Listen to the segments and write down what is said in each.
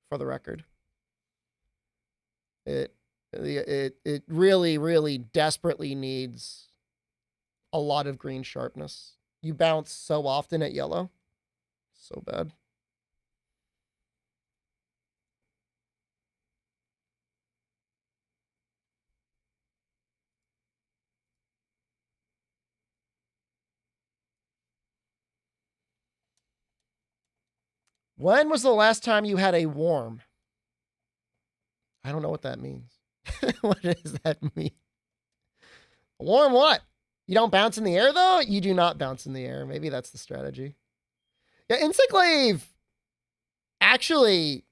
for the record. It really, really desperately needs a lot of green sharpness. You bounce so often at yellow. So bad. When was the last time you had a warm? I don't know what that means. What does that mean? Warm what? You don't bounce in the air, though? You do not bounce in the air. Maybe that's the strategy. Yeah, Insect Glaive actually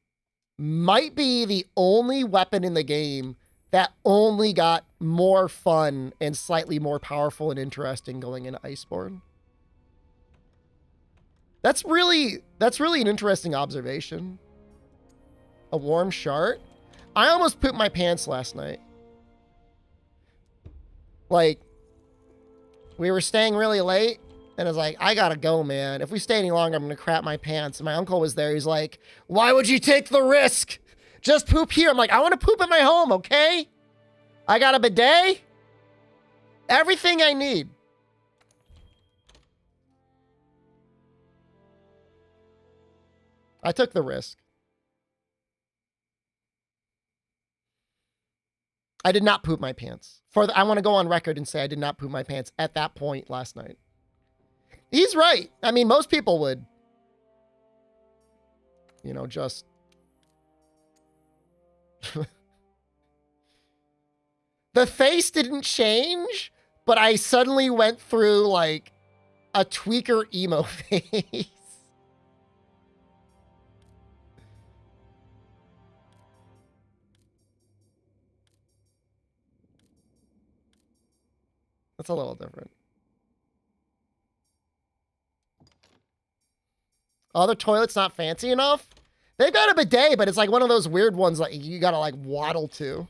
might be the only weapon in the game that only got more fun and slightly more powerful and interesting going into Iceborne. That's really an interesting observation. A warm shard? I almost pooped my pants last night. Like, we were staying really late, and I was like, I gotta go, man. If we stay any longer, I'm gonna crap my pants. And my uncle was there. He's like, why would you take the risk? Just poop here. I'm like, I want to poop at my home, okay? I got a bidet. Everything I need. I took the risk. I did not poop my pants. I want to go on record and say I did not poop my pants at that point last night. He's right. I mean, most people would, you know, just... The face didn't change, but I suddenly went through, like, a tweaker emo phase. That's a little different. Oh, the toilet's not fancy enough? They've got a bidet, but it's like one of those weird ones like you gotta like waddle to.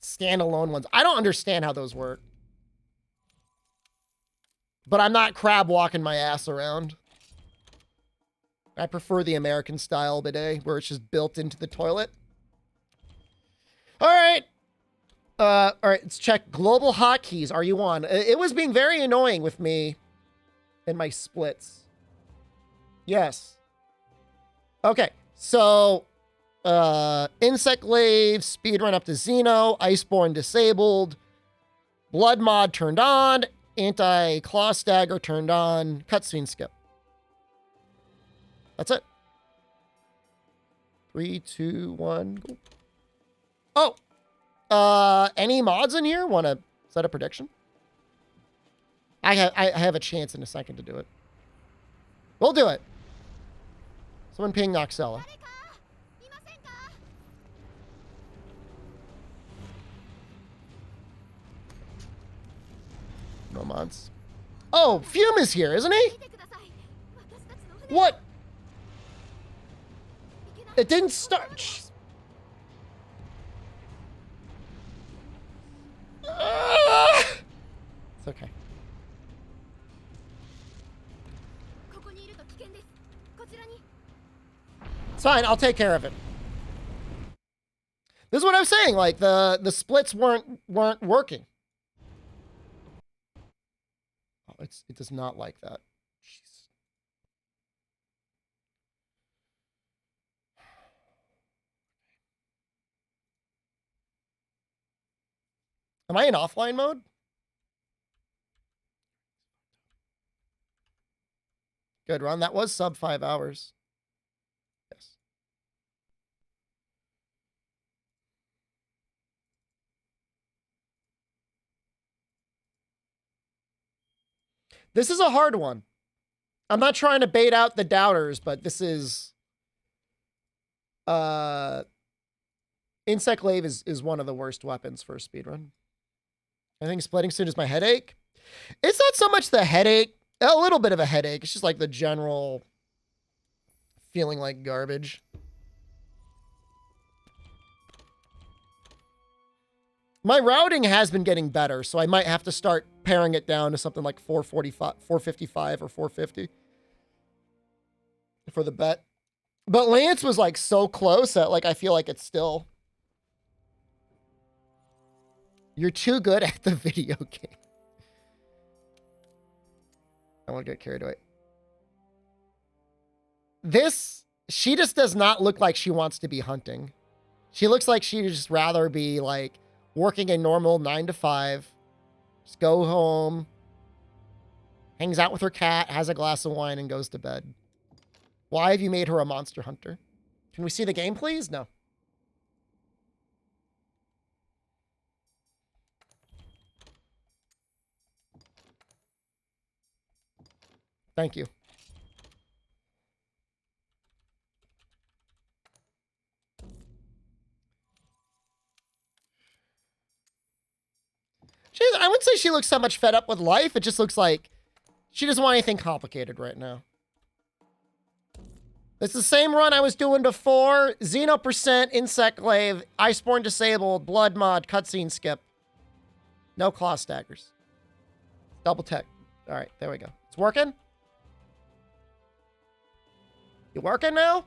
Standalone ones. I don't understand how those work. But I'm not crab walking my ass around. I prefer the American style bidet where it's just built into the toilet. All right. All right, let's check global hotkeys. Are you on? It was being very annoying with me and my splits. Yes. Okay, so Insect Glaive, speedrun up to Xeno, Iceborne disabled, Blood mod turned on, Anti-Claw Stagger turned on, cutscene skip. That's it. 3, 2, 1, go. Oh! Any mods in here want to set a prediction? I have a chance in a second to do it. We'll do it. Someone ping Noxella. No mods. Oh, Fume is here, isn't he? What? It didn't start. It's okay. It's fine, I'll take care of it. This is what I was saying, like the splits weren't working. Oh, it does not like that. Jeez. Am I in offline mode? Good run. That was sub 5 hours. Yes. This is a hard one. I'm not trying to bait out the doubters, but this is... Insect Glaive is one of the worst weapons for a speedrun. I think splitting suit is my headache. It's not so much the headache. A little bit of a headache. It's just like the general feeling like garbage. My routing has been getting better, so I might have to start paring it down to something like 445, 455 or 450. for the bet. But Lance was like so close that like I feel like it's still. You're too good at the video game. I won't get carried away. She just does not look like she wants to be hunting. She looks like she'd just rather be like working a normal 9 to 5. Just go home, hangs out with her cat, has a glass of wine, and goes to bed. Why have you made her a monster hunter? Can we see the game, please? No. Thank you. I wouldn't say she looks so much fed up with life. It just looks like she doesn't want anything complicated right now. It's the same run I was doing before. Xeno percent, Insect Glaive, Iceborne disabled, Blood mod, cutscene skip. No claw staggers. Double tech. All right, there we go. It's working? You working now?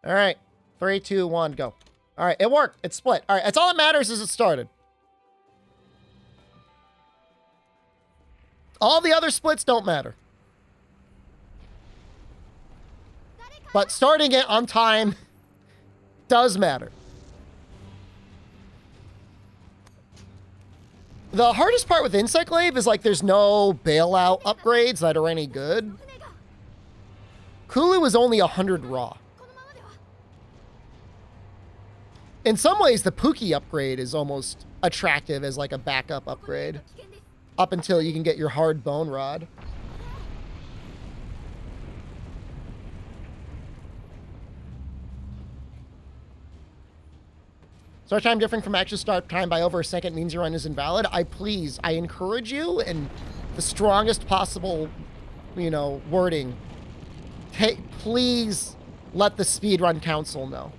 All right, 3, 2, 1, go. All right, it worked. It split. All right, that's all that matters is it started. All the other splits don't matter. But starting it on time does matter. The hardest part with Insect Glaive is like there's no bailout upgrades that are any good. Kulu is only 100 raw. In some ways, the Pookie upgrade is almost attractive as like a backup upgrade. Up until you can get your hard bone rod. Start time differing from actual start time by over a second means your run is invalid. I encourage you in the strongest possible, wording. Please let the speedrun council know.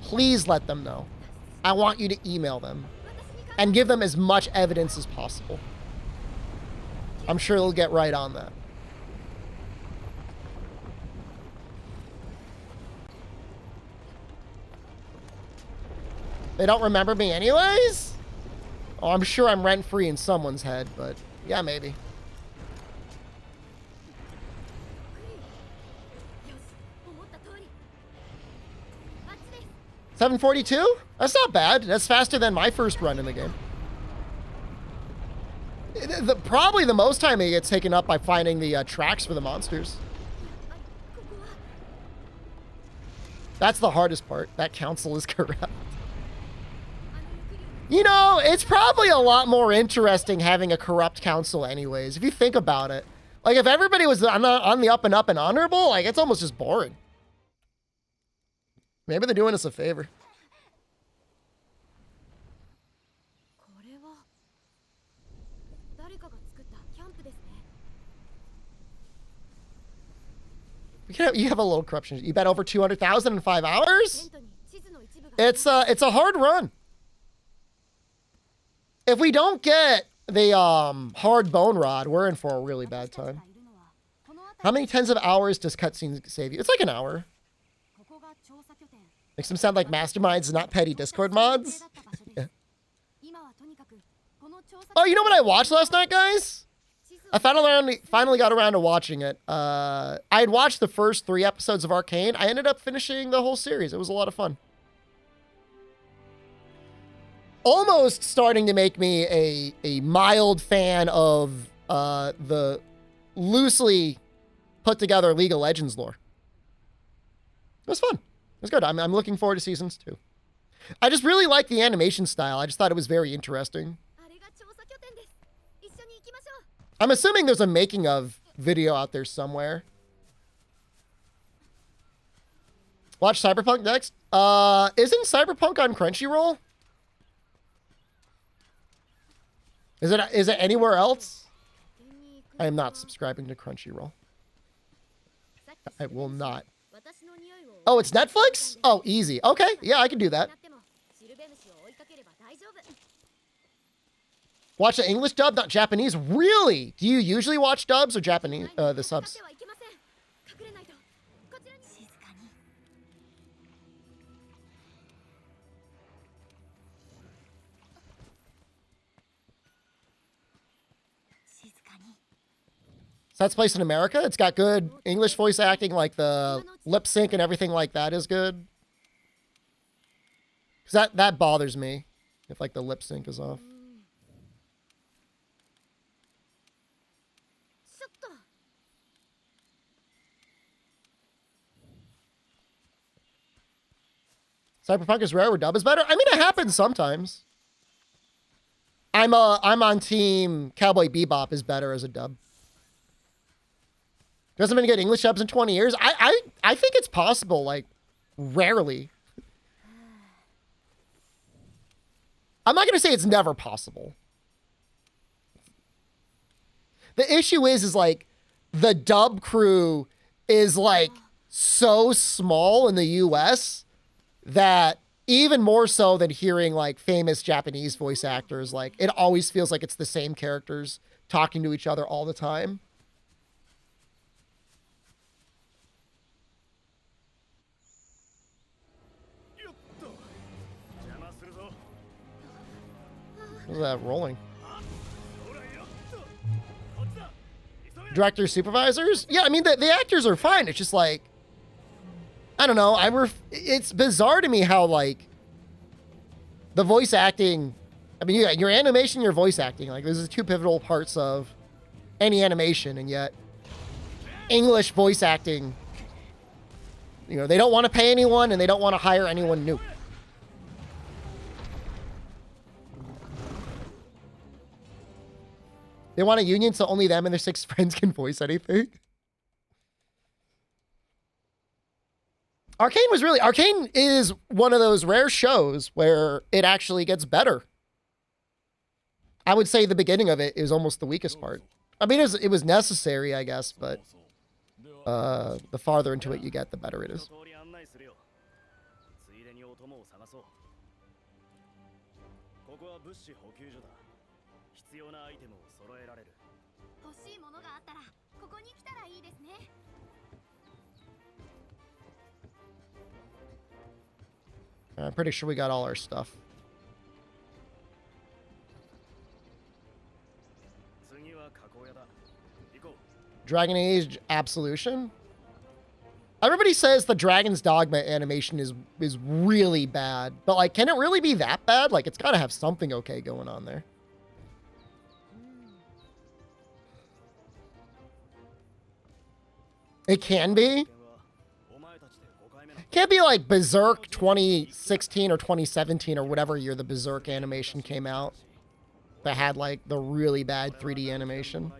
Please let them know. I want you to email them and give them as much evidence as possible. I'm sure they'll get right on that. They don't remember me anyways? Oh, I'm sure I'm rent-free in someone's head, but yeah, maybe. $742? That's not bad. That's faster than my first run in the game. Probably the most time it gets taken up by finding the tracks for the monsters. That's the hardest part. That council is corrupt. It's probably a lot more interesting having a corrupt council anyways, if you think about it. Like, if everybody was on the up and up and honorable, like, it's almost just boring. Maybe they're doing us a favor. You have a little corruption. You bet over 200,000 in 5 hours? It's a hard run. If we don't get the hard bone rod, we're in for a really bad time. How many tens of hours does cutscenes save you? It's like an hour. Makes them sound like masterminds, not petty Discord mods. Yeah. Oh, you know what I watched last night, guys? I finally got around to watching it. I had watched the first 3 episodes of Arcane. I ended up finishing the whole series. It was a lot of fun. Almost starting to make me a mild fan of the loosely put together League of Legends lore. It was fun. It was good. I'm looking forward to seasons 2. I just really like the animation style. I just thought it was very interesting. I'm assuming there's a making of video out there somewhere. Watch Cyberpunk next. Isn't Cyberpunk on Crunchyroll? Is it anywhere else? I am not subscribing to Crunchyroll. I will not. Oh, it's Netflix? Oh, easy. Okay, yeah, I can do that. Watch the English dub, not Japanese. Really? Do you usually watch dubs or Japanese? The subs. So that's placed in America. It's got good English voice acting, like the lip sync and everything like that is good. Because that bothers me if like the lip sync is off. Cyberpunk is rare where dub is better. I mean, it happens sometimes. I'm on team Cowboy Bebop is better as a dub. There hasn't been good English dubs in 20 years. I think it's possible, like, rarely. I'm not going to say it's never possible. The issue is like, the dub crew is, like, so small in the US that even more so than hearing, like, famous Japanese voice actors, like, it always feels like it's the same characters talking to each other all the time. What's that rolling? Directors, supervisors? Yeah, I mean, the actors are fine. It's just like, I don't know. It's bizarre to me how, like, the voice acting, I mean, yeah, your animation, your voice acting, like, those are two pivotal parts of any animation, and yet English voice acting, you know, they don't want to pay anyone and they don't want to hire anyone new. They want a union so only them and their 6 friends can voice anything. Arcane is one of those rare shows where it actually gets better. I would say the beginning of it is almost the weakest part. I mean, it was necessary, I guess, but the farther into it you get, the better it is. I'm pretty sure we got all our stuff. Dragon Age Absolution? Everybody says the Dragon's Dogma animation is really bad, but like, can it really be that bad? Like, it's got to have something okay going on there. It can be. Can't be like Berserk 2016 or 2017 or whatever year the Berserk animation came out that had like the really bad 3D animation.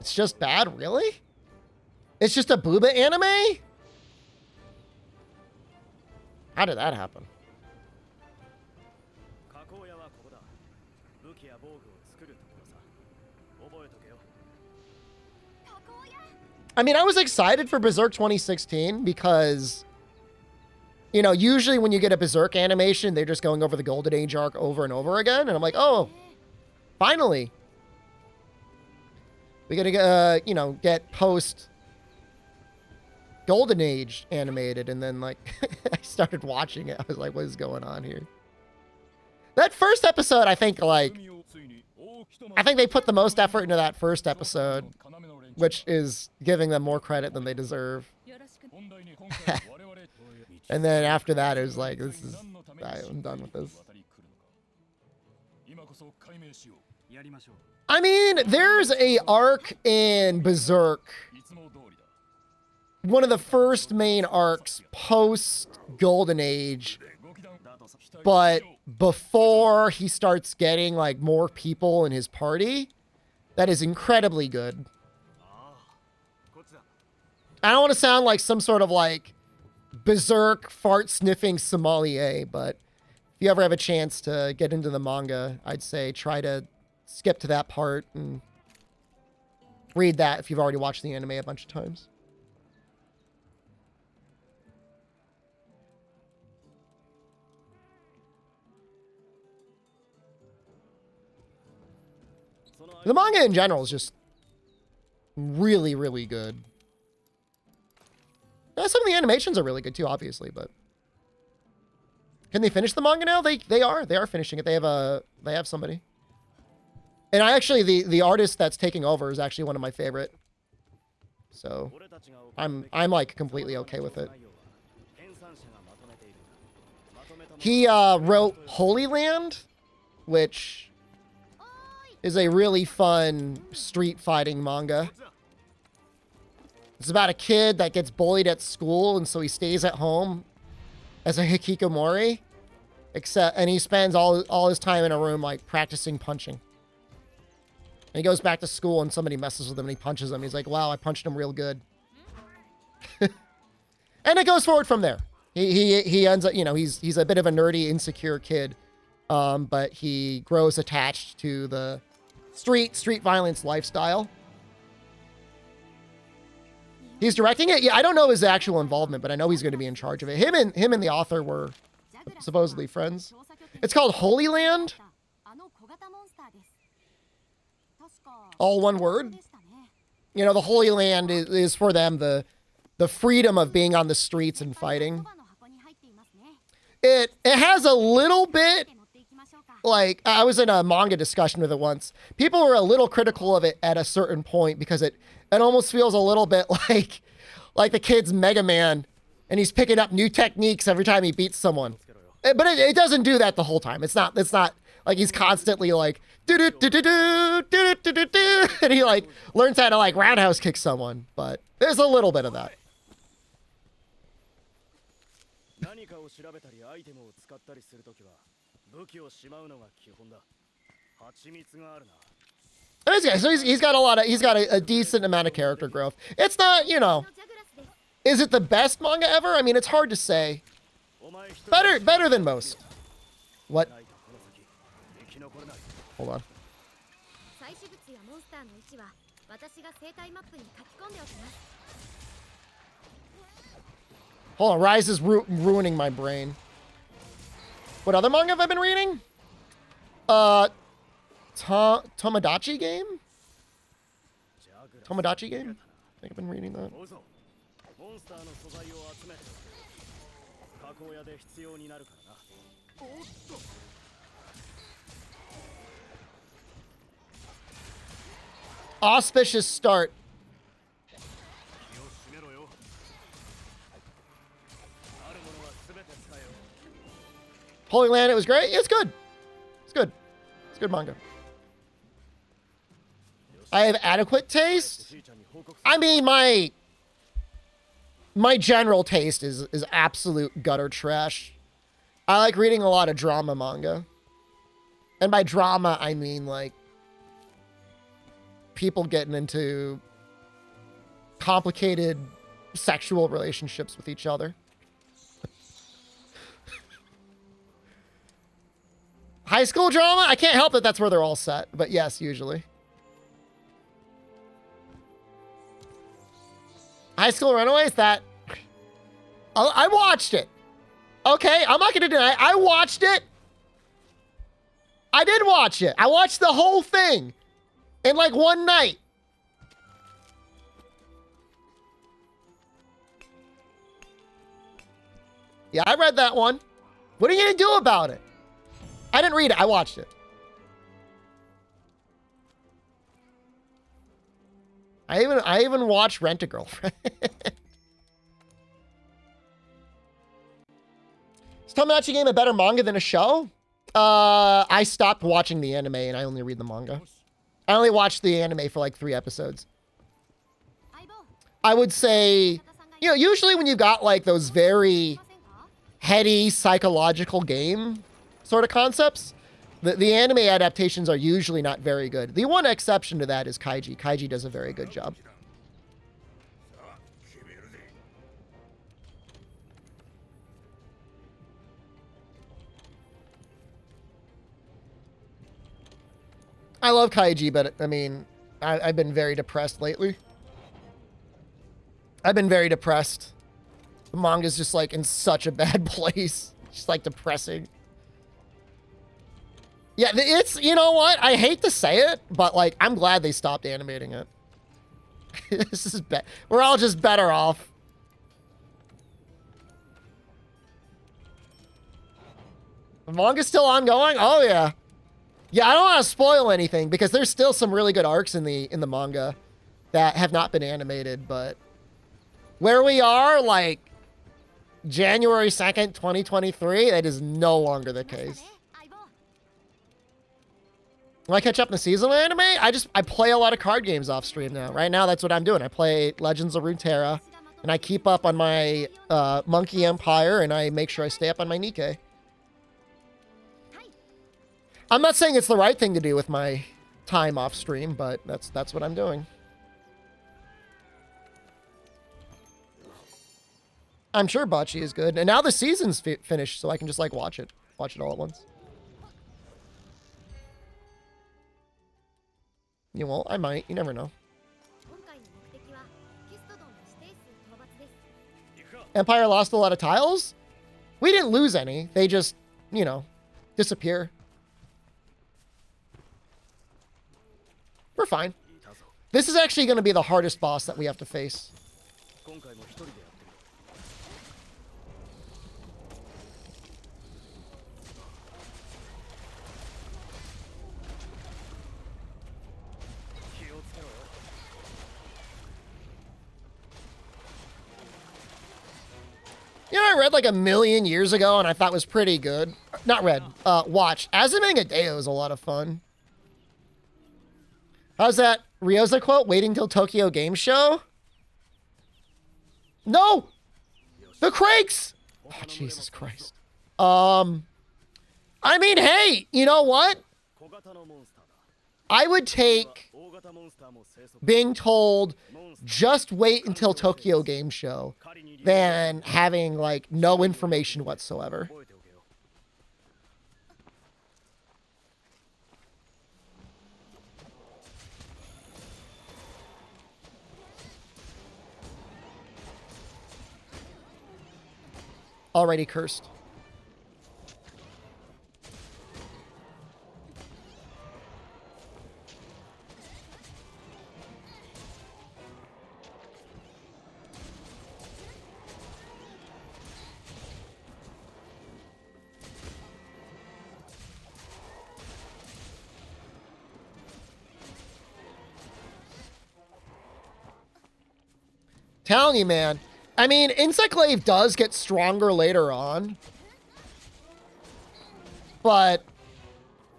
It's just bad, really? It's just a booba anime? How did that happen? I mean, I was excited for Berserk 2016 because, you know, usually when you get a Berserk animation, they're just going over the Golden Age arc over and over again. And I'm like, oh, finally. We're going to, you know, get post Golden Age animated. And then, like, I started watching it. I was like, what is going on here? That first episode, I think, like, I think they put the most effort into that first episode, which is giving them more credit than they deserve. And then after that, it was like, I'm done with this. I mean, there's a arc in Berserk, one of the first main arcs post Golden Age, but before he starts getting like more people in his party, that is incredibly good. I don't want to sound like some sort of like Berserk fart sniffing sommelier, but if you ever have a chance to get into the manga, I'd say try to skip to that part and read that if you've already watched the anime a bunch of times. The manga in general is just really, really good. Yeah, some of the animations are really good too, obviously, but can they finish the manga now? They are finishing it. They have somebody. And I actually the artist that's taking over is actually one of my favorite. So I'm like completely okay with it. He wrote Holy Land, which is a really fun street fighting manga. It's about a kid that gets bullied at school, and so he stays at home as a hikikomori, and he spends all his time in a room like practicing punching. And he goes back to school, and somebody messes with him, and he punches him. He's like, "Wow, I punched him real good." And it goes forward from there. He ends up, you know, he's a bit of a nerdy, insecure kid, but he grows attached to the street violence lifestyle. He's directing it. Yeah, I don't know his actual involvement, but I know he's going to be in charge of it. Him and the author were supposedly friends. It's called Holy Land. All one word. You know, the Holy Land is for them the freedom of being on the streets and fighting. It has a little bit, like, I was in a manga discussion with it once. People were a little critical of it at a certain point because it almost feels a little bit like the kid's Mega Man, and he's picking up new techniques every time he beats someone. But it doesn't do that the whole time. It's not like he's constantly like do do do do do do do do do, and he like learns how to like roundhouse kick someone. But there's a little bit of that. So he's got a decent amount of character growth. It's not, you know, is it the best manga ever? I mean, it's hard to say. Better than most. What? Hold on. Hold on, Rise is ruining my brain. What other manga have I been reading? Tomodachi Game? Tomodachi Game? I think I've been reading that. Auspicious start. Holy Land, it was great. It's good. It's good. It's good manga. I have adequate taste. I mean, my general taste is absolute gutter trash. I like reading a lot of drama manga. And by drama, I mean like people getting into complicated sexual relationships with each other. High school drama? I can't help that that's where they're all set. But yes, usually. High School Runaways? That... I watched it. Okay, I'm not going to deny it. I watched it. I did watch it. I watched the whole thing in like one night. Yeah, I read that one. What are you going to do about it? I didn't read it. I watched it. I even watched Rent a Girlfriend. Is Tomodachi Game a better manga than a show? I stopped watching the anime and I only read the manga. I only watched the anime for like 3 episodes. I would say, you know, usually when you got like those very heady psychological game sort of concepts, the anime adaptations are usually not very good. The one exception to that is Kaiji. Kaiji does a very good job. I love Kaiji, but I mean, I've been very depressed lately. I've been very depressed. The manga's just like in such a bad place. Just like depressing. Yeah, it's, you know what? I hate to say it, but like, I'm glad they stopped animating it. This is we're all just better off. The manga's still ongoing? Oh yeah. Yeah, I don't want to spoil anything because there's still some really good arcs in the manga that have not been animated, but where we are, like January 2nd, 2023, that is no longer the case. When I catch up in the seasonal anime, I play a lot of card games off stream now. Right now, that's what I'm doing. I play Legends of Runeterra, and I keep up on my Monkey Empire, and I make sure I stay up on my Nikkei. I'm not saying it's the right thing to do with my time off stream, but that's what I'm doing. I'm sure Bocce is good, and now the season's finished, so I can just like watch it all at once. Yeah, well, I might. You never know. Empire lost a lot of tiles? We didn't lose any. They just, you know, disappear. We're fine. This is actually going to be the hardest boss that we have to face. You know, I read like a million years ago and I thought was pretty good. Not read, watched. Azumanga Daioh is a lot of fun. How's that Ryoza quote? Waiting till Tokyo Game Show? No! The Crakes! Oh, Jesus Christ. I mean, hey, you know what? I would take being told just wait until Tokyo Game Show than having like no information whatsoever. Already cursed. Telling you, man. I mean, Insectlave does get stronger later on. But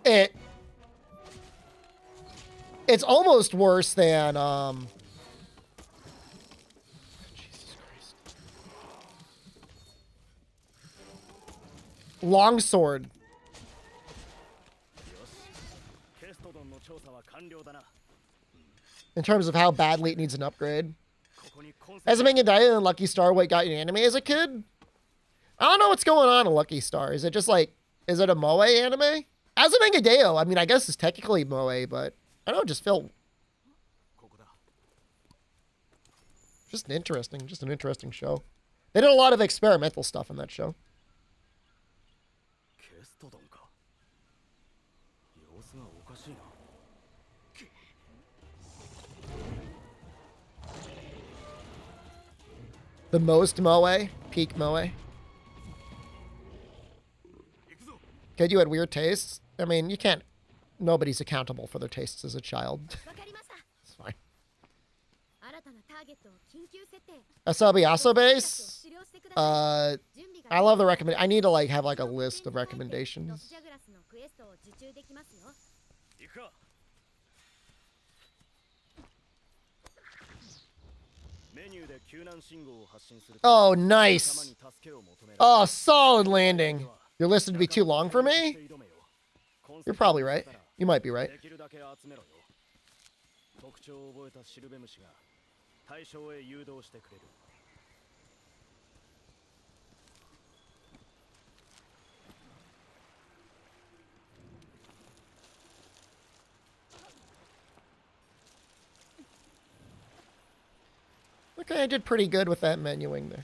it's almost worse than Jesus Christ. Longsword. In terms of how badly it needs an upgrade. Azumanga Daioh and Lucky Star, what got you an anime as a kid? I don't know what's going on in Lucky Star. Is it just like, is it a moe anime? Azumanga Daioh, I mean, I guess it's technically moe, but I don't know, just feel just an interesting show. They did a lot of experimental stuff in that show. The most moe, peak moe. Kid, you had weird tastes. I mean, you can't. Nobody's accountable for their tastes as a child. It's fine. Asabi Asobase. I love the recommend. I need to like have like a list of recommendations. Oh, nice. Oh, solid landing. You're listed to be too long for me? You're probably right. You might be right. Okay, I did pretty good with that menuing there.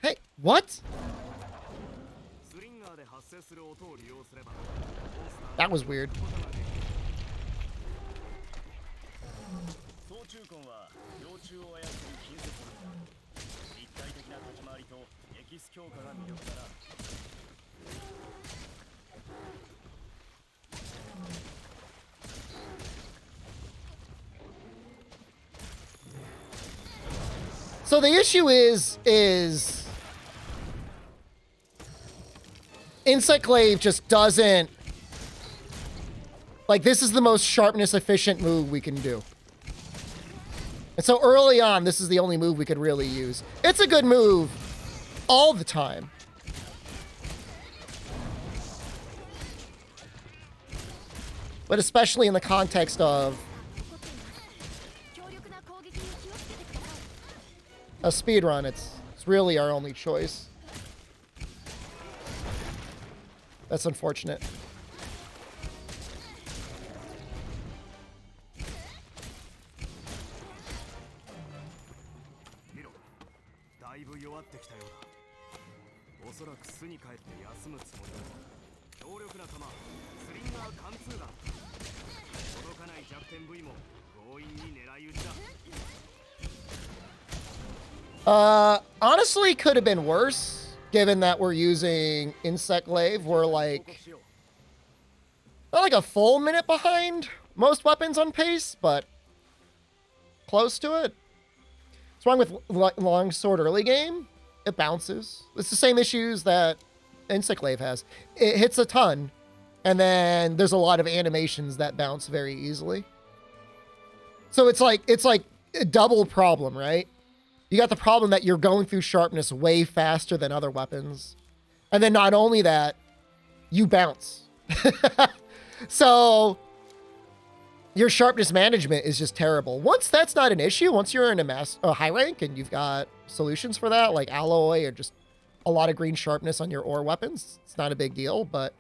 Hey, what? That was weird. So the issue is Insectglaive just doesn't, like, this is the most sharpness efficient move we can do. And so early on, this is the only move we could really use. It's a good move all the time. But especially in the context of a speedrun, it's really our only choice. That's unfortunate. Honestly, could have been worse, given that we're using Insectglaive. We're like, not like a full minute behind most weapons on pace, but close to it. What's wrong with Longsword early game? It bounces. It's the same issues that Insectglaive has. It hits a ton, and then there's a lot of animations that bounce very easily. So it's like a double problem, right? You got the problem that you're going through sharpness way faster than other weapons. And then not only that, you bounce. So your sharpness management is just terrible. Once that's not an issue, once you're in a high rank and you've got solutions for that, like alloy or just a lot of green sharpness on your ore weapons, it's not a big deal. But,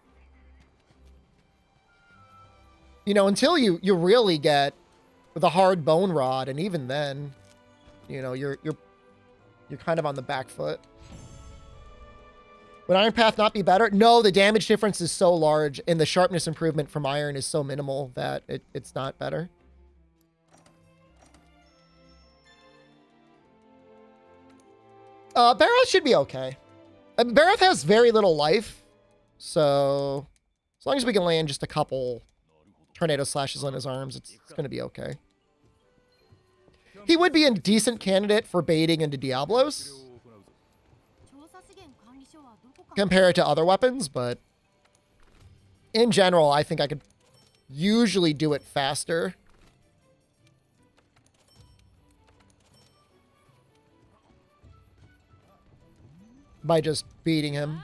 you know, until you really get the hard bone rod, and even then, you know, you're kind of on the back foot. Would Iron Path not be better? No, the damage difference is so large, and the sharpness improvement from Iron is so minimal that it's not better. Barroth should be okay. Barroth has very little life, so as long as we can land just a couple tornado slashes on his arms, it's going to be okay. He would be a decent candidate for baiting into Diablos compared to other weapons, but in general, I think I could usually do it faster. By just beating him.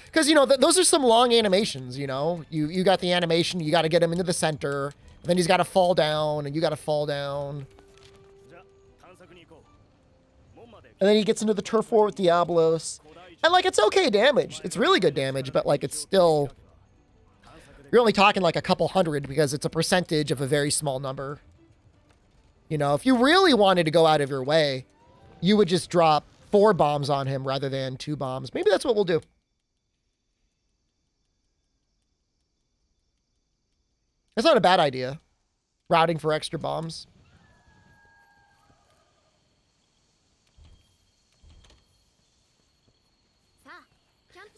Because, you know, those are some long animations, you know? You got the animation, you got to get him into the center. And then he's got to fall down, and you got to fall down. And then he gets into the turf war with Diablos. And, like, it's okay damage. It's really good damage, but, like, it's still... You're only talking, like, a couple hundred because it's a percentage of a very small number. You know, if you really wanted to go out of your way, you would just drop 4 bombs on him rather than 2 bombs. Maybe that's what we'll do. That's not a bad idea. Routing for extra bombs.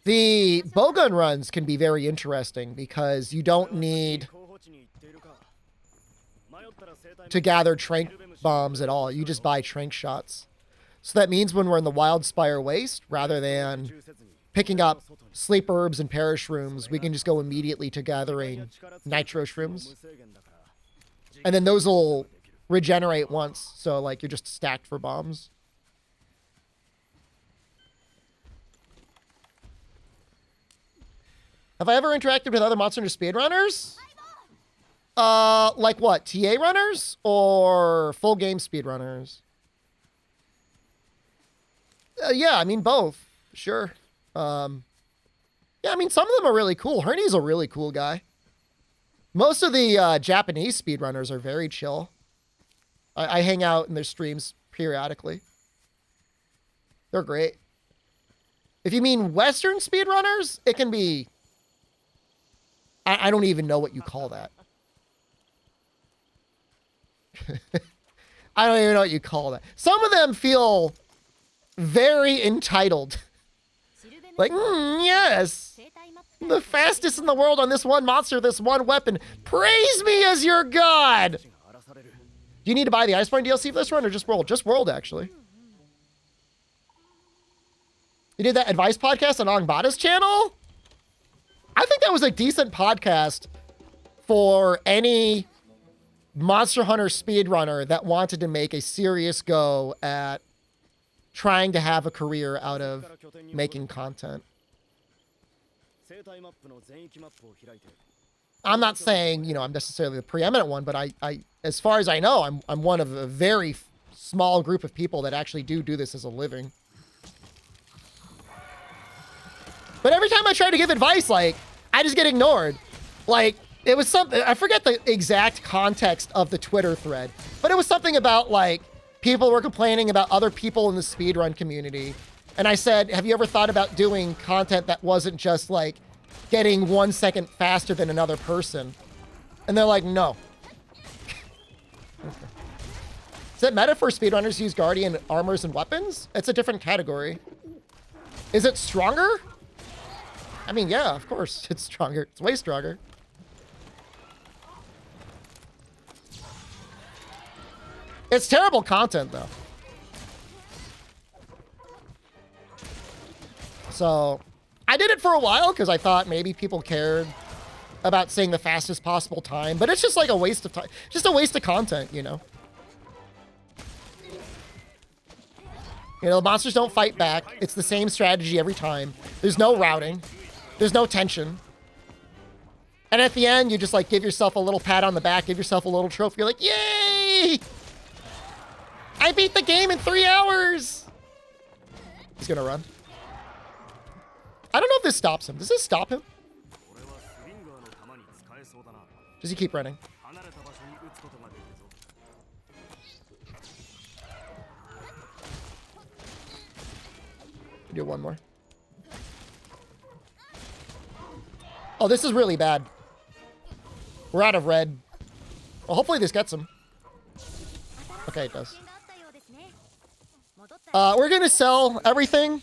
The bowgun runs can be very interesting because you don't need to gather trank bombs at all. You just buy trank shots. So that means when we're in the Wildspire Waste, rather than picking up sleep herbs and perish rooms, we can just go immediately to gathering nitro shrooms. And then those will regenerate once, so like you're just stacked for bombs. Have I ever interacted with other Monster Hunter speedrunners? Like what? TA runners or full game speedrunners? Yeah, I mean both. Sure. Yeah, I mean, some of them are really cool. Herny's a really cool guy. Most of the Japanese speedrunners are very chill. I hang out in their streams periodically. They're great. If you mean Western speedrunners, it can be... I don't even know what you call that. I don't even know what you call that. Some of them feel very entitled. Like, yes, the fastest in the world on this one monster, this one weapon. Praise me as your god. Do you need to buy the Iceborne DLC for this run or just World? Just World, actually. You did that advice podcast on Angbada's channel? I think that was a decent podcast for any Monster Hunter speedrunner that wanted to make a serious go at trying to have a career out of making content. I'm not saying, you know, I'm necessarily the preeminent one, but I as far as I know, I'm one of a very small group of people that actually do this as a living. But every time I try to give advice, like, I just get ignored. Like, it was something, I forget the exact context of the Twitter thread, but it was something about, like, people were complaining about other people in the speedrun community. And I said, have you ever thought about doing content that wasn't just, like, getting 1 second faster than another person? And they're like, no. Okay. Is it meta for speedrunners to use Guardian armors and weapons? It's a different category. Is it stronger? I mean, yeah, of course, it's stronger. It's way stronger. It's terrible content, though. So, I did it for a while because I thought maybe people cared about saying the fastest possible time, but it's just like a waste of time. Just a waste of content, you know? You know, the monsters don't fight back. It's the same strategy every time. There's no routing. There's no tension. And at the end, you just, like, give yourself a little pat on the back, give yourself a little trophy. You're like, yay! I beat the game in 3 hours! He's gonna run. I don't know if this stops him. Does this stop him? Does he keep running? Do one more. Oh, this is really bad. We're out of red. Well, hopefully this gets him. Okay, it does. We're gonna sell everything.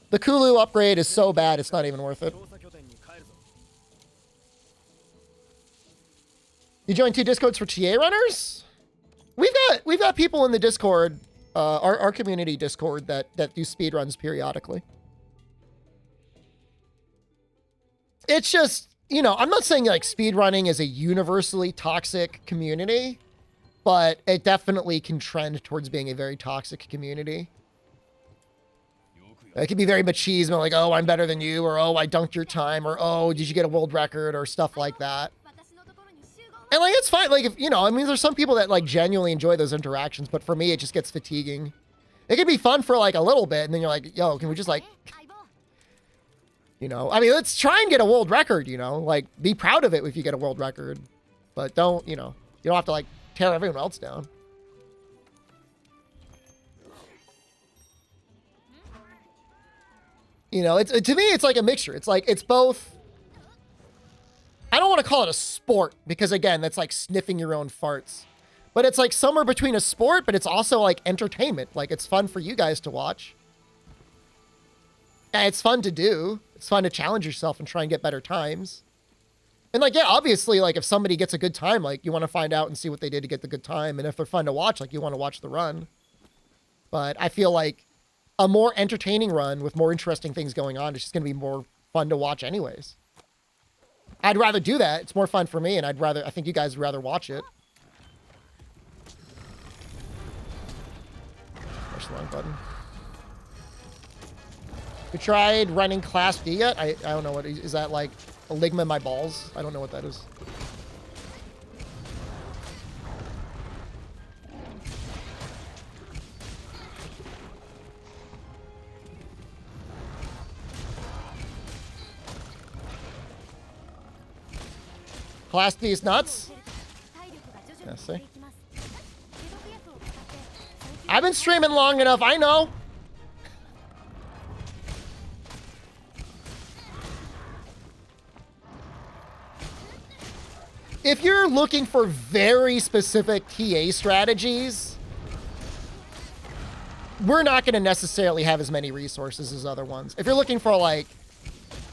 The Kulu upgrade is so bad, it's not even worth it. You joined 2 Discords for TA runners? We've got people in the Discord, our community Discord that do speedruns periodically. It's just, you know, I'm not saying like speedrunning is a universally toxic community, but it definitely can trend towards being a very toxic community. It can be very machismo, like, oh, I'm better than you, or oh, I dunked your time, or oh, did you get a world record, or stuff like that. And like, it's fine. Like, if, you know, I mean, there's some people that like genuinely enjoy those interactions, but for me, it just gets fatiguing. It can be fun for like a little bit, and then you're like, yo, can we just like, you know, I mean, let's try and get a world record, you know, like be proud of it if you get a world record, but don't, you know, you don't have to like tear everyone else down. You know, to me, it's like a mixture. It's like, it's both. I don't want to call it a sport because again, that's like sniffing your own farts, but it's like somewhere between a sport, but it's also like entertainment. Like it's fun for you guys to watch. And it's fun to do. It's fun to challenge yourself and try and get better times. And like, yeah, obviously, like if somebody gets a good time, like you want to find out and see what they did to get the good time. And if they're fun to watch, like you want to watch the run. But I feel like a more entertaining run with more interesting things going on is just going to be more fun to watch anyways. I'd rather do that. It's more fun for me. And I think you guys would rather watch it. Push the wrong button. You tried running Class D yet? I don't know what is that, like a ligma in my balls? I don't know what that is. Class D is nuts? Yeah, see? I've been streaming long enough, I know. If you're looking for very specific TA strategies, we're not going to necessarily have as many resources as other ones. If you're looking for, like,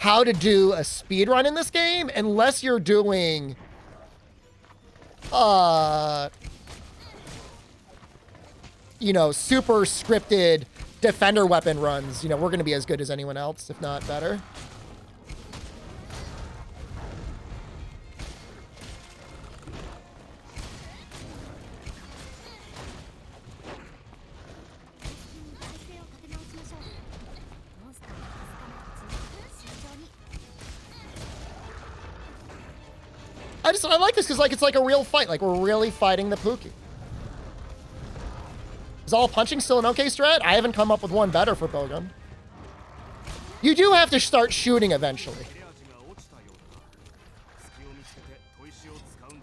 how to do a speed run in this game, unless you're doing, you know, super scripted defender weapon runs, you know, we're going to be as good as anyone else, if not better. I like this because, like, it's like a real fight. Like, we're really fighting the Pookie. Is all punching still an okay strat? I haven't come up with one better for Bogun. You do have to start shooting eventually.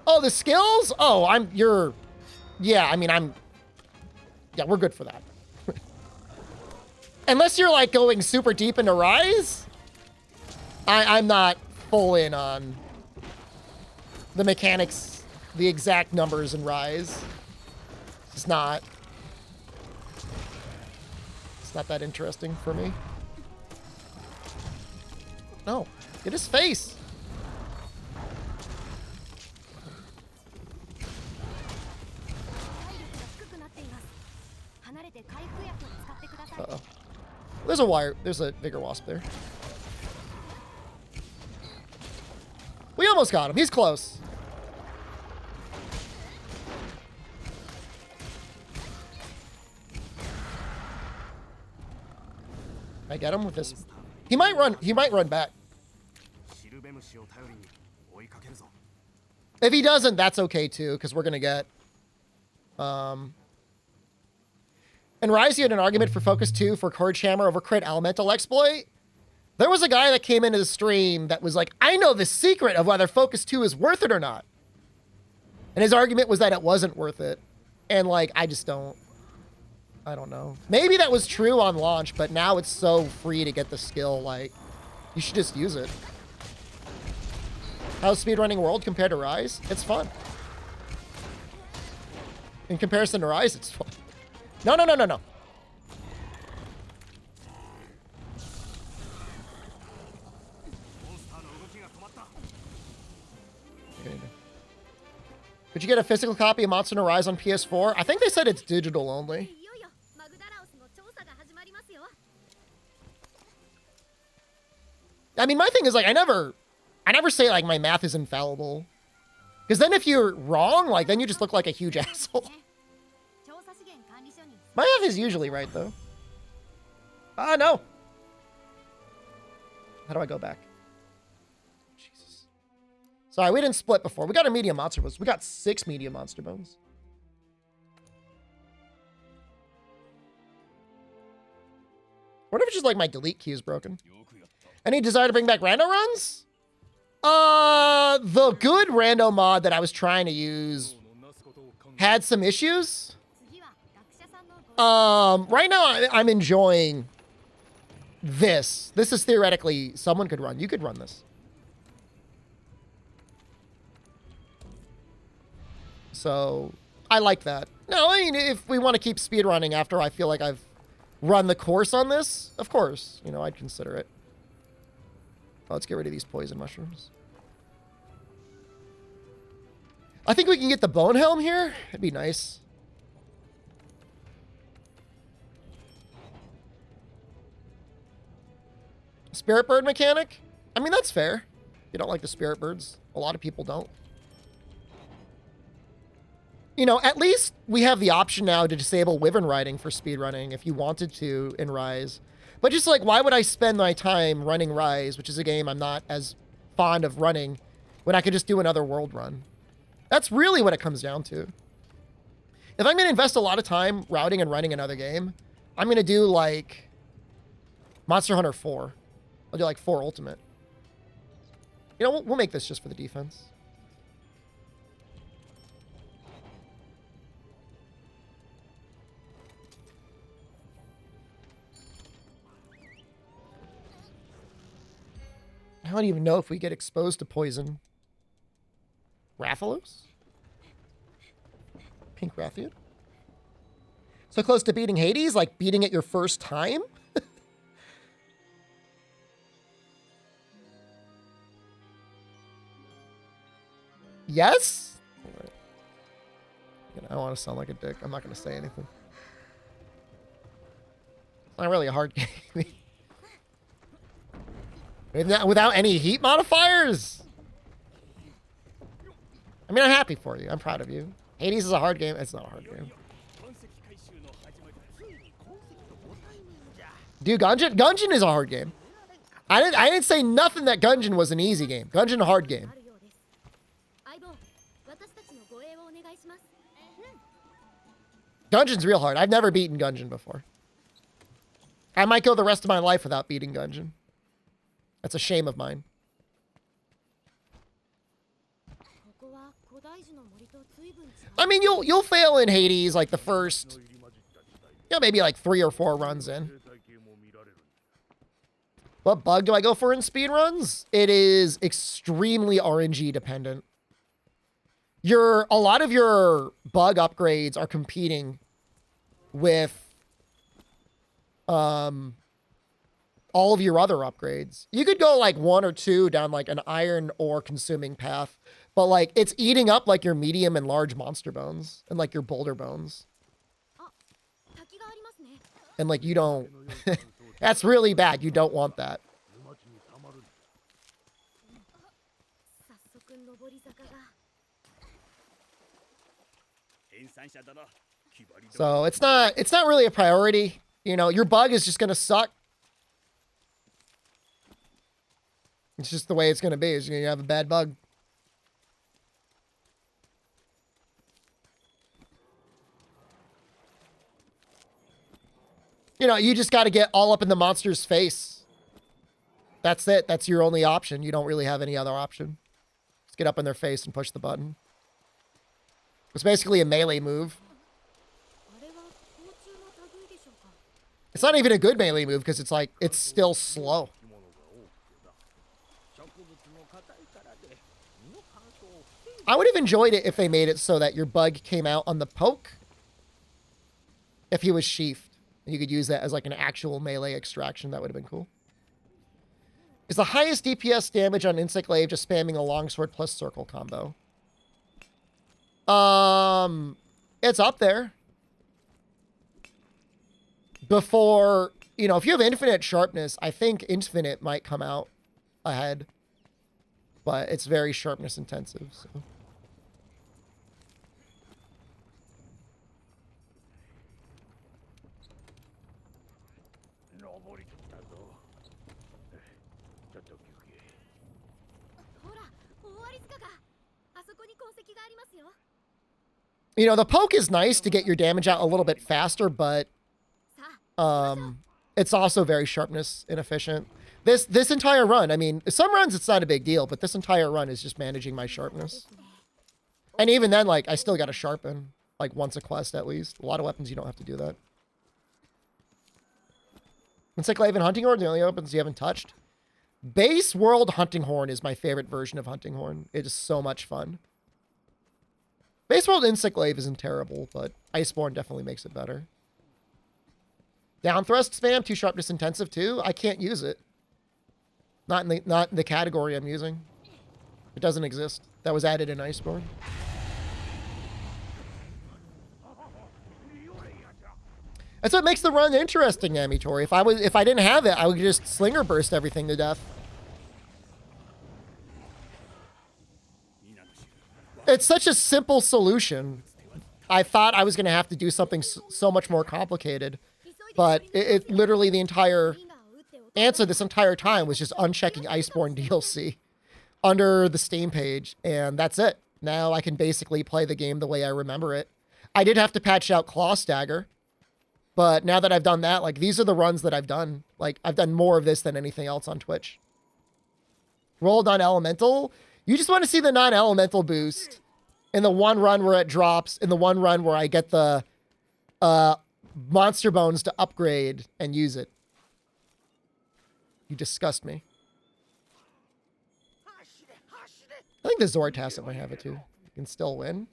Oh, the skills? Oh, yeah, I mean, yeah, we're good for that. Unless you're, like, going super deep into Rise, I'm not full in on the mechanics, the exact numbers in Rise. It's not that interesting for me. No, get his face. Uh-oh. There's a bigger wasp there. We almost got him. He's close. I get him with this. He might run back. If he doesn't, that's okay too, because we're gonna get and Rise, you had an argument for Focus 2 for Courage Hammer over Crit Elemental Exploit. There was a guy that came into the stream that was like, I know the secret of whether Focus 2 is worth it or not. And his argument was that it wasn't worth it. And, like, I don't know. Maybe that was true on launch, but now it's so free to get the skill, like, you should just use it. How's Speedrunning World compared to Rise? It's fun. In comparison to Rise, it's fun. No. Could you get a physical copy of Monster Hunter Rise on PS4? I think they said it's digital only. I mean, my thing is, like, I never say, like, my math is infallible. Because then if you're wrong, like, then you just look like a huge asshole. My math is usually right, though. No. How do I go back? Jesus. Sorry, we didn't split before. We got a medium monster bones. We got 6 medium monster bones. What if it's just like my delete key is broken? Any desire to bring back rando runs? The good rando mod that I was trying to use had some issues. Right now I'm enjoying this. This is theoretically someone could run. You could run this. So I like that. No, I mean, if we want to keep speedrunning after I feel like I've run the course on this, of course, you know, I'd consider it. Oh, let's get rid of these poison mushrooms. I think we can get the bone helm here. It'd be nice. Spirit bird mechanic? I mean, that's fair. You don't like the spirit birds. A lot of people don't. You know, at least we have the option now to disable wyvern riding for speedrunning if you wanted to in Rise. But just like, why would I spend my time running Rise, which is a game I'm not as fond of running, when I could just do another world run? That's really what it comes down to. If I'm going to invest a lot of time routing and running another game, I'm going to do like Monster Hunter 4. I'll do like 4 Ultimate. You know, we'll make this just for the defense. I don't even know if we get exposed to poison. Rathalos? Pink Rathian? So close to beating Hades? Like beating it your first time? Yes? I don't want to sound like a dick. I'm not going to say anything. It's not really a hard game. Without any heat modifiers? I mean, I'm happy for you. I'm proud of you. Hades is a hard game. It's not a hard game. Dude, Gungeon is a hard game. I didn't say nothing that Gungeon was an easy game. Gungeon a hard game. Gungeon's real hard. I've never beaten Gungeon before. I might go the rest of my life without beating Gungeon. That's a shame of mine. I mean, you'll fail in Hades like the first, maybe like 3 or 4 runs in. What bug do I go for in speedruns? It is extremely RNG dependent. A lot of your bug upgrades are competing with all of your other upgrades. You could go like 1 or 2 down like an iron ore consuming path, but like it's eating up like your medium and large monster bones and like your boulder bones. And like you don't, that's really bad. You don't want that. So it's not really a priority. You know, your bug is just going to suck. It's just the way it's going to be. Is you're going to have a bad bug. You know, you just got to get all up in the monster's face. That's it. That's your only option. You don't really have any other option. Just get up in their face and push the button. It's basically a melee move. It's not even a good melee move because it's like, it's still slow. I would have enjoyed it if they made it so that your bug came out on the poke. If he was sheathed. And you could use that as like an actual melee extraction. That would have been cool. Is the highest DPS damage on Insect Glaive just spamming a longsword plus circle combo? It's up there. Before, you know, if you have infinite sharpness, I think infinite might come out ahead. But it's very sharpness intensive, so. You know, the poke is nice to get your damage out a little bit faster, but it's also very sharpness inefficient. This entire run, I mean, some runs it's not a big deal, but this entire run is just managing my sharpness. And even then, like, I still got to sharpen, like, once a quest at least. A lot of weapons you don't have to do that. Insect Glaive and Hunting Horn, the only weapons you haven't touched. Base World Hunting Horn is my favorite version of Hunting Horn. It is so much fun. Base World Insect Glaive isn't terrible, but Iceborne definitely makes it better. Down thrust spam, too sharpness intensive too. I can't use it. Not in the category I'm using. It doesn't exist. That was added in Iceborne. That's what makes the run interesting, Amitori. If I didn't have it, I would just slinger burst everything to death. It's such a simple solution. I thought I was going to have to do something so much more complicated, but it literally the entire answer this entire time was just unchecking Iceborne DLC under the Steam page, and that's it. Now I can basically play the game the way I remember it. I did have to patch out Claw Stagger, but now that I've done that, like, these are the runs that I've done. Like, I've done more of this than anything else on Twitch. Rolled on Elemental. You just want to see the non-elemental boost in the one run where it drops, in the one run where I get the monster bones to upgrade and use it. You disgust me. I think the Zord Tacit might have it too. You can still win.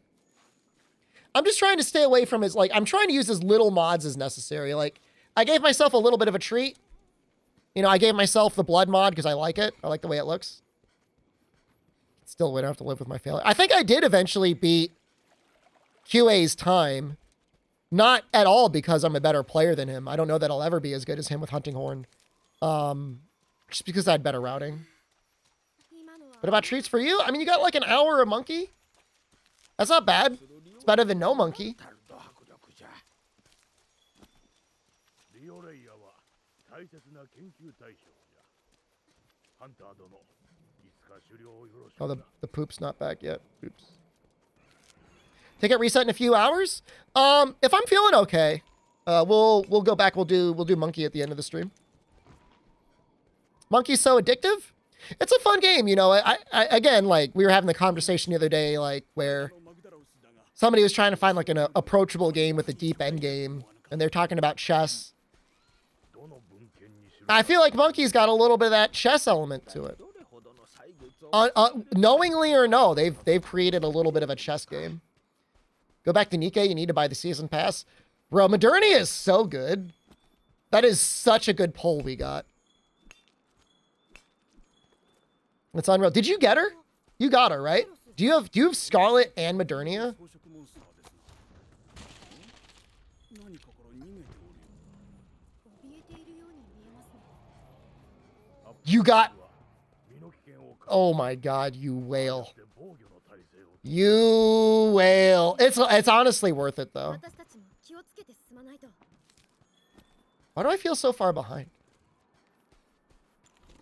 I'm just trying to stay away from his, like, I'm trying to use as little mods as necessary. Like, I gave myself a little bit of a treat. You know, I gave myself the blood mod because I like it. I like the way it looks. Still win. I have to live with my failure. I think I did eventually beat QA's time. Not at all because I'm a better player than him. I don't know that I'll ever be as good as him with Hunting Horn. Just because I had better routing. What about treats for you? I mean, you got like an hour of monkey. That's not bad. It's better than no monkey. Oh, the poop's not back yet. Oops. Ticket reset in a few hours. If I'm feeling okay, we'll go back. We'll do monkey at the end of the stream. Monkey's so addictive. It's a fun game, you know. I again, like, we were having the conversation the other day, like, where somebody was trying to find like an approachable game with a deep end game, and they're talking about chess. I feel like Monkey's got a little bit of that chess element to it. Knowingly or no, they've created a little bit of a chess game. Go back to Nikkei, you need to buy the season pass. Bro, Modernia is so good. That is such a good pull we got. It's unreal. Did you get her? You got her, right? Do you have Scarlet and Modernia? You got... Oh my god, you whale. You whale. It's honestly worth it, though. Why do I feel so far behind?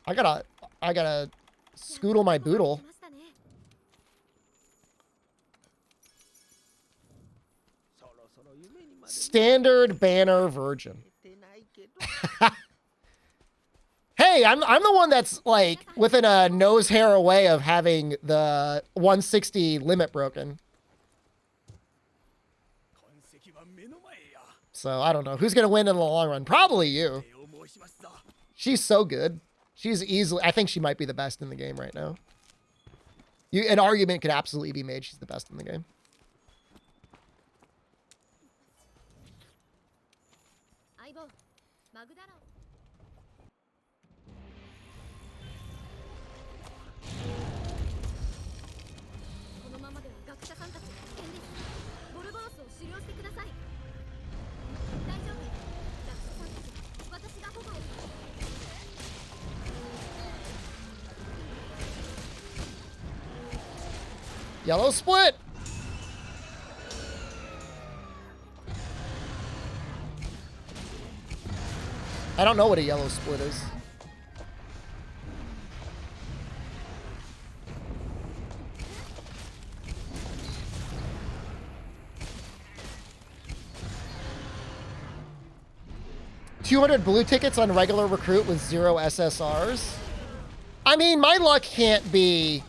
I gotta scoodle my boodle. Standard banner virgin. Hey, I'm the one that's like within a nose hair away of having the 160 limit broken. So I don't know who's gonna win in the long run. Probably you. She's so good. She's easily. I think she might be the best in the game right now. An argument could absolutely be made she's the best in the game. Yellow split. I don't know what a yellow split is. $200 blue tickets on regular recruit with 0 SSRs. I mean, my luck can't be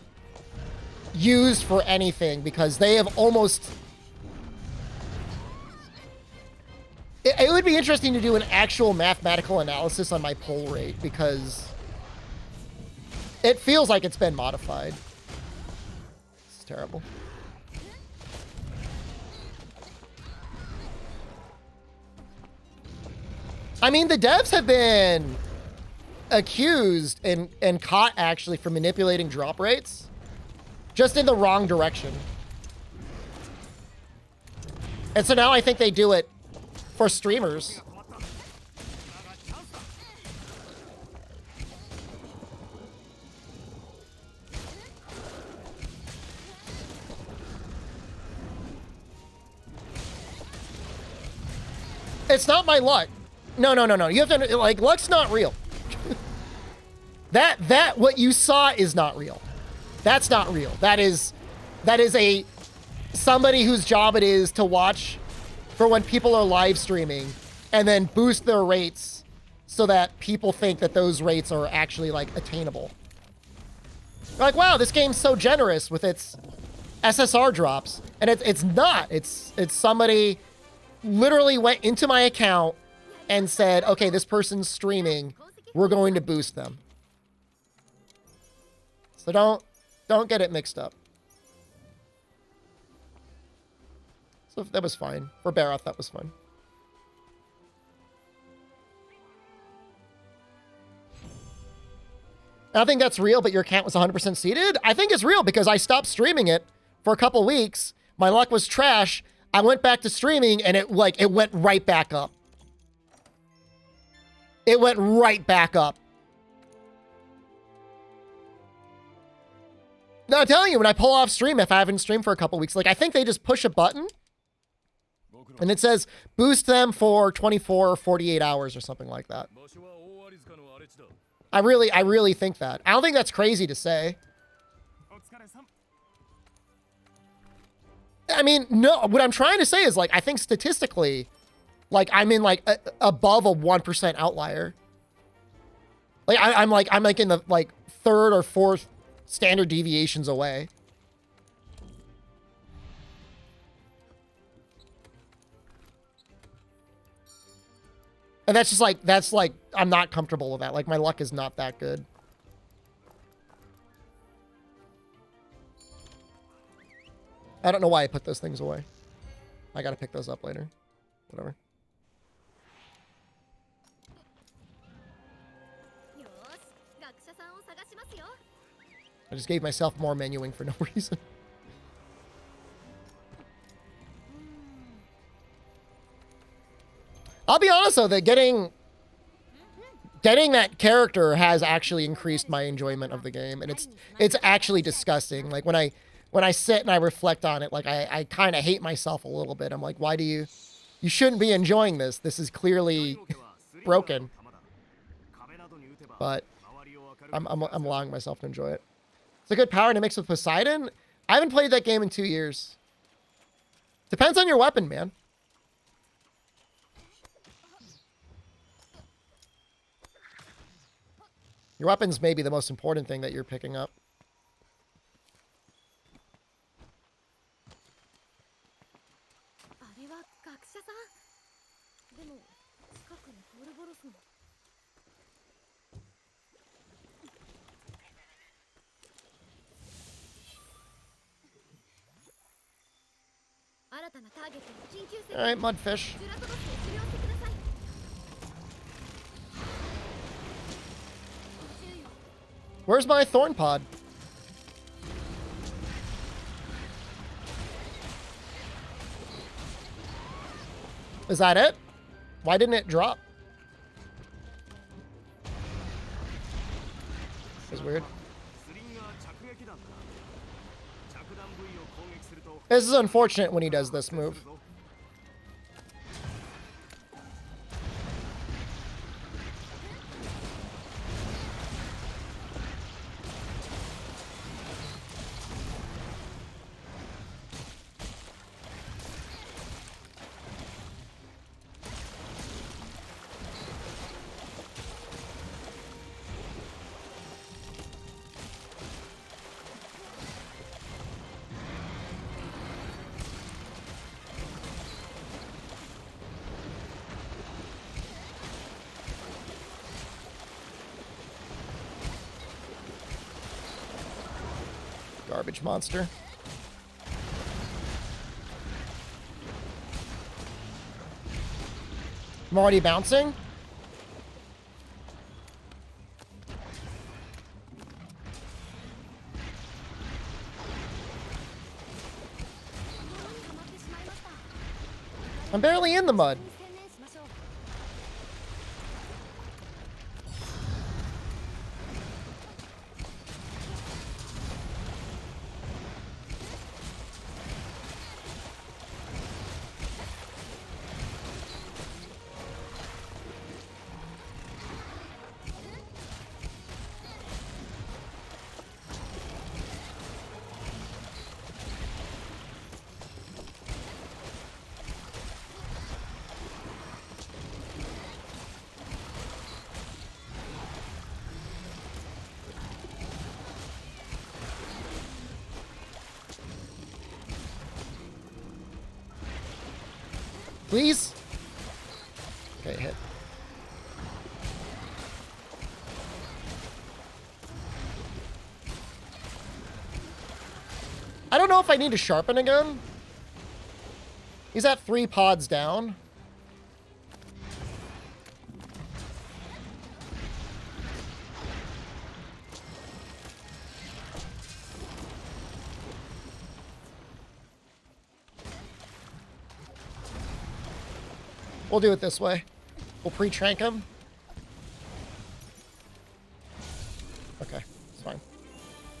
used for anything because they have almost... It would be interesting to do an actual mathematical analysis on my pull rate because it feels like it's been modified. It's terrible. I mean, the devs have been accused and caught actually for manipulating drop rates. Just in the wrong direction. And so now I think they do it for streamers. It's not my luck. No. You have to, like, luck's not real. That what you saw is not real. That's not real. That is somebody whose job it is to watch for when people are live streaming and then boost their rates so that people think that those rates are actually like attainable. They're like, wow, this game's so generous with its SSR drops. And it's not. It's somebody literally went into my account and said, okay, this person's streaming. We're going to boost them. So Don't get it mixed up. So that was fine. For Baroth, that was fine. I think that's real, but your account was 100% seeded? I think it's real because I stopped streaming it for a couple weeks. My luck was trash. I went back to streaming and it went right back up. It went right back up. No, I'm telling you, when I pull off stream, if I haven't streamed for a couple weeks, like I think they just push a button and it says boost them for 24 or 48 hours or something like that. I really think that. I don't think that's crazy to say. I mean, no, what I'm trying to say is like, I think statistically, like I'm in like above a 1% outlier. Like I'm like in the like third or fourth standard deviations away. And that's just like, I'm not comfortable with that. Like my luck is not that good. I don't know why I put those things away. I gotta pick those up later. Whatever. I just gave myself more menuing for no reason. I'll be honest though, that getting that character has actually increased my enjoyment of the game, and it's actually disgusting. Like when I sit and I reflect on it, like I kind of hate myself a little bit. I'm like, why do you shouldn't be enjoying this. This is clearly broken. But I'm allowing myself to enjoy it. It's a good power to mix with Poseidon. I haven't played that game in 2 years. Depends on your weapon, man. Your weapons may be the most important thing that you're picking up. All right, mudfish. Where's my thorn pod? Is that it? Why didn't it drop? That's weird. This is unfortunate when he does this move. Garbage monster. I'm already bouncing. I'm barely in the mud. Please? Okay, hit. I don't know if I need to sharpen again. He's at 3 pods down. We'll do it this way. We'll pre-trank him. Okay, it's fine.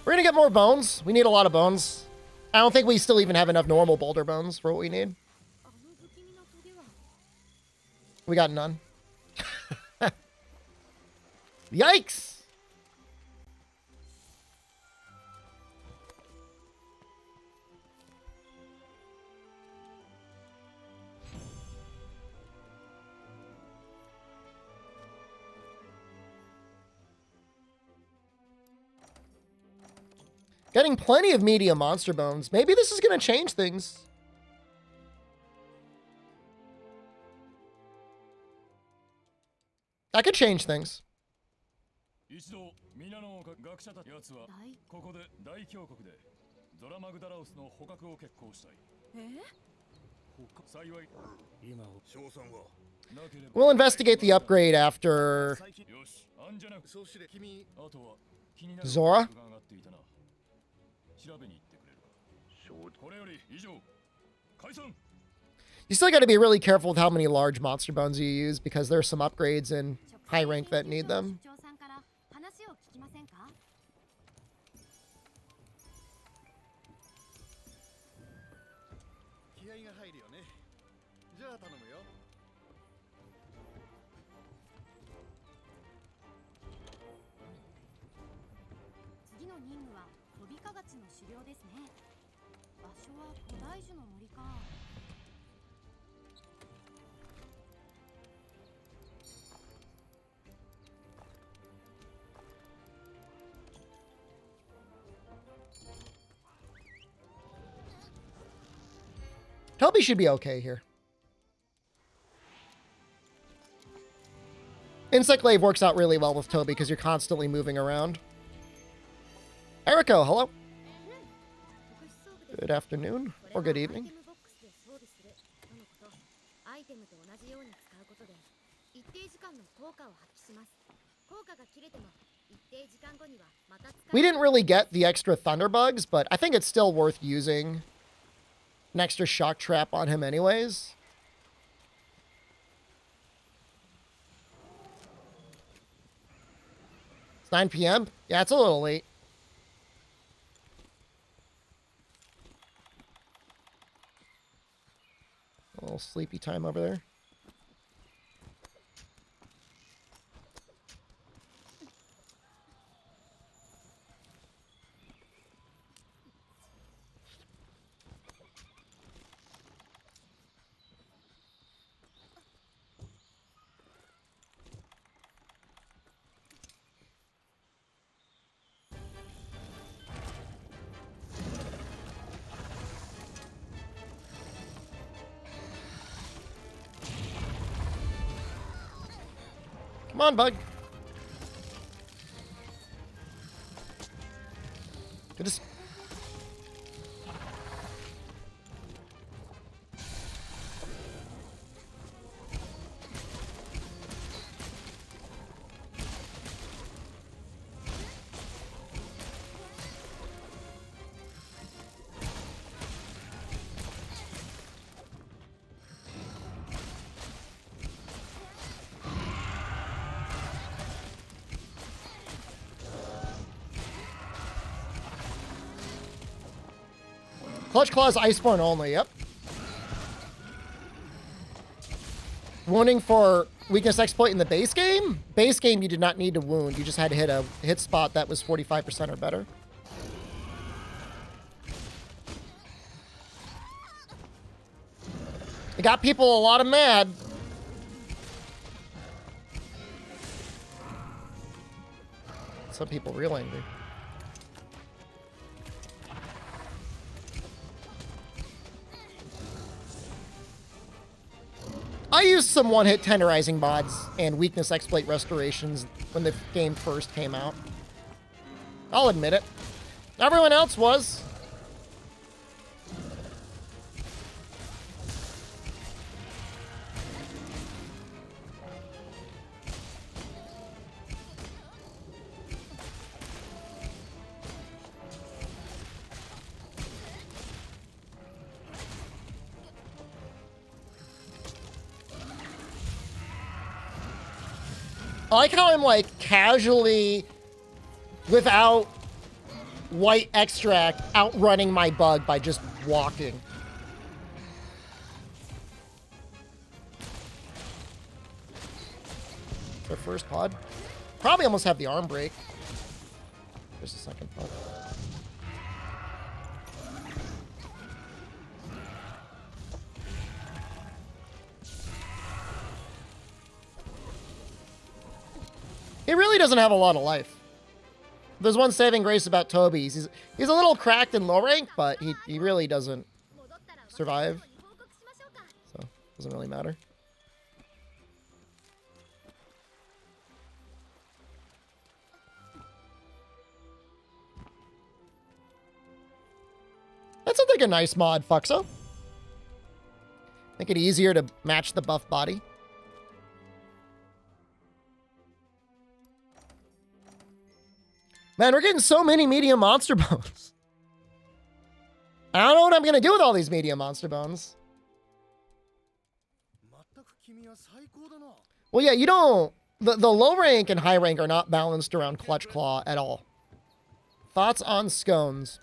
We're gonna get more bones. We need a lot of bones. I don't think we still even have enough normal boulder bones for what we need. We got none. Yikes! Getting plenty of medium monster bones. Maybe this is going to change things. That could change things. We'll investigate the upgrade after Zora. You still got to be really careful with how many large monster bones you use because there's some upgrades in high rank that need them. Toby should be okay here. Insect Glaive works out really well with Toby because you're constantly moving around. Eriko, hello. Good afternoon or good evening. We didn't really get the extra Thunderbugs, but I think it's still worth using an extra shock trap on him anyways. It's 9 p.m. Yeah, it's a little late. A little sleepy time over there. Come on, bug. Just... Clutch Claws Iceborne only, yep. Wounding for weakness exploit in the base game? Base game, you did not need to wound. You just had to hit a hit spot that was 45% or better. It got people a lot of mad. Some people real angry. I used some one-hit tenderizing mods and weakness exploit restorations when the game first came out. I'll admit it. Everyone else was. I like how I'm like casually, without white extract, outrunning my bug by just walking. Their first pod. Probably almost have the arm break. There's the second pod. He really doesn't have a lot of life. There's one saving grace about Toby. He's a little cracked in low rank, but he really doesn't survive. So, doesn't really matter. That sounds like a nice mod, Fuxo. Make it easier to match the buff body. Man, we're getting so many medium monster bones. I don't know what I'm going to do with all these medium monster bones. Well, yeah, you don't... The low rank and high rank are not balanced around Clutch Claw at all. Thoughts on scones?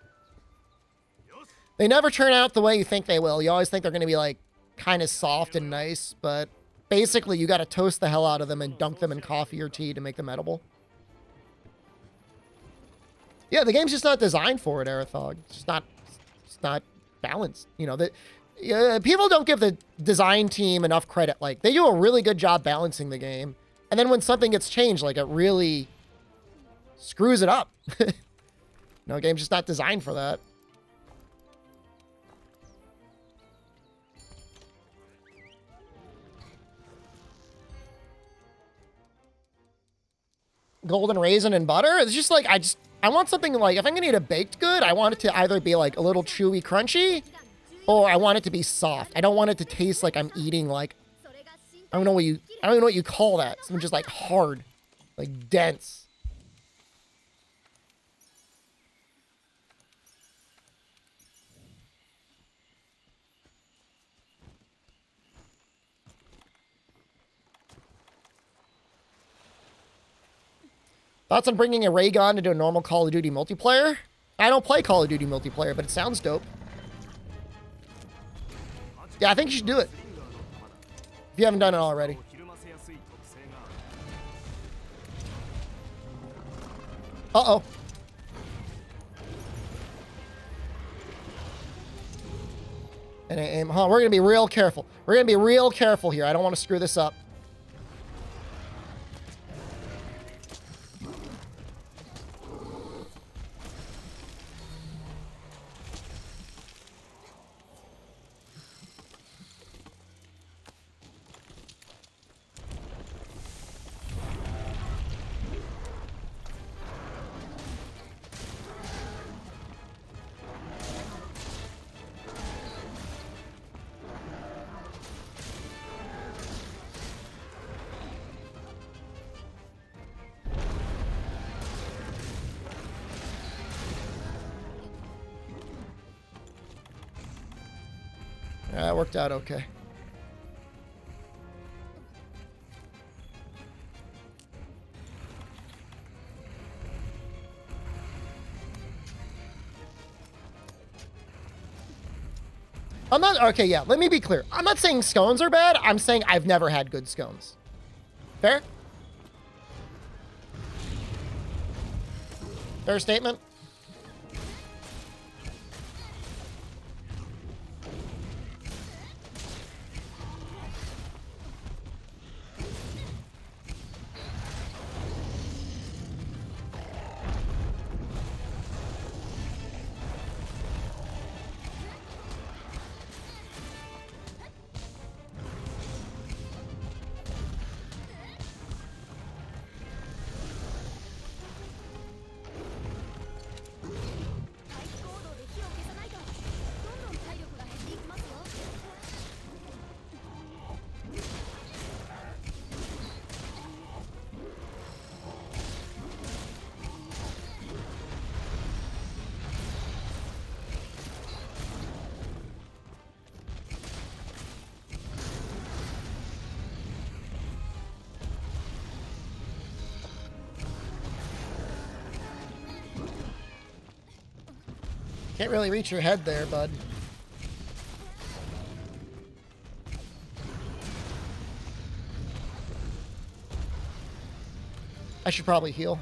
They never turn out the way you think they will. You always think they're going to be, like, kind of soft and nice, but basically you got to toast the hell out of them and dunk them in coffee or tea to make them edible. Yeah, the game's just not designed for it, Arathog. It's not balanced. You know, people don't give the design team enough credit. Like, they do a really good job balancing the game. And then when something gets changed, like, it really screws it up. No, game's just not designed for that. Golden raisin and butter? It's just like, I want something like, if I'm gonna eat a baked good, I want it to either be like a little chewy, crunchy, or I want it to be soft. I don't want it to taste like I'm eating like, I don't know what you call that. Something just like hard, like dense. Thoughts on bringing a ray gun into a normal Call of Duty multiplayer? I don't play Call of Duty multiplayer, but it sounds dope. Yeah, I think you should do it. If you haven't done it already. Uh-oh. And aim. Huh, we're going to be real careful. We're going to be real careful here. I don't want to screw this up. That worked out okay. I'm not, okay, yeah, let me be clear. I'm not saying scones are bad. I'm saying I've never had good scones. Fair? Fair statement? Can't really reach your head there, bud. I should probably heal.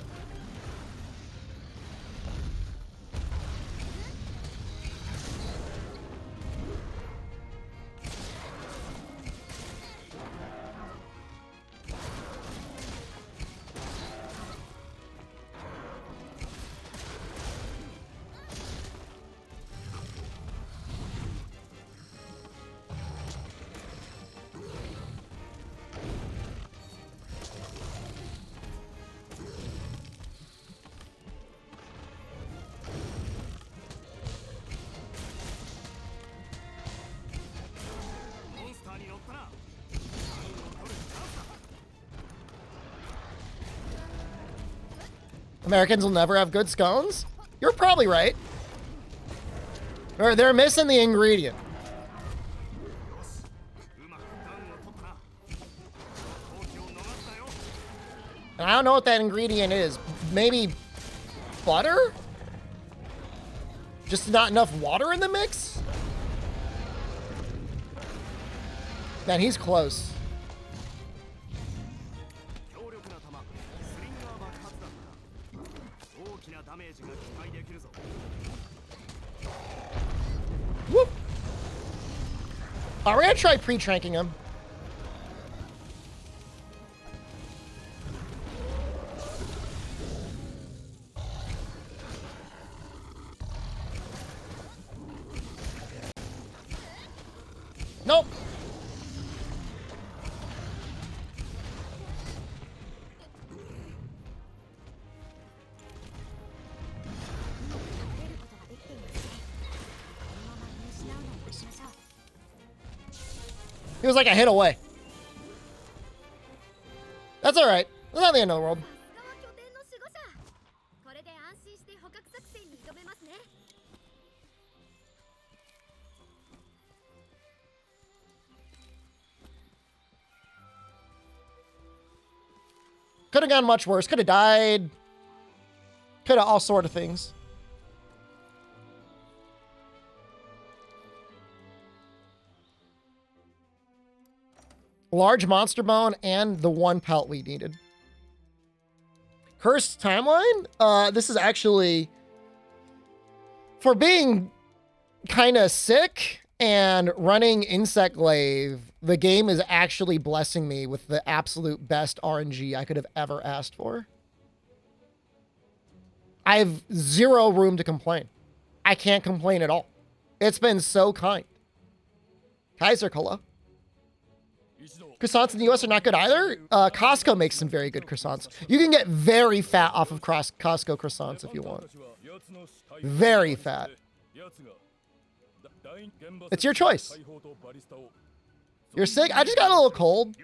Americans will never have good scones? You're probably right. Or they're missing the ingredient. And I don't know what that ingredient is. Maybe butter? Just not enough water in the mix? Man, he's close. Whoop. We're gonna try pre-tranking him. Nope. He was like a hit away. That's all right. That's not the end of the world. Could have gone much worse. Could have died. Could have all sort of things. Large monster bone and the one pelt we needed. Cursed timeline? This is actually, for being kind of sick and running Insect Glaive, the game is actually blessing me with the absolute best RNG I could have ever asked for. I have zero room to complain. I can't complain at all. It's been so kind. Kaiser Cola. Croissants in the US are not good either. Costco makes some very good croissants. You can get very fat off of Costco croissants if you want. Very fat. It's your choice. You're sick? I just got a little cold.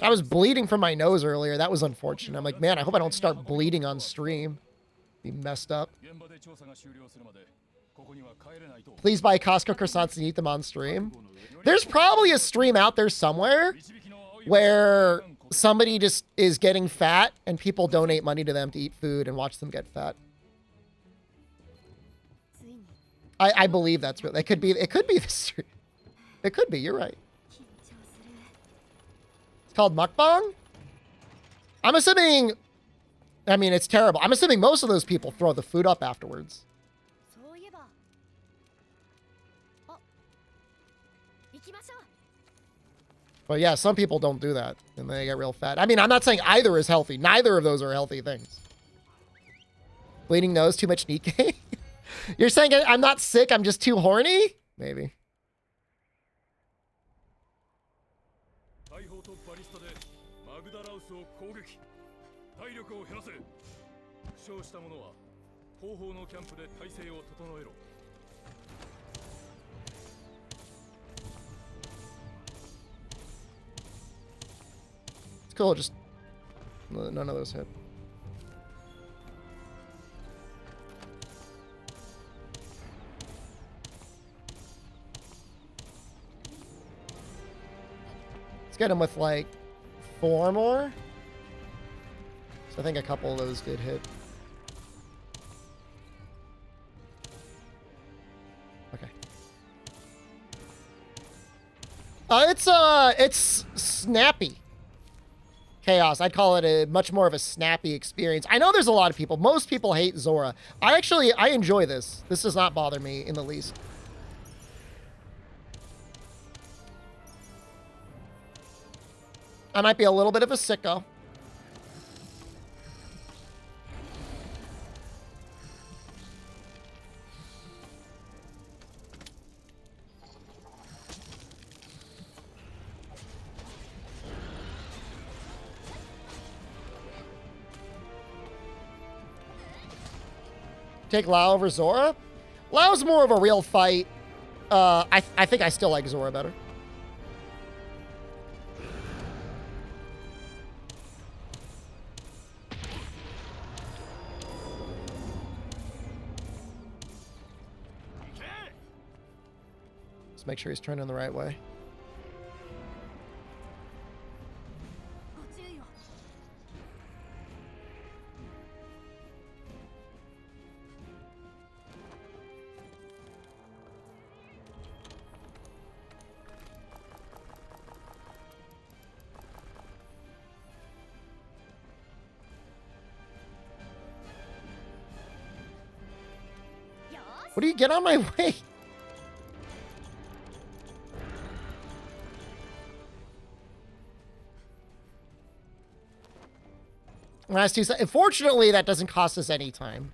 I was bleeding from my nose earlier. That was unfortunate. I'm like, man, I hope I don't start bleeding on stream. Be messed up. Please buy Costco croissants and eat them on stream. There's probably a stream out there somewhere where somebody just is getting fat and people donate money to them to eat food and watch them get fat. I believe that's real. It could be the stream. It could be, you're right. It's called mukbang? I'm assuming, I mean, it's terrible. I'm assuming most of those people throw the food up afterwards. But yeah, some people don't do that, and they get real fat. I mean, I'm not saying either is healthy. Neither of those are healthy things. Bleeding nose, too much Nikkei? You're saying I'm not sick, I'm just too horny? Maybe. It's cool, just none of those hit. Let's get him with like 4 more. So I think a couple of those did hit. It's snappy. Chaos. I'd call it a much more of a snappy experience. I know there's a lot of people. Most people hate Zora. I enjoy this. This does not bother me in the least. I might be a little bit of a sicko. Take Lao over Zora? Lao's more of a real fight. I think I still like Zora better. Let's make sure he's turning the right way. What do you get on my way? Unfortunately, that doesn't cost us any time.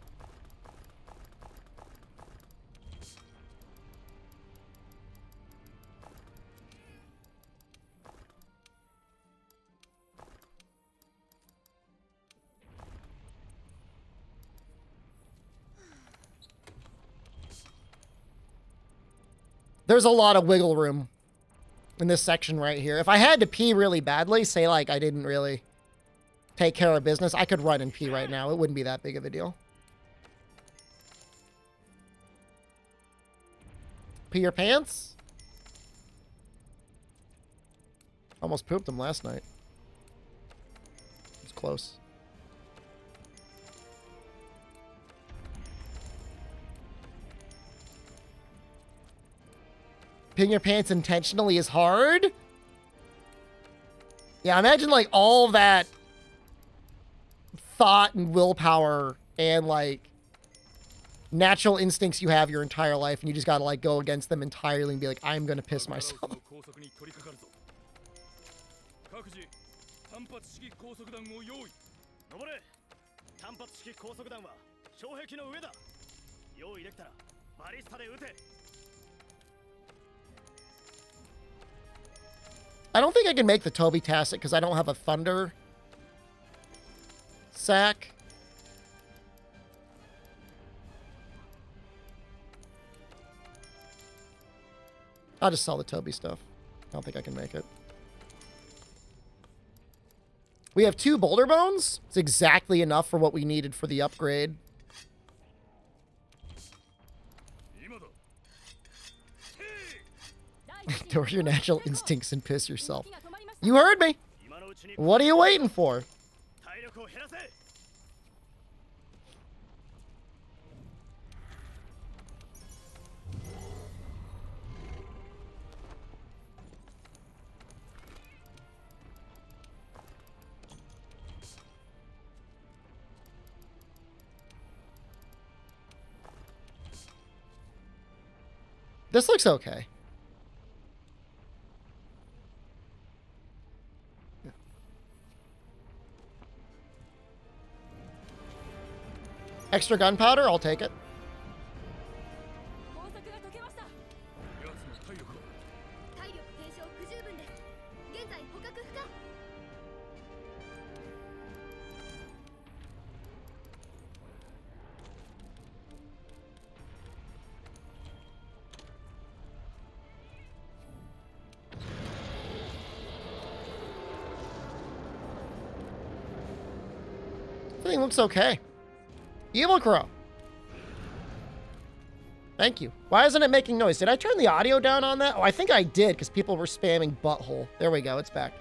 There's a lot of wiggle room in this section right here. If I had to pee really badly, say like I didn't really take care of business, I could run and pee right now. It wouldn't be that big of a deal. Pee your pants? Almost pooped them last night. It was close. Peeing your pants intentionally is hard? Yeah, imagine like all that thought and willpower and like natural instincts you have your entire life, and you just gotta like go against them entirely and be like, I'm gonna piss myself. I don't think I can make the Toby Tasset because I don't have a thunder sack. I'll just sell the Toby stuff. I don't think I can make it. We have 2 boulder bones. It's exactly enough for what we needed for the upgrade. Ignore your natural instincts and piss yourself. You heard me. What are you waiting for? This looks okay. Extra gunpowder? I'll take it. Everything looks okay. Evil Crow. Thank you. Why isn't it making noise? Did I turn the audio down on that? Oh, I think I did because people were spamming butthole. There we go. It's back.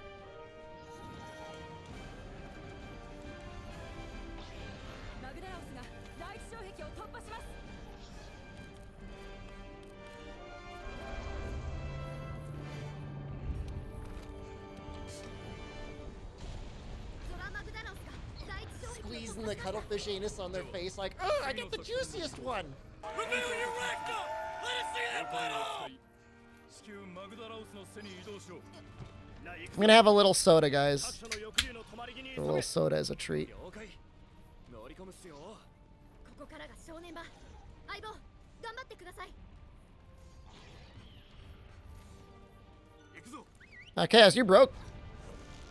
posing the cuttlefish anus on their face like, oh, I get the juiciest one. Reveal your rectum! Let us see that butthole! I'm gonna have a little soda, guys. A little soda as a treat. Okay, as you broke.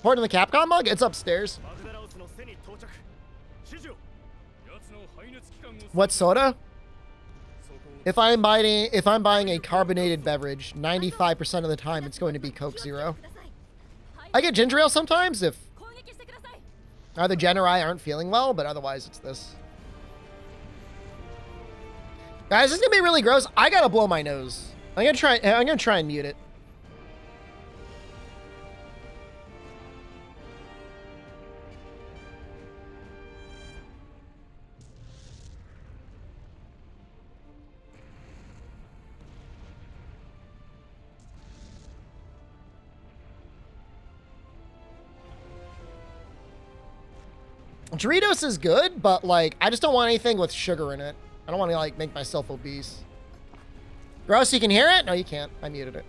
Port in the Capcom mug? It's upstairs. What soda? If I'm buying a carbonated beverage, 95% of the time it's going to be Coke Zero. I get ginger ale sometimes if either Jen or I aren't feeling well, but otherwise it's this. Guys, this is gonna be really gross. I gotta blow my nose. I'm gonna try and mute it. Doritos is good, but like, I just don't want anything with sugar in it. I don't want to like make myself obese. Gross, you can hear it? No, you can't. I muted it.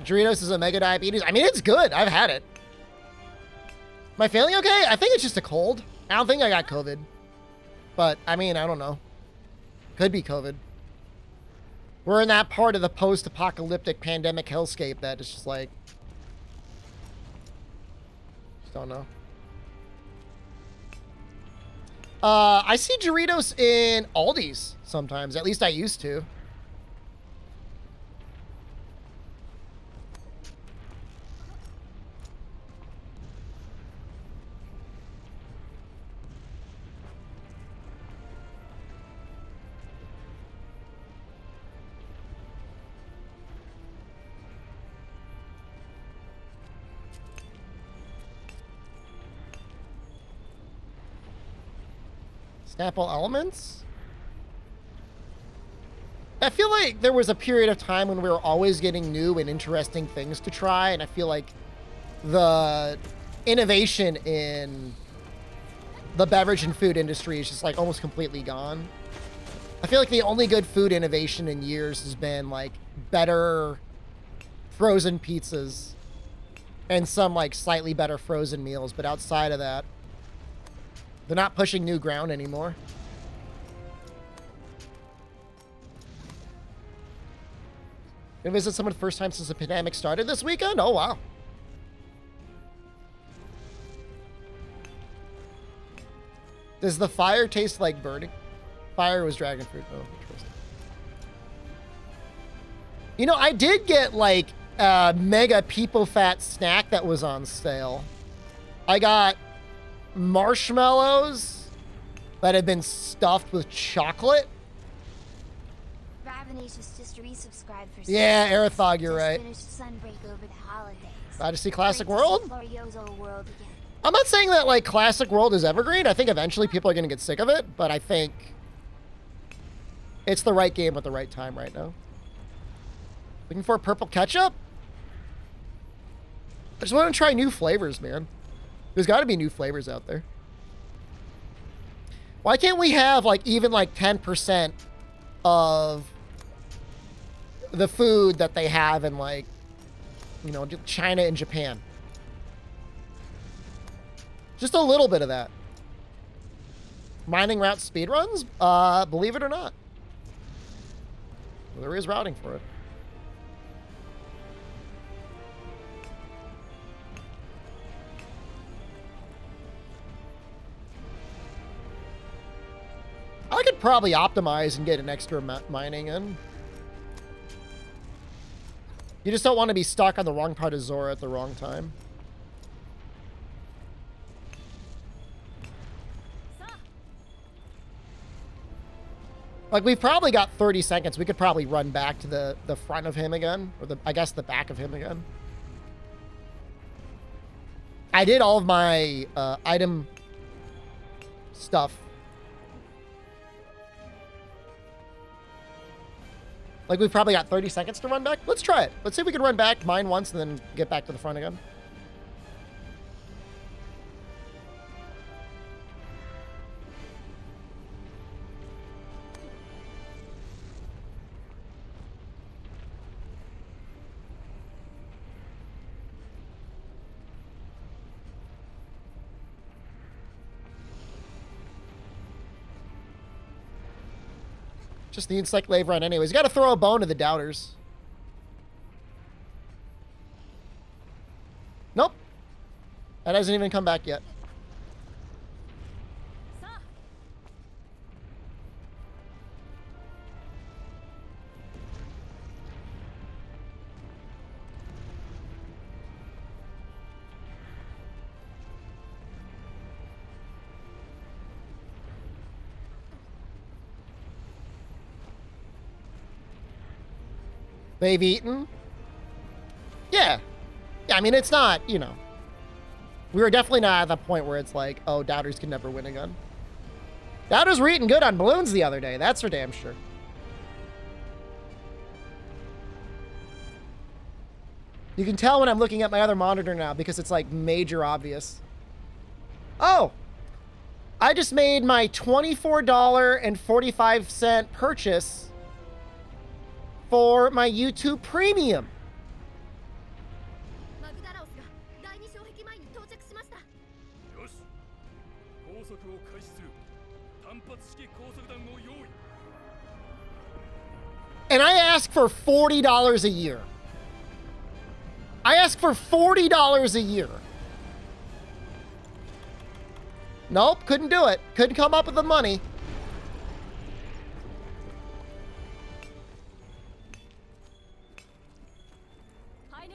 Doritos is a mega diabetes. I mean, it's good. I've had it. Am I feeling okay? I think it's just a cold. I don't think I got COVID. But, I mean, I don't know. Could be COVID. We're in that part of the post-apocalyptic pandemic hellscape that is just like... Just don't know. I see Doritos in Aldi's sometimes. At least I used to. Snapple Elements? I feel like there was a period of time when we were always getting new and interesting things to try, and I feel like the innovation in the beverage and food industry is just like almost completely gone. I feel like the only good food innovation in years has been like better frozen pizzas and some like slightly better frozen meals, but outside of that, they're not pushing new ground anymore. Gonna visit someone first time since the pandemic started this weekend? Oh, wow. Does the fire taste like burning? Fire was dragon fruit. Oh, interesting. You know, I did get like a mega Peepo Fat snack that was on sale. I got marshmallows that had been stuffed with chocolate. Just resubscribed for yeah, Arathog, you're right. Over the holidays. Glad to see Classic World. I'm not saying that like Classic World is evergreen. I think eventually people are going to get sick of it, but I think it's the right game at the right time right now. Looking for purple ketchup? I just want to try new flavors, man. There's got to be new flavors out there. Why can't we have like even like 10% of the food that they have in like, you know, China and Japan? Just a little bit of that. Mining route speedruns? Believe it or not. Well, there is routing for it. I could probably optimize and get an extra mining in. You just don't want to be stuck on the wrong part of Zora at the wrong time. Like, we've probably got 30 seconds. We could probably run back to the front of him again. Or, I guess, the back of him again. I did all of my item stuff. Like, we've probably got 30 seconds to run back. Let's try it. Let's see if we can run back, mine once, and then get back to the front again. Just the insect lave run anyways. You got to throw a bone to the doubters. Nope. That hasn't even come back yet. They've eaten? Yeah. Yeah, I mean, it's not, you know. We were definitely not at the point where it's like, oh, doubters can never win again. Doubters were eating good on balloons the other day. That's for damn sure. You can tell when I'm looking at my other monitor now because it's like major obvious. Oh! I just made my $24.45 purchase for my YouTube Premium. And I ask for $40 a year. I ask for $40 a year. Nope, couldn't do it. Couldn't come up with the money.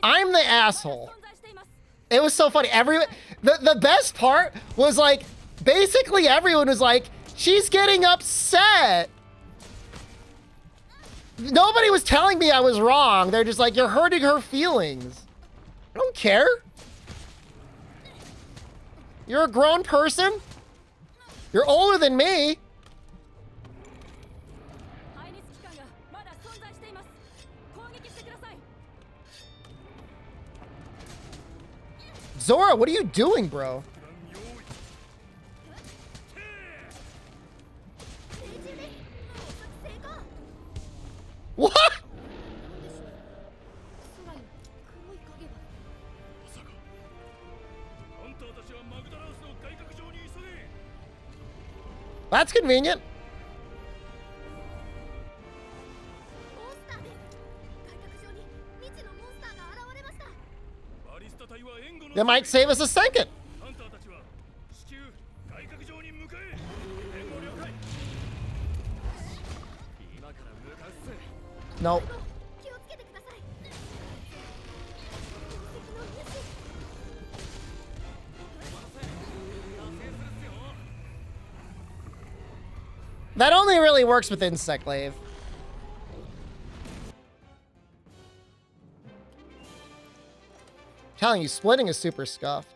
I'm the asshole. It was so funny. The best part was like, basically everyone was like, she's getting upset. Nobody was telling me I was wrong. They're just like, you're hurting her feelings. I don't care. You're a grown person. You're older than me. Zora, what are you doing, bro? What? That's convenient. That might save us a second. Nope. That only really works with Insect Lave. Telling you, splitting is super scuffed.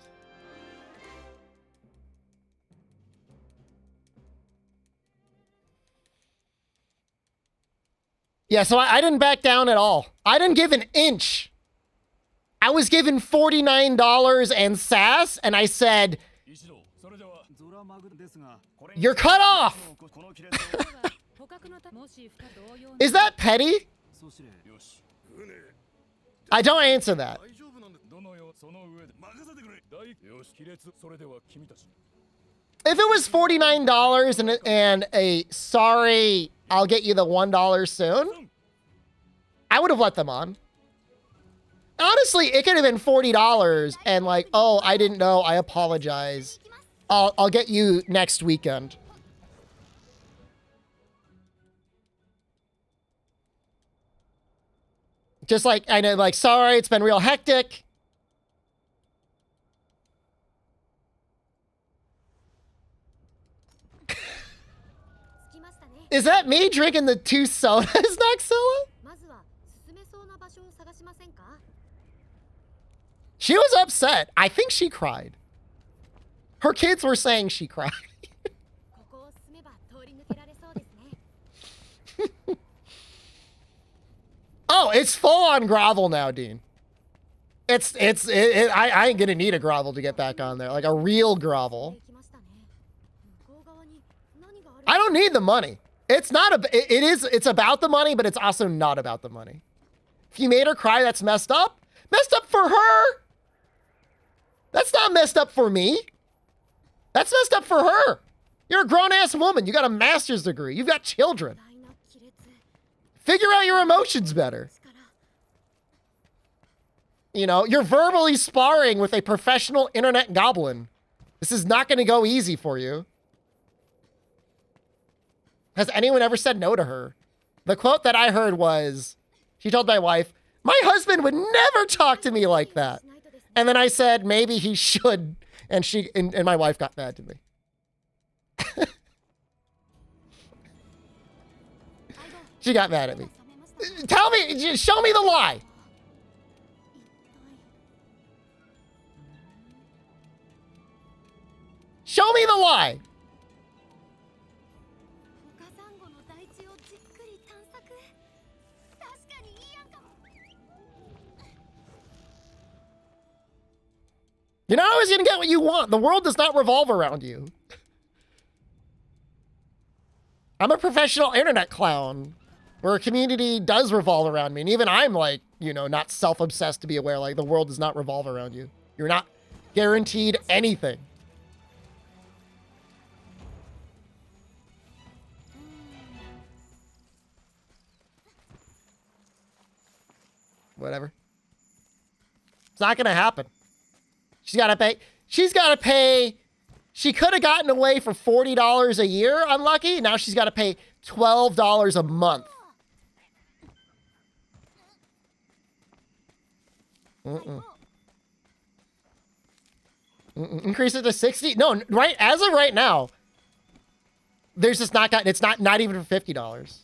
Yeah, so I didn't back down at all. I didn't give an inch. I was given $49 and sass, and I said, you're cut off. Is that petty? I don't answer that. If it was $49 and a sorry, I'll get you the $1 soon, I would have let them on. Honestly, it could have been $40 and like, oh, I didn't know, I apologize. I'll get you next weekend. Just like, I know, like, sorry, it's been real hectic. Is that me drinking the 2 sodas, Noxilla? She was upset. I think she cried. Her kids were saying she cried. Oh, it's full on gravel now, Dean. I ain't gonna need a gravel to get back on there. Like a real gravel. I don't need the money. It's not it's about the money, but it's also not about the money. If you made her cry, that's messed up. Messed up for her. That's not messed up for me. That's messed up for her. You're a grown-ass woman. You got a master's degree. You've got children. Figure out your emotions better. You know, you're verbally sparring with a professional internet goblin. This is not going to go easy for you. Has anyone ever said no to her? The quote that I heard was, she told my wife, "My husband would never talk to me like that." And then I said, maybe he should. And and my wife got mad to me. She got mad at me. Tell me, show me the lie. Show me the lie. You're not always going to get what you want. The world does not revolve around you. I'm a professional internet clown where a community does revolve around me. And even I'm like, you know, not self-obsessed to be aware, like the world does not revolve around you. You're not guaranteed anything. Whatever. It's not going to happen. She's got to pay. She's got to pay. She could have gotten away for $40 a year. Unlucky. Now she's got to pay $12 a month. Increase it to 60. No, right. As of right now, there's just not got. It's not even for $50.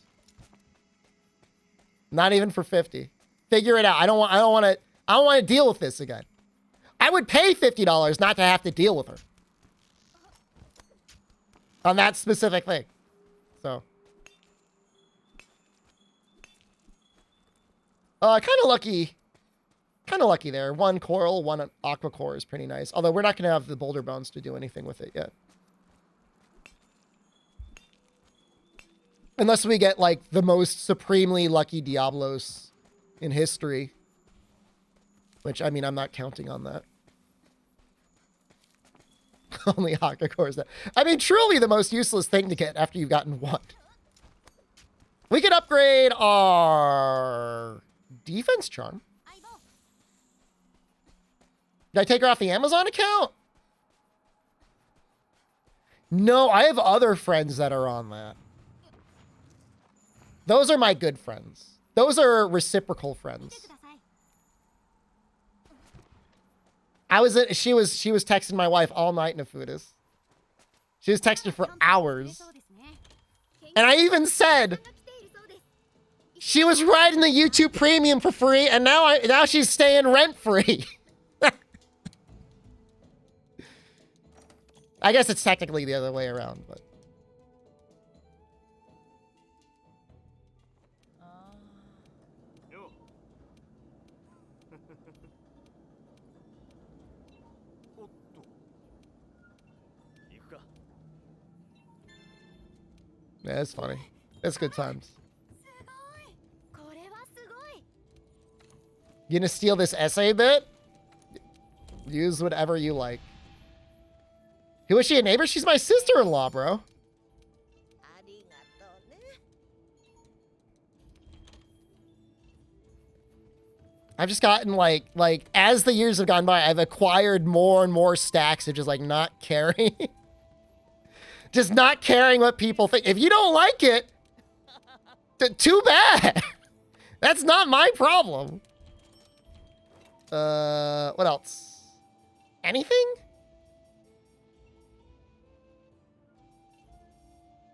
Not even for 50. Figure it out. I don't want to deal with this again. I would pay $50 not to have to deal with her on that specific thing. So, kind of lucky there. One coral, one aqua core is pretty nice. Although we're not going to have the boulder bones to do anything with it yet. Unless we get like the most supremely lucky Diablos in history. Which, I mean, I'm not counting on that. Only aqua cores. I mean, truly the most useless thing to get after you've gotten one. We could upgrade our defense charm. Did I take her off the Amazon account? No, I have other friends that are on that. Those are my good friends. Those are reciprocal friends. She was texting my wife all night, Nafudis. She was texting for hours. And I even said she was riding the YouTube Premium for free, and now she's staying rent-free. I guess it's technically the other way around, but. Yeah, it's funny. It's good times. You gonna steal this essay bit? Use whatever you like. Who is she, a neighbor? She's my sister-in-law, bro. I've just gotten like as the years have gone by, I've acquired more and more stacks of just like not caring. Just not caring what people think. If you don't like it, too bad. That's not my problem. What else? Anything?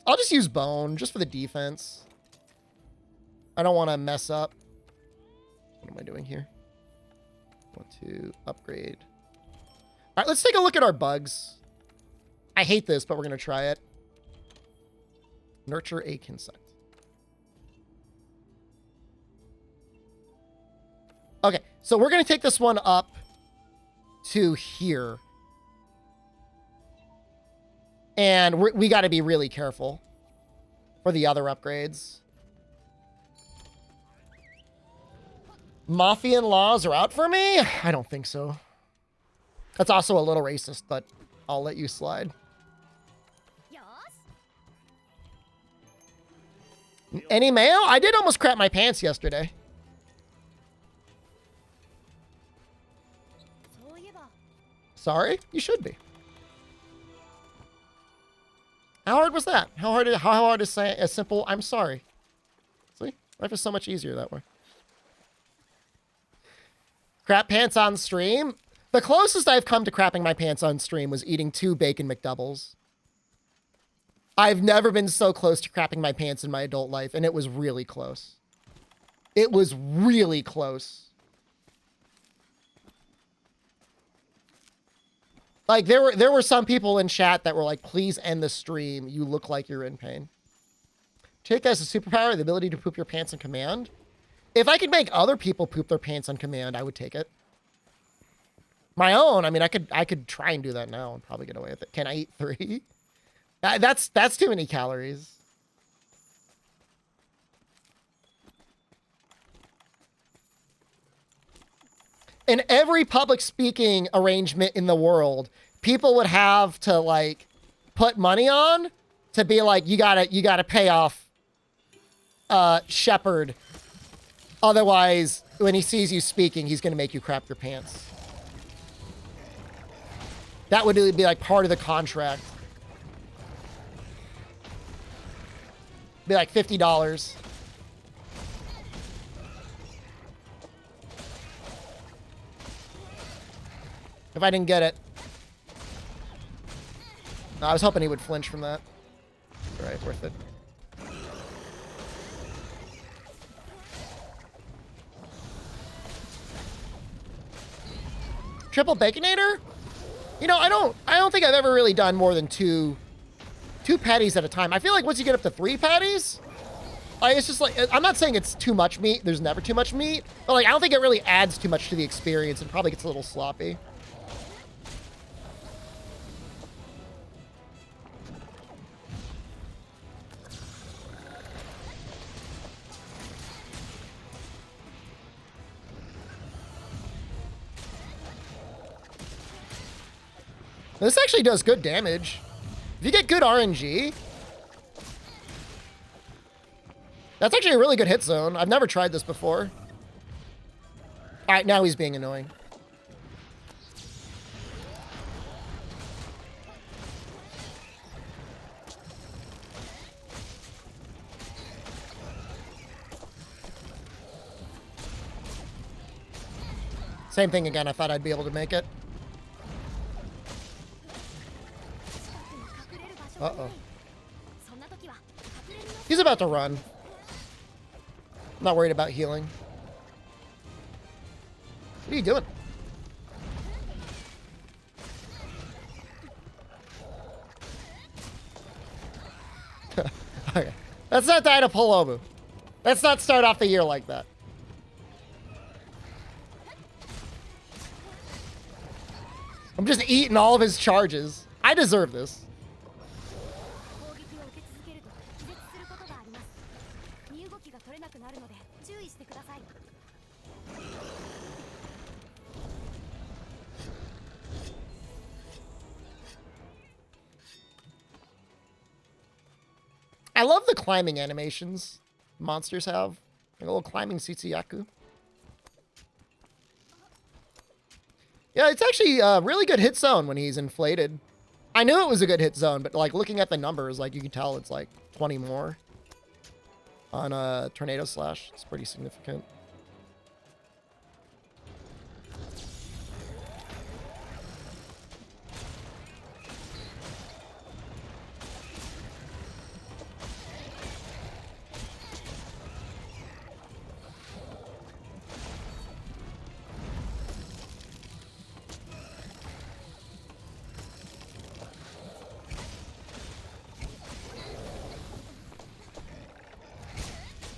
I'll just use bone just for the defense. I don't want to mess up. What am I doing here? Want to upgrade. All right, let's take a look at our bugs. I hate this, but we're going to try it. Nurture a consent. Okay, so we're going to take this one up to here. And we got to be really careful for the other upgrades. Mafian laws are out for me? I don't think so. That's also a little racist, but I'll let you slide. Any mail? I did almost crap my pants yesterday. Sorry? You should be. How hard was that? How hard is saying a simple I'm sorry? See? Life is so much easier that way. Crap pants on stream? The closest I've come to crapping my pants on stream was eating 2 bacon McDoubles. I've never been so close to crapping my pants in my adult life, and it was really close. It was really close. Like, there were some people in chat that were like, please end the stream. You look like you're in pain. Take as a superpower the ability to poop your pants on command. If I could make other people poop their pants on command, I would take it. My own, I mean, I could try and do that now and probably get away with it. Can I eat 3? That's too many calories. In every public speaking arrangement in the world, people would have to like put money on to be like, you gotta pay off Shepard. Otherwise, when he sees you speaking, he's gonna make you crap your pants. That would be like part of the contract. Be like $50. If I didn't get it. No, I was hoping he would flinch from that. All right, worth it. Triple Baconator? You know, I don't think I've ever really done more than two patties at a time. I feel like once you get up to 3 patties, like, it's just like, I'm not saying it's too much meat. There's never too much meat. But like, I don't think it really adds too much to the experience and probably gets a little sloppy. This actually does good damage. If you get good RNG, that's actually a really good hit zone. I've never tried this before. All right, now he's being annoying. Same thing again. I thought I'd be able to make it. Uh-oh. He's about to run. I'm not worried about healing. What are you doing? Okay. Let's not die to Polomu. Let's not start off the year like that. I'm just eating all of his charges. I deserve this. I love the climbing animations monsters have. Like a little climbing Tsutsuyaku. Yeah, it's actually a really good hit zone when he's inflated. I knew it was a good hit zone, but like looking at the numbers, like you can tell it's like 20 more on a Tornado Slash. It's pretty significant.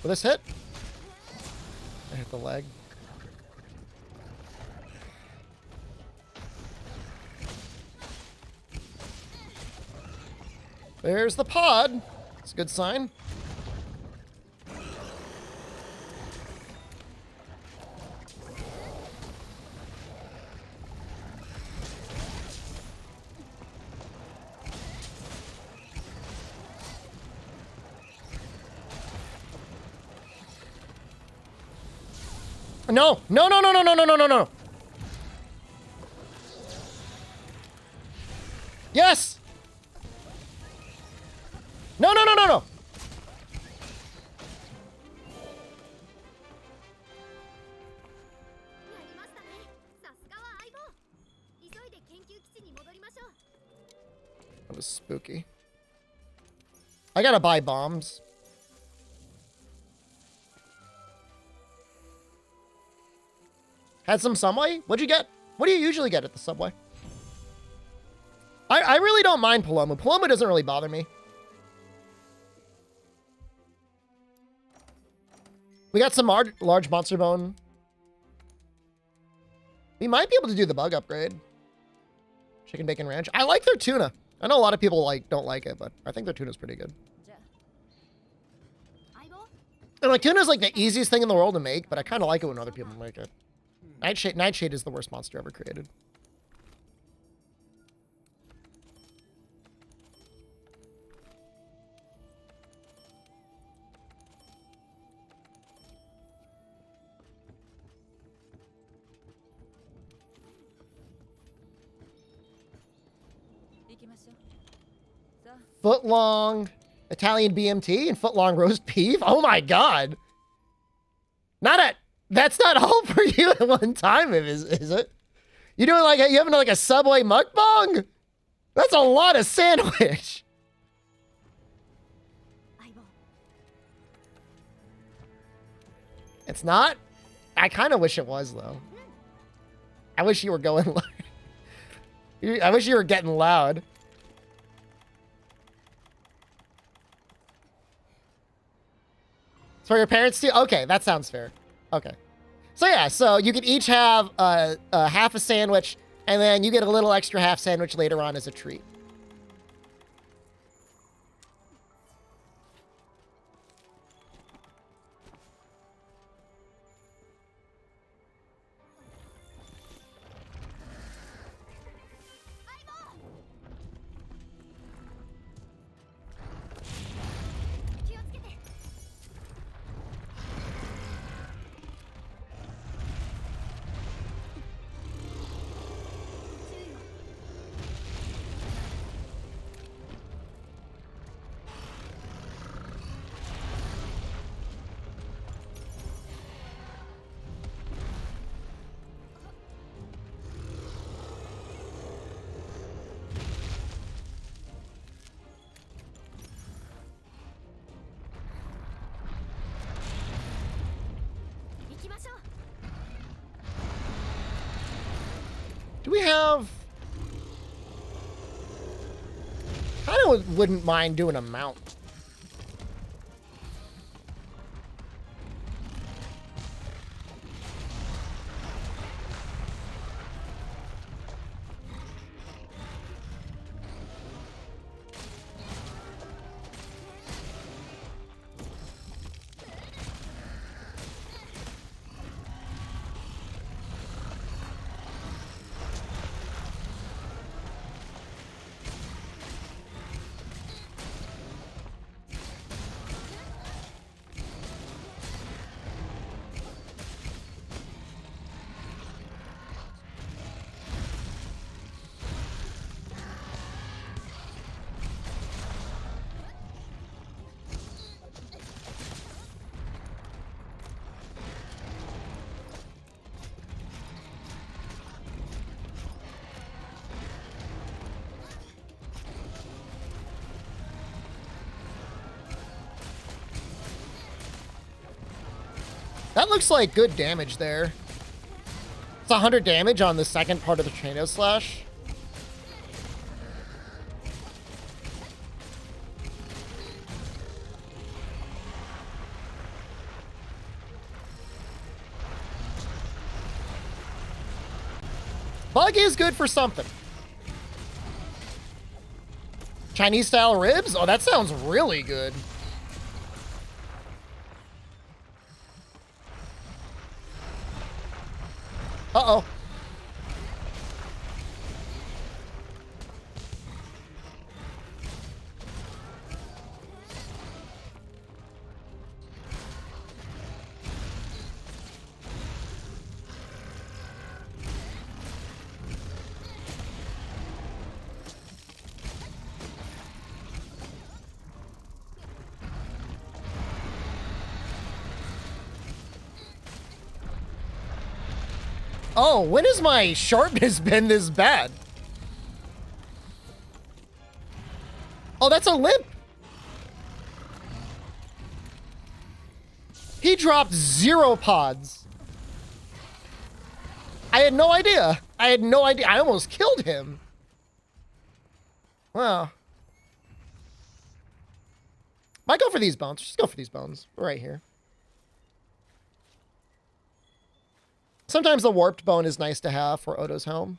Will this hit? I hit the leg. There's the pod. It's a good sign. No, no, no, no, no, no, no, no, no, no. Yes. No, no, no, no, no. やりましたね。さすがは相棒。急いで研究基地に戻りましょう。 That was spooky. I gotta buy bombs. Had some Subway? What'd you get? What do you usually get at the Subway? I really don't mind Paloma. Paloma doesn't really bother me. We got some large monster bone. We might be able to do the bug upgrade. Chicken bacon ranch. I like their tuna. I know a lot of people don't like it, but I think their tuna's pretty good. 相棒。 And like tuna's like the easiest thing in the world to make, but I kind of like it when other people make it. Nightshade is the worst monster ever created. Foot-long Italian BMT and foot-long roast beef? Oh my god. That's not all for you at one time, is it? You doing like you having like a Subway mukbang? That's a lot of sandwich. 相棒。 It's not? I kind of wish it was though. I wish you were going loud. I wish you were getting loud. For your parents too? Okay, that sounds fair. Okay. So yeah, so you could each have half a sandwich, and then you get a little extra half sandwich later on as a treat. Do we have... I wouldn't mind doing a mount. That looks like good damage there. It's 100 damage on the second part of the tornado slash. Bug is good for something. Chinese style ribs? Oh, that sounds really good. Uh-oh. Oh, when has my sharpness been this bad? Oh, that's a limp. He dropped 0 pods. I had no idea. I had no idea. I almost killed him. Wow. Might go for these bones. Just go for these bones. We're right here. Sometimes the warped bone is nice to have for Odo's home.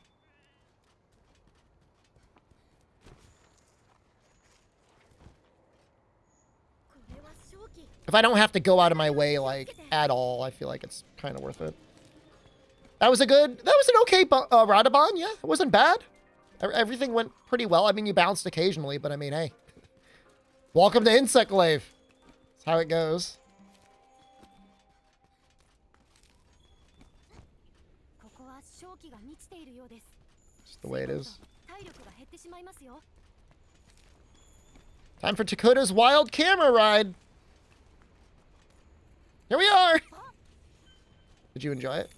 If I don't have to go out of my way, like, at all, I feel like it's kind of worth it. That was an okay Radabon, yeah. It wasn't bad. Everything went pretty well. I mean, you bounced occasionally, but I mean, hey. Welcome to Insect Glaive. That's how it goes. Just the way it is. Time for Takota's wild camera ride. Here we are. Did you enjoy it?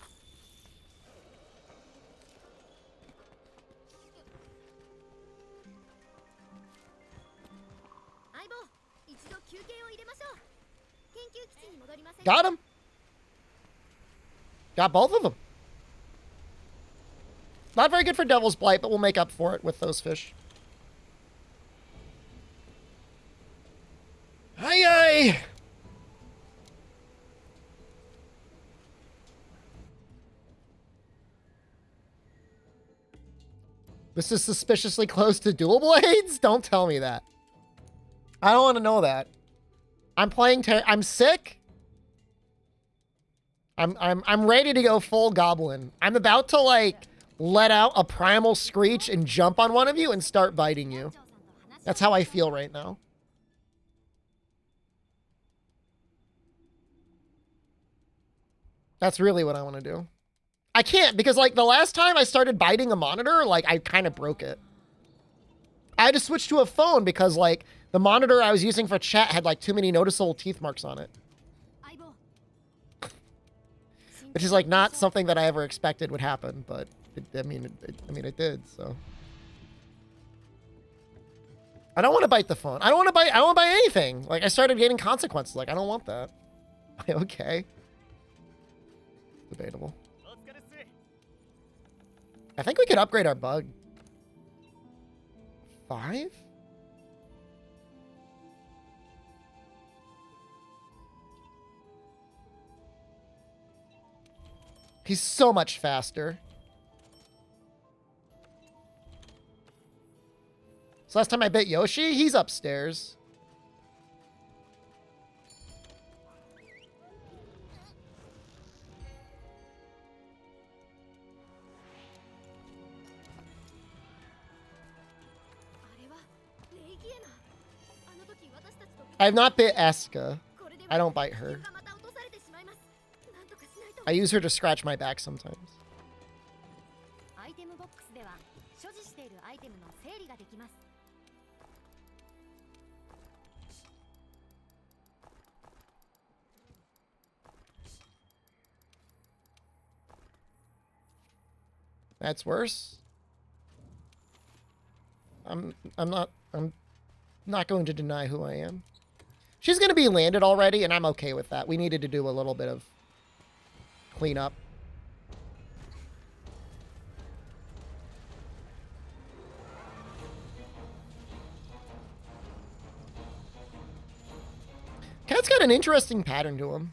Got him. Got both of them. Not very good for Devil's Blight, but we'll make up for it with those fish. Aye, aye. This is suspiciously close to dual blades? Don't tell me that. I don't want to know that. I'm sick. I'm ready to go full goblin. I'm about to, like, let out a primal screech and jump on one of you and start biting you. That's how I feel right now. That's really what I want to do. I can't because, like, the last time I started biting a monitor, like, I kind of broke it. I had to switch to a phone because, like, the monitor I was using for chat had, like, too many noticeable teeth marks on it. Which is, like, not something that I ever expected would happen, but, I mean, it did, so. I don't want to bite the phone. I don't want to bite anything. Like, I started getting consequences. Like, I don't want that. Okay. Debatable. I think we could upgrade our bug. 5? He's so much faster. So last time I bit Yoshi, he's upstairs. I have not bit Asuka. I don't bite her. I use her to scratch my back sometimes. That's worse. I'm not going to deny who I am. She's going to be landed already, and I'm okay with that. We needed to do a little bit of cleanup. Cat's got an interesting pattern to him.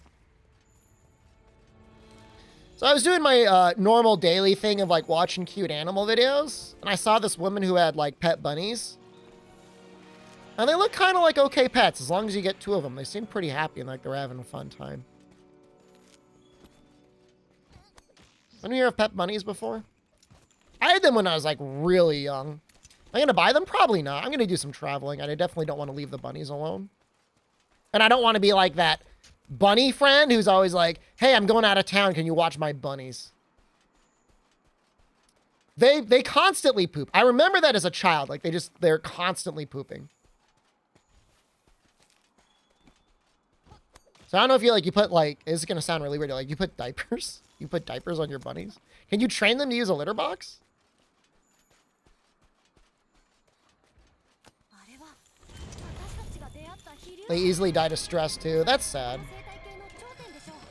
So I was doing my normal daily thing of, like, watching cute animal videos, and I saw this woman who had, like, pet bunnies. And they look kind of like okay pets, as long as you get 2 of them. They seem pretty happy and like they're having a fun time. Anyone hear of pet bunnies before? I had them when I was like really young. Am I gonna buy them? Probably not. I'm gonna do some traveling, and I definitely don't want to leave the bunnies alone. And I don't want to be like that bunny friend who's always like, hey, I'm going out of town. Can you watch my bunnies? They constantly poop. I remember that as a child. Like they're constantly pooping. So I don't know if you put like, this is going to sound really weird. Like you put diapers? You put diapers on your bunnies? Can you train them to use a litter box? あれは私たちが出会った飛竜 They easily die to stress too. That's sad. 生態系の頂点でしょう。ス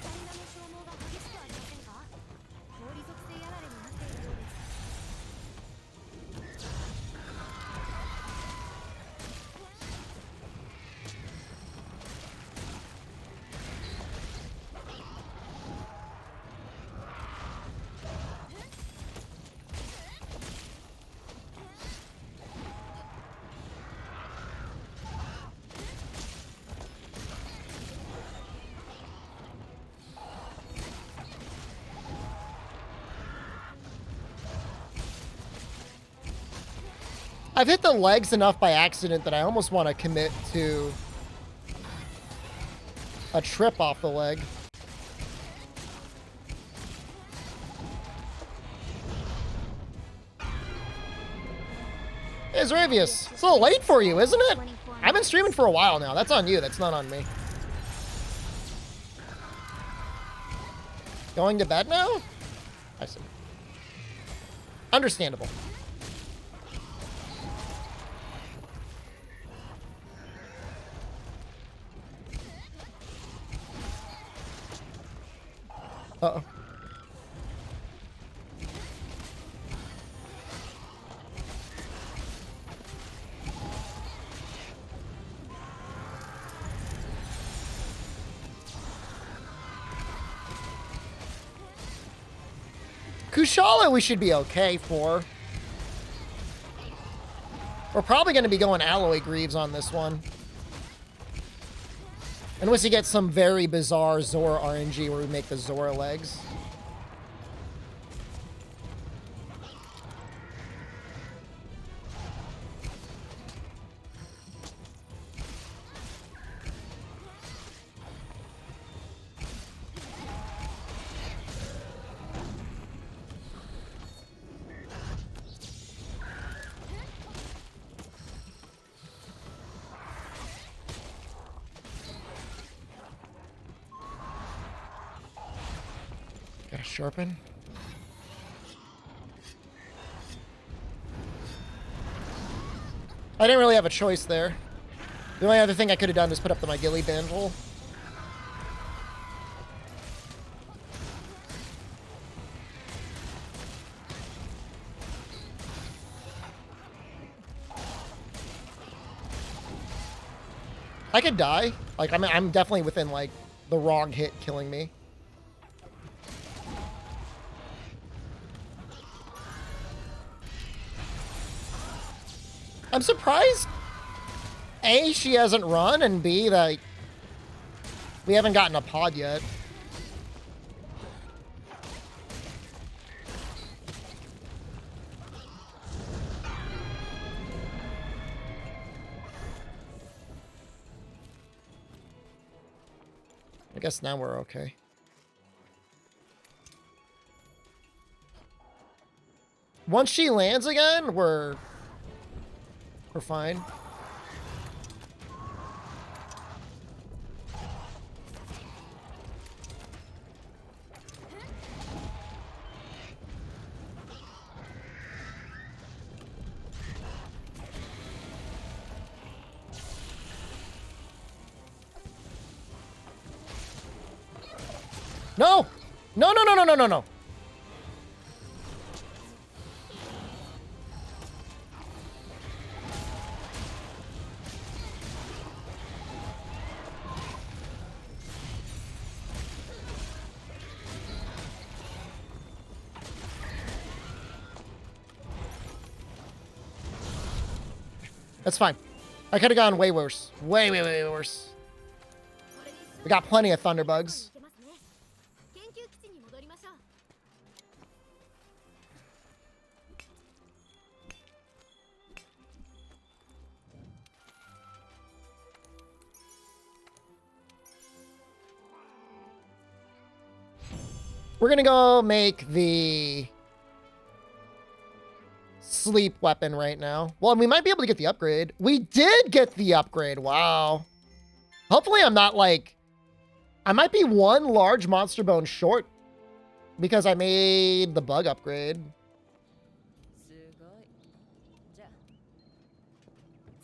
タミナの消耗が激しくありませんか？氷属性やられになっているようです。 I've hit the legs enough by accident that I almost want to commit to a trip off the leg. Hey, Zravius, it's a little late for you, isn't it? I've been streaming for a while now. That's on you. That's not on me. Going to bed now? I see. Understandable. Uh-oh. Kushala we should be okay for. We're probably going to be going Alloy Greaves on this one. Unless you get some very bizarre Zora RNG where we make the Zora legs. Gotta sharpen. I didn't really have a choice there. The only other thing I could have done is put up the my Gilly Bandle. I could die. Like, I'm definitely within, like, the wrong hit killing me. I'm surprised, A, she hasn't run, and B, that we haven't gotten a pod yet. I guess now we're okay. Once she lands again, we're fine. No! No, no, no, no, no, no, no. That's fine. I could have gone way worse. Way, way, way worse. We got plenty of thunderbugs. 研究基地に戻りましょう。 We're gonna go make the sleep weapon right now. Well, and we might be able to get the upgrade. We did get the upgrade. Wow. Hopefully I'm not like... I might be one large monster bone short because I made the bug upgrade. すごい。じゃあ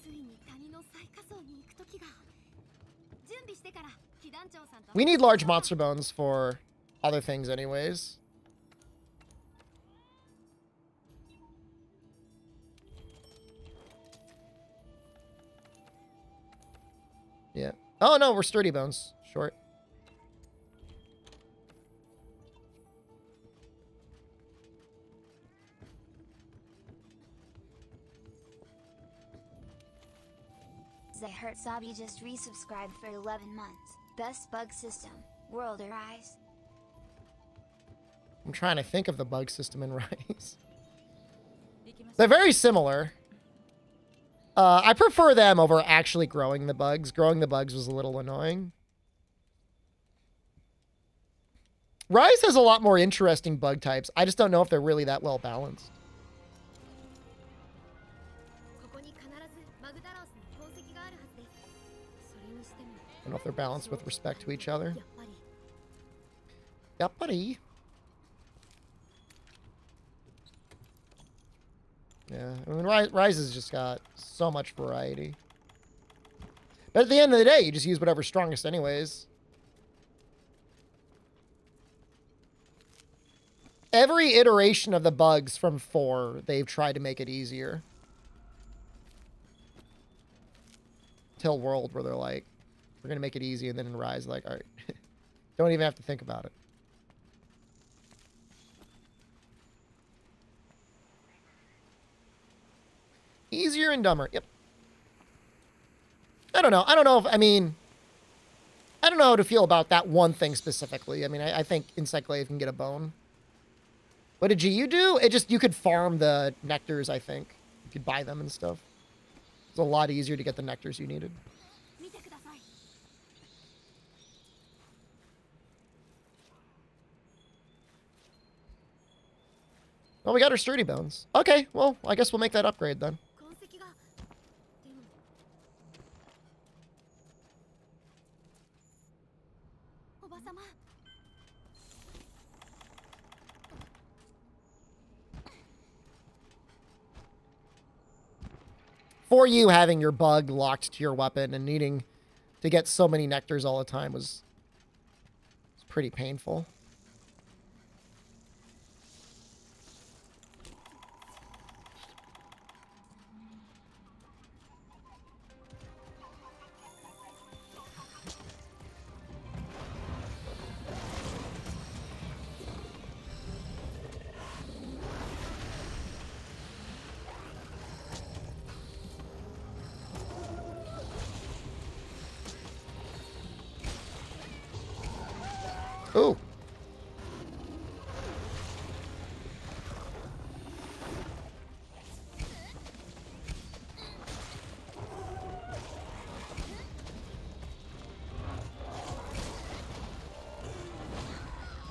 ついに谷の最下層に行く時が。準備してから被団長さんと。 We need large monster bones for other things anyways. Yeah. Oh no, we're sturdy bones. Short. I heard Sabi just resubscribed for 11 months. Best bug system. World Arise. I'm trying to think of the bug system in Rise. They're very similar. I prefer them over actually growing the bugs. Growing the bugs was a little annoying. Rise has a lot more interesting bug types. I just don't know if they're really that well balanced. ここに必ずマグダロスの功績があるはずです。それにしても。 I don't know if they're balanced with respect to each other. やっぱり。 Yeah, buddy. Yeah, I mean, Rise has just got so much variety. But at the end of the day, you just use whatever's strongest anyways. Every iteration of the bugs from 4, they've tried to make it easier. Till World, where they're like, we're going to make it easy, and then in Rise, like, all right, don't even have to think about it. Easier and dumber. Yep. I don't know. I don't know if, I mean, I don't know how to feel about that one thing specifically. I mean, I think Encyclave can get a bone. What did GU do? It just, you could farm the nectars, I think. You could buy them and stuff. It's a lot easier to get the nectars you needed. 見てください。 Well, we got our sturdy bones. Okay, well, I guess we'll make that upgrade then. 痕跡が。でも。おばさま。 For you, having your bug locked to your weapon and needing to get so many nectars all the time was pretty painful. Ooh.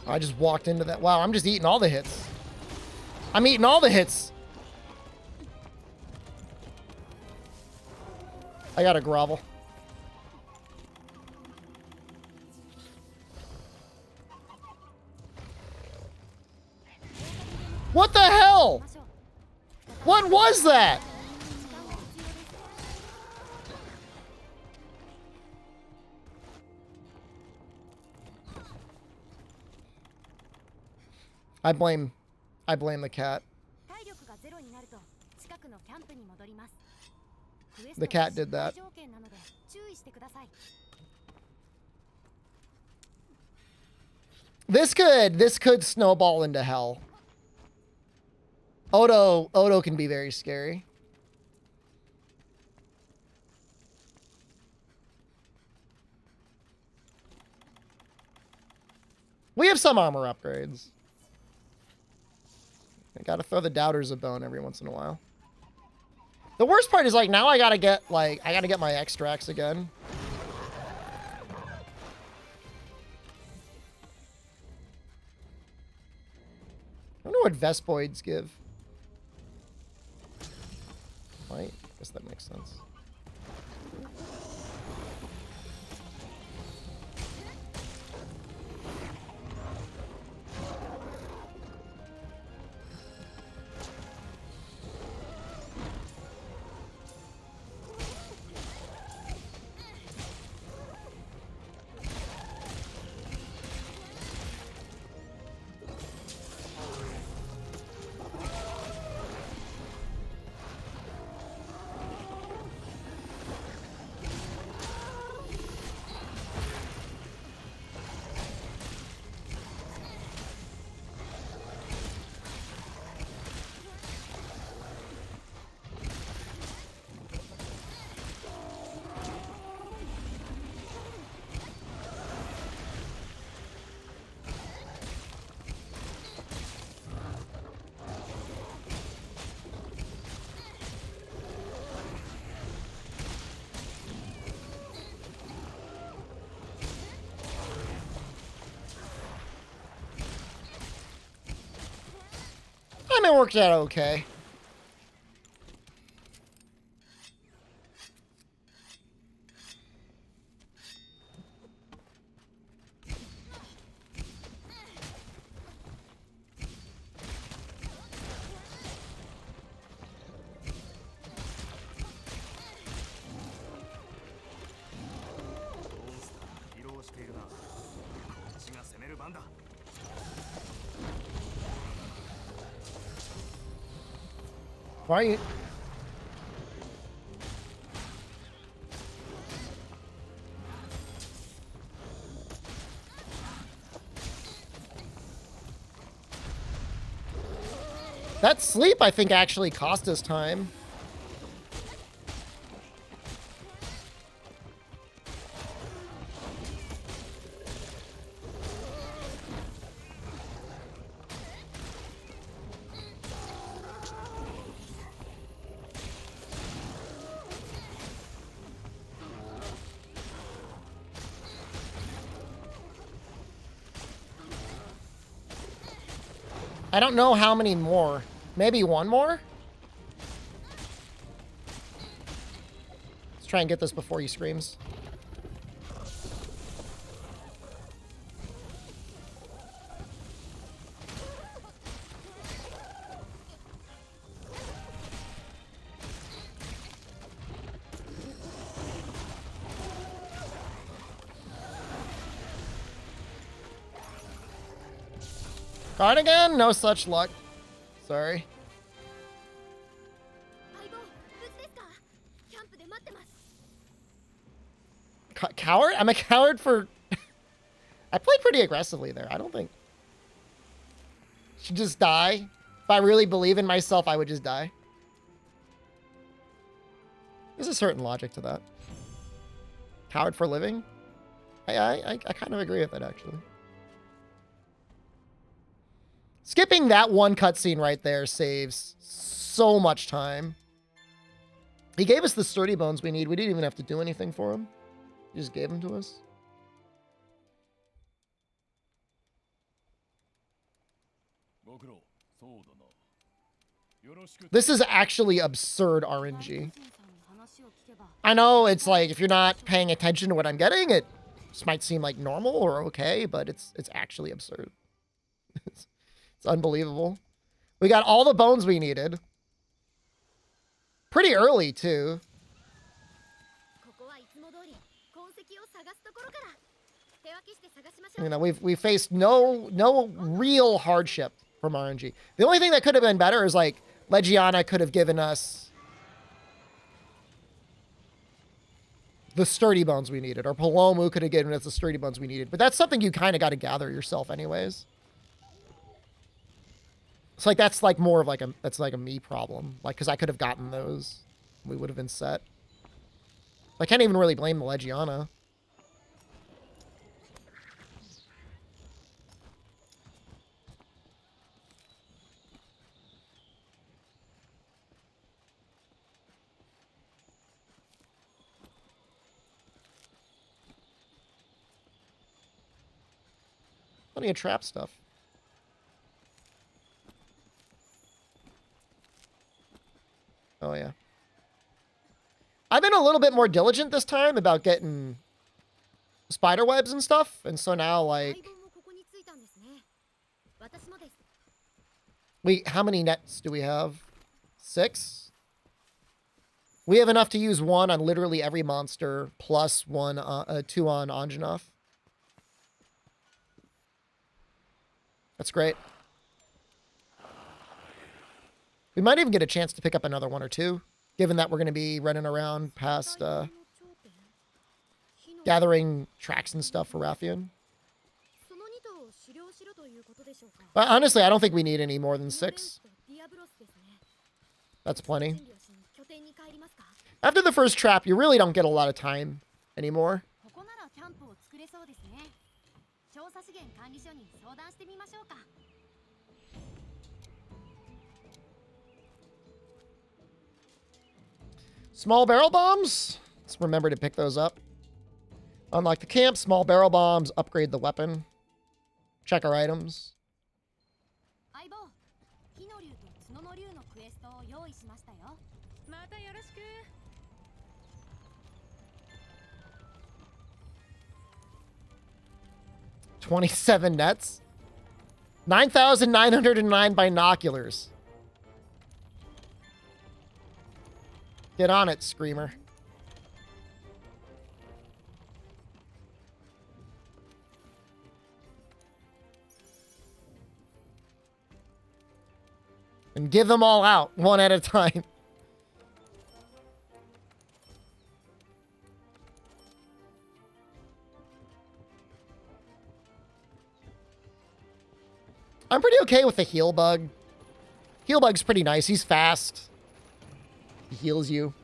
I just walked into that. Wow, I'm just eating all the hits. I'm eating all the hits. I gotta grovel. What the hell? What was that? I blame the cat. 体力がゼロになると近くのキャンプに戻ります。 The cat did that. 条件なので注意してください。 This could snowball into hell. Odo can be very scary. We have some armor upgrades. I gotta throw the doubters a bone every once in a while. The worst part is, like, now I gotta get my extracts again. I don't know what Vespoids give. Right? I guess that makes sense. I mean, it worked out okay. Why are you... That sleep, I think, actually cost us time. I don't know how many more. Maybe one more? Let's try and get this before he screams. Card again? No such luck. Sorry. Coward? I'm a coward for... I played pretty aggressively there. I don't think... Should just die. If I really believe in myself, I would just die. There's a certain logic to that. Coward for living? I kind of agree with that, actually. Skipping that one cutscene right there saves so much time. He gave us the sturdy bones we need. We didn't even have to do anything for him. He just gave them to us. This is actually absurd RNG. I know it's like, if you're not paying attention to what I'm getting, it just might seem like normal or okay, but it's actually absurd. It's unbelievable. We got all the bones we needed. Pretty early, too. You know, we faced no real hardship from RNG. The only thing that could have been better is, like, Legiana could have given us the sturdy bones we needed, or Palomu could have given us the sturdy bones we needed. But that's something you kind of got to gather yourself anyways. It's like, that's like more of like that's like a me problem. Like, because I could have gotten those. We would have been set. I can't even really blame the Legiana. Plenty of trap stuff. Oh, yeah. I've been a little bit more diligent this time about getting spider webs and stuff. And so now, like... how many nets do we have? 6? We have enough to use 1 on literally every monster, plus 2 on Anjanov. That's great. We might even get a chance to pick up another 1 or 2, given that we're going to be running around past gathering tracks and stuff for Rathian. But honestly, I don't think we need any more than 6. That's plenty. After the first trap, you really don't get a lot of time anymore. Small barrel bombs. Let's remember to pick those up. Unlock the camp, small barrel bombs, upgrade the weapon. Check our items. 27 nets. 9,909 binoculars. Get on it, Screamer. And give them all out, one at a time. I'm pretty okay with the heal bug. Heal bug's pretty nice. He's fast. He heals you.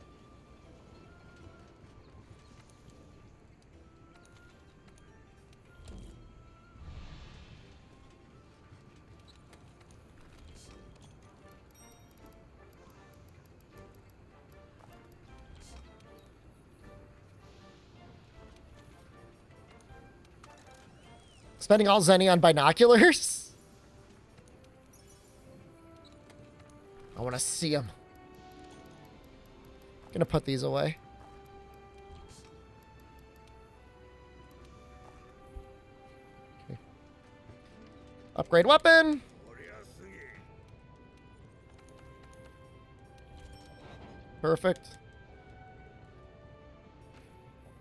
Spending all Zenny on binoculars? I want to see them. Gonna put these away. Okay. Upgrade weapon. Perfect.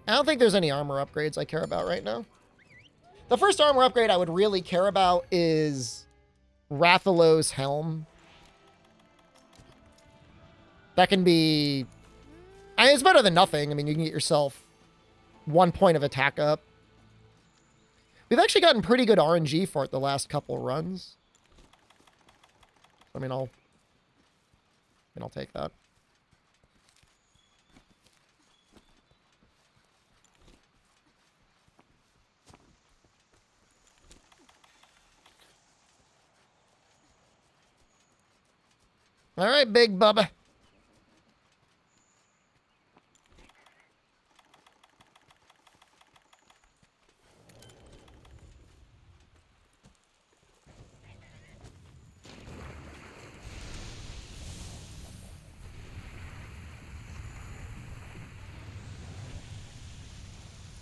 I don't think there's any armor upgrades I care about right now. The first armor upgrade I would really care about is Rathalos' helm. That can be... it's better than nothing. I mean, you can get yourself 1 point of attack up. We've actually gotten pretty good RNG for it the last couple runs. I mean, I'll take that. All right, Big Bubba.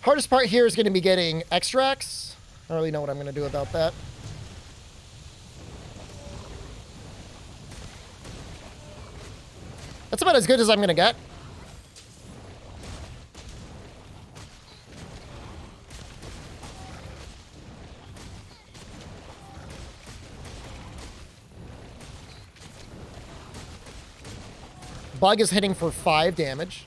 Hardest part here is going to be getting extracts. I don't really know what I'm going to do about that. That's about as good as I'm going to get. Bug is hitting for 5 damage.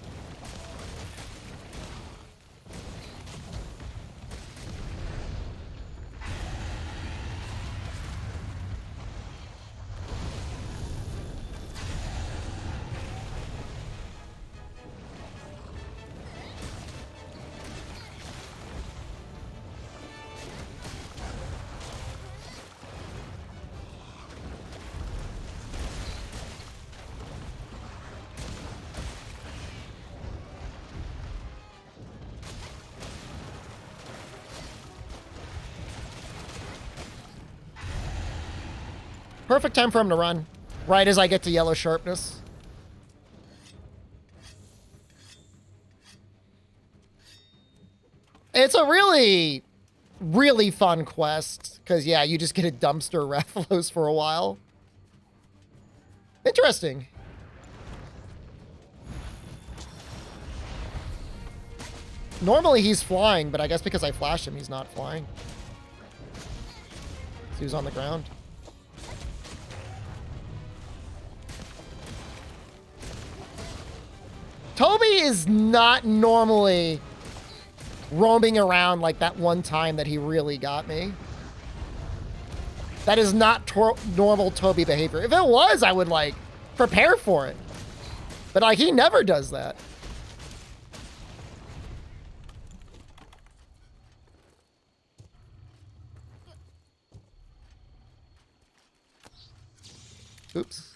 Perfect time for him to run. Right as I get to yellow sharpness. It's a really, really fun quest. Because, yeah, you just get a dumpster Rathalos for a while. Interesting. Normally he's flying, but I guess because I flashed him, he's not flying. So he was on the ground. Toby is not normally roaming around like that one time that he really got me. That is not normal Toby behavior. If it was, I would, like, prepare for it. But, like, he never does that. Oops.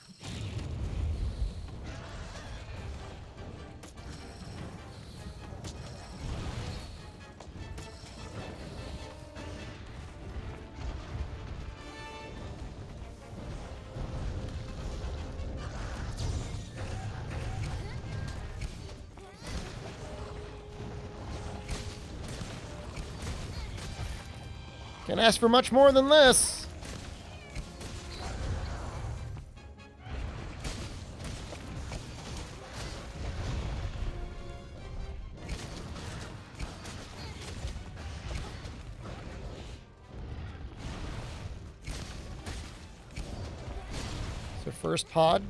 Can't ask for much more than this. So first pod.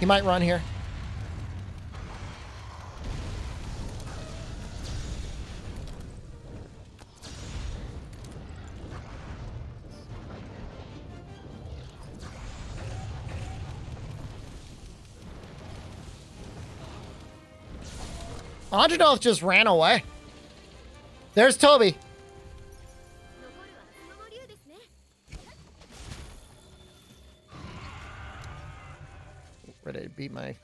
He might run here. Androdolph just ran away. There's Toby. Ready to beat my...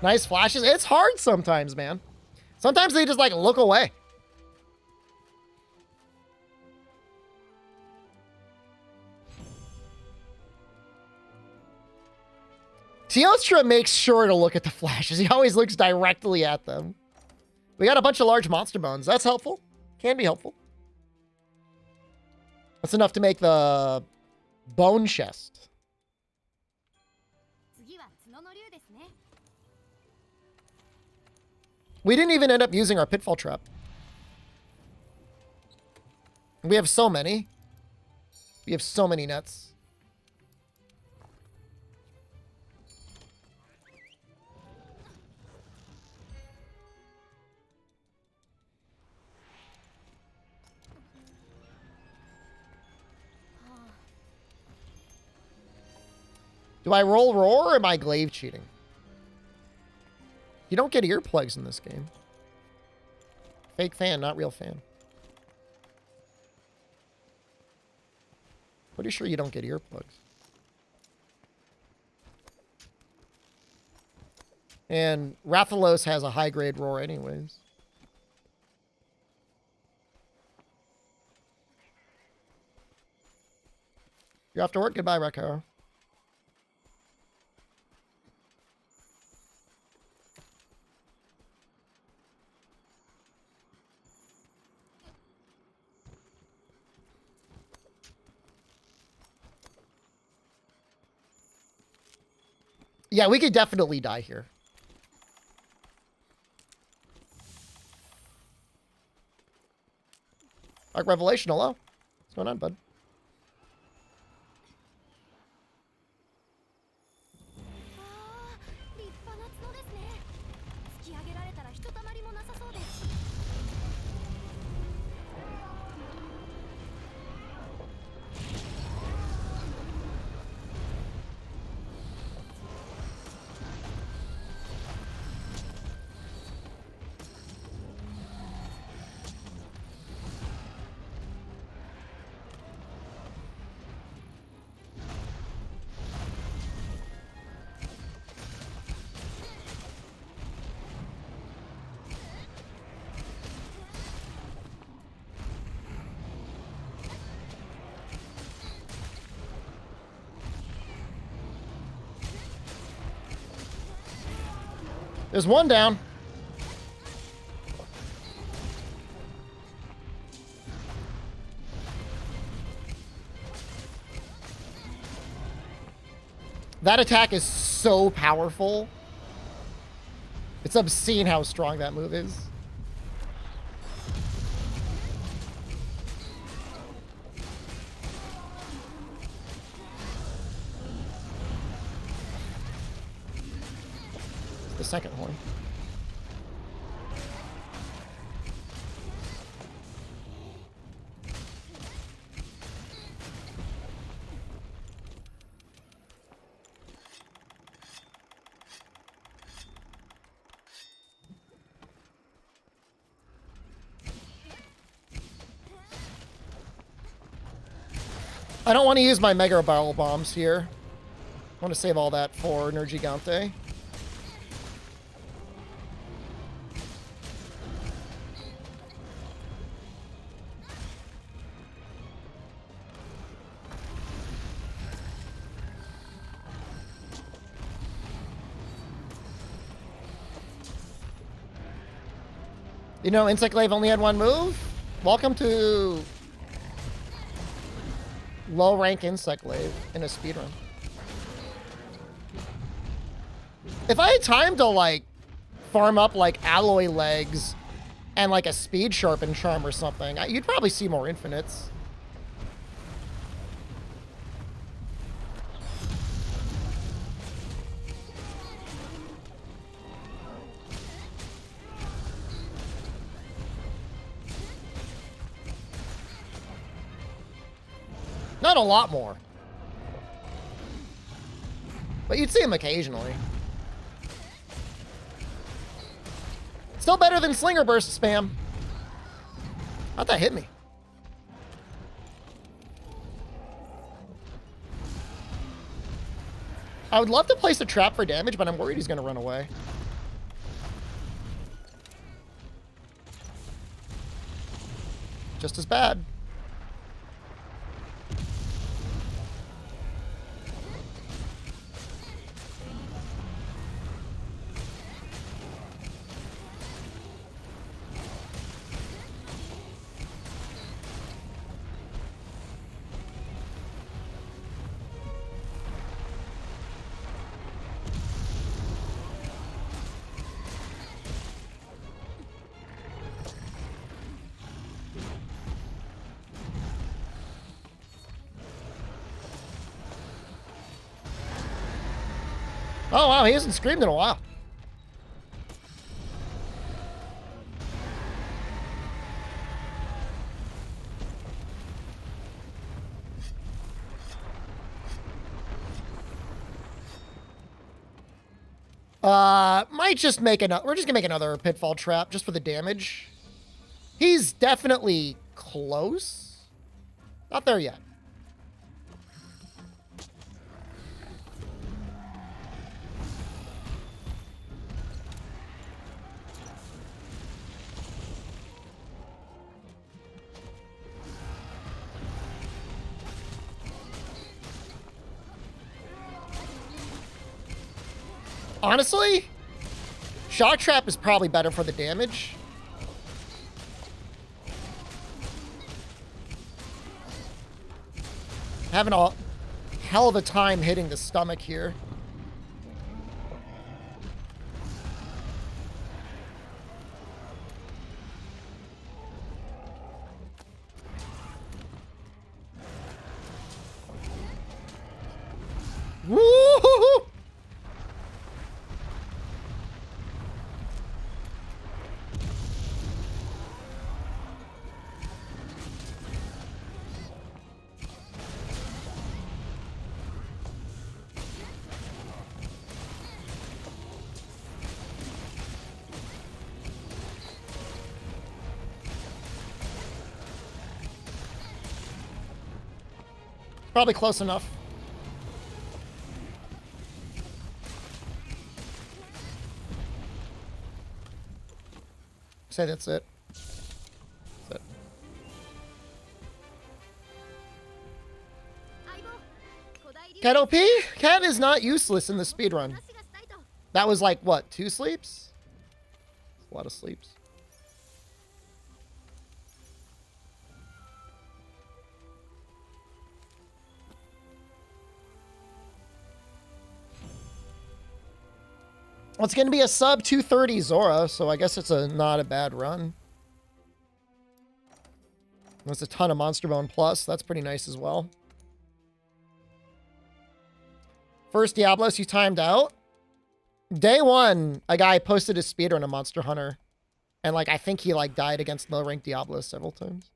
Nice flashes. It's hard sometimes, man. Sometimes they just, like, look away. Teostra makes sure to look at the flashes. He always looks directly at them. We got a bunch of large monster bones. That's helpful. Can be helpful. That's enough to make the bone chest. We didn't even end up using our pitfall trap. We have so many. We have so many nets. Do I roll roar or am I glaive cheating? You don't get earplugs in this game. Fake fan, not real fan. Pretty sure you don't get earplugs. And Rathalos has a high grade roar anyways. You're off to work. Goodbye, Rekaro. Yeah, we could definitely die here. Arc Revelation, hello. What's going on, bud? There's one down. That attack is so powerful. It's obscene how strong that move is. The second horn. I don't want to use my Mega Barrel Bombs here. I want to save all that for Nergigante. You know, Insectlave only had one move? Welcome to low rank Insectlave in a speedrun. If I had time to like farm up like alloy legs and like a speed sharpen charm or something, you'd probably see more infinites. Not a lot more. But you'd see him occasionally. Still better than Slinger Burst spam. How'd that hit me? I would love to place a trap for damage, but I'm worried he's going to run away. Just as bad. Oh, wow, he hasn't screamed in a while. Might just make another, we're just gonna make another pitfall trap just for the damage. He's definitely close. Not there yet. Honestly, Shock Trap is probably better for the damage. Having a hell of a time hitting the stomach here. Woo-hoo-hoo! Probably close enough. Say that's it. That's it. Cat OP? Cat is not useless in the speedrun. That was like, what, 2 sleeps? A lot of sleeps. Well, it's going to be a sub 230 Zora, so I guess it's not a bad run. That's a ton of Monster Bone Plus. That's pretty nice as well. First Diablos you timed out. Day 1, a guy posted his speedrun of Monster Hunter. And, like, I think he, like, died against low-ranked Diablos several times.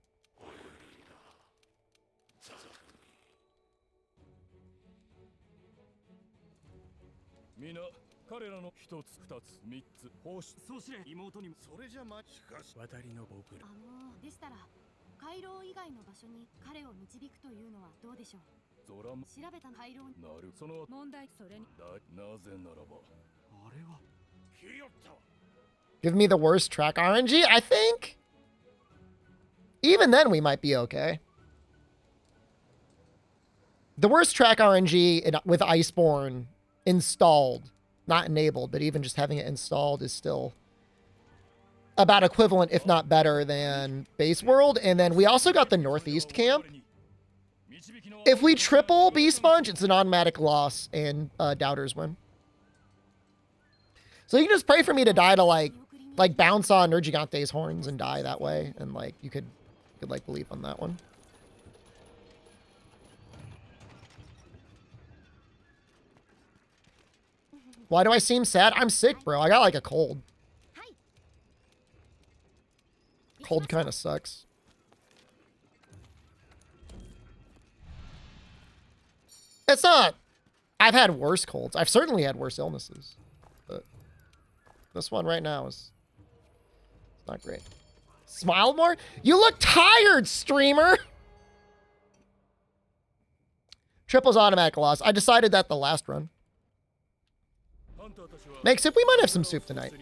Give me the worst track RNG, I think. Even then, we might be okay. The worst track RNG with Iceborne installed, not enabled, but even just having it installed is still about equivalent, if not better, than Base World. And then we also got the Northeast camp. If we triple B-Sponge, it's an automatic loss, and Doubters win. So you can just pray for me to die to, like bounce on Nergigante's horns and die that way. And, like, you could like, believe on that one. Why do I seem sad? I'm sick, bro. I got, like, a cold. Cold kind of sucks. It's not... I've had worse colds. I've certainly had worse illnesses. But this one right now is... It's not great. Smile more? You look tired, streamer! Triple's automatic loss. I decided that the last run. Make soup? We might have some soup tonight.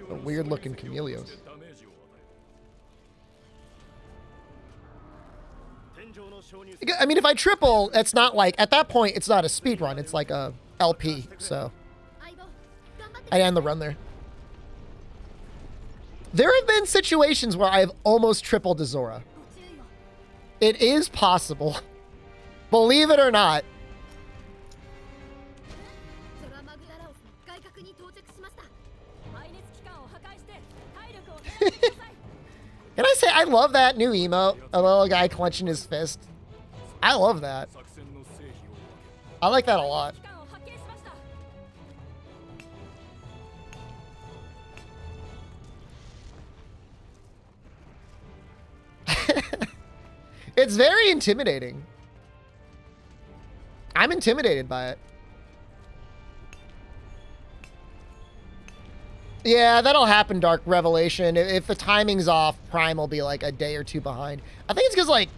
The weird looking Chameleos. I mean, if I triple, it's not like, at that point, it's not a speed run. It's like a LP, so. I end the run there. There have been situations where I've almost tripled a Zora. It is possible. Believe it or not. Can I say, I love that new emote? A little guy clenching his fist. I love that. I like that a lot. It's very intimidating. I'm intimidated by it. Yeah, that'll happen, Dark Revelation. If the timing's off, Prime will be like a day or 2 behind. I think it's because, like,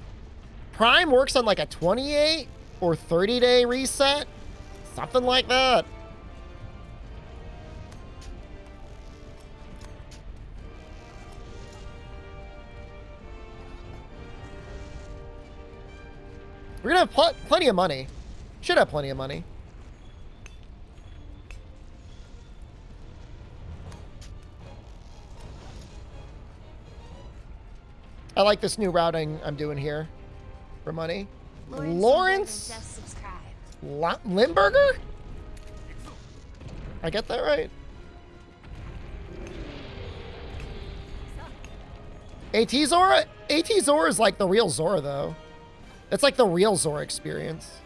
Prime works on like a 28 or 30-day reset. Something like that. We're gonna have plenty of money. Should have plenty of money. I like this new routing I'm doing here for money. Lawrence Limburger? I get that right? AT Zora? AT Zora is like the real Zora, though. That's like the real Zora experience.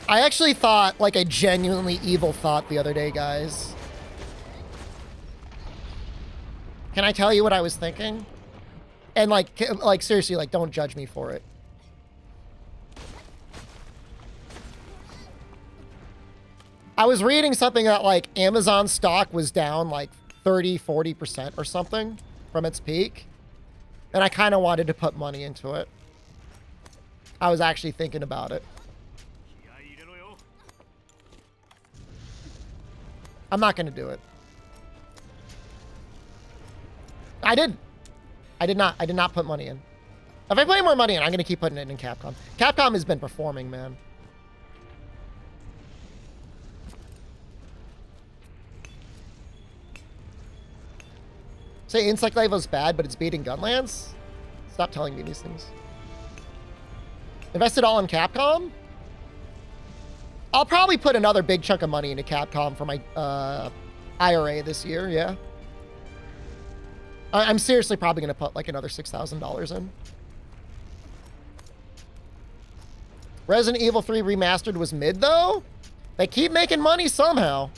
I actually thought, like, a genuinely evil thought the other day, guys. Can I tell you what I was thinking? And, like seriously, like, don't judge me for it. I was reading something that, like, Amazon stock was down, like, 30-40% or something from its peak. And I kind of wanted to put money into it. I was actually thinking about it. I'm not going to do it. I did. I did not. I did not put money in. If I play more money in, I'm going to keep putting it in Capcom. Capcom has been performing, man. Say Insect Level's bad, but it's beating Gunlands? Stop telling me these things. Invested all in Capcom? I'll probably put another big chunk of money into Capcom for my IRA this year, yeah. I'm seriously probably going to put like another $6,000 in. Resident Evil 3 Remastered was mid, though? They keep making money somehow.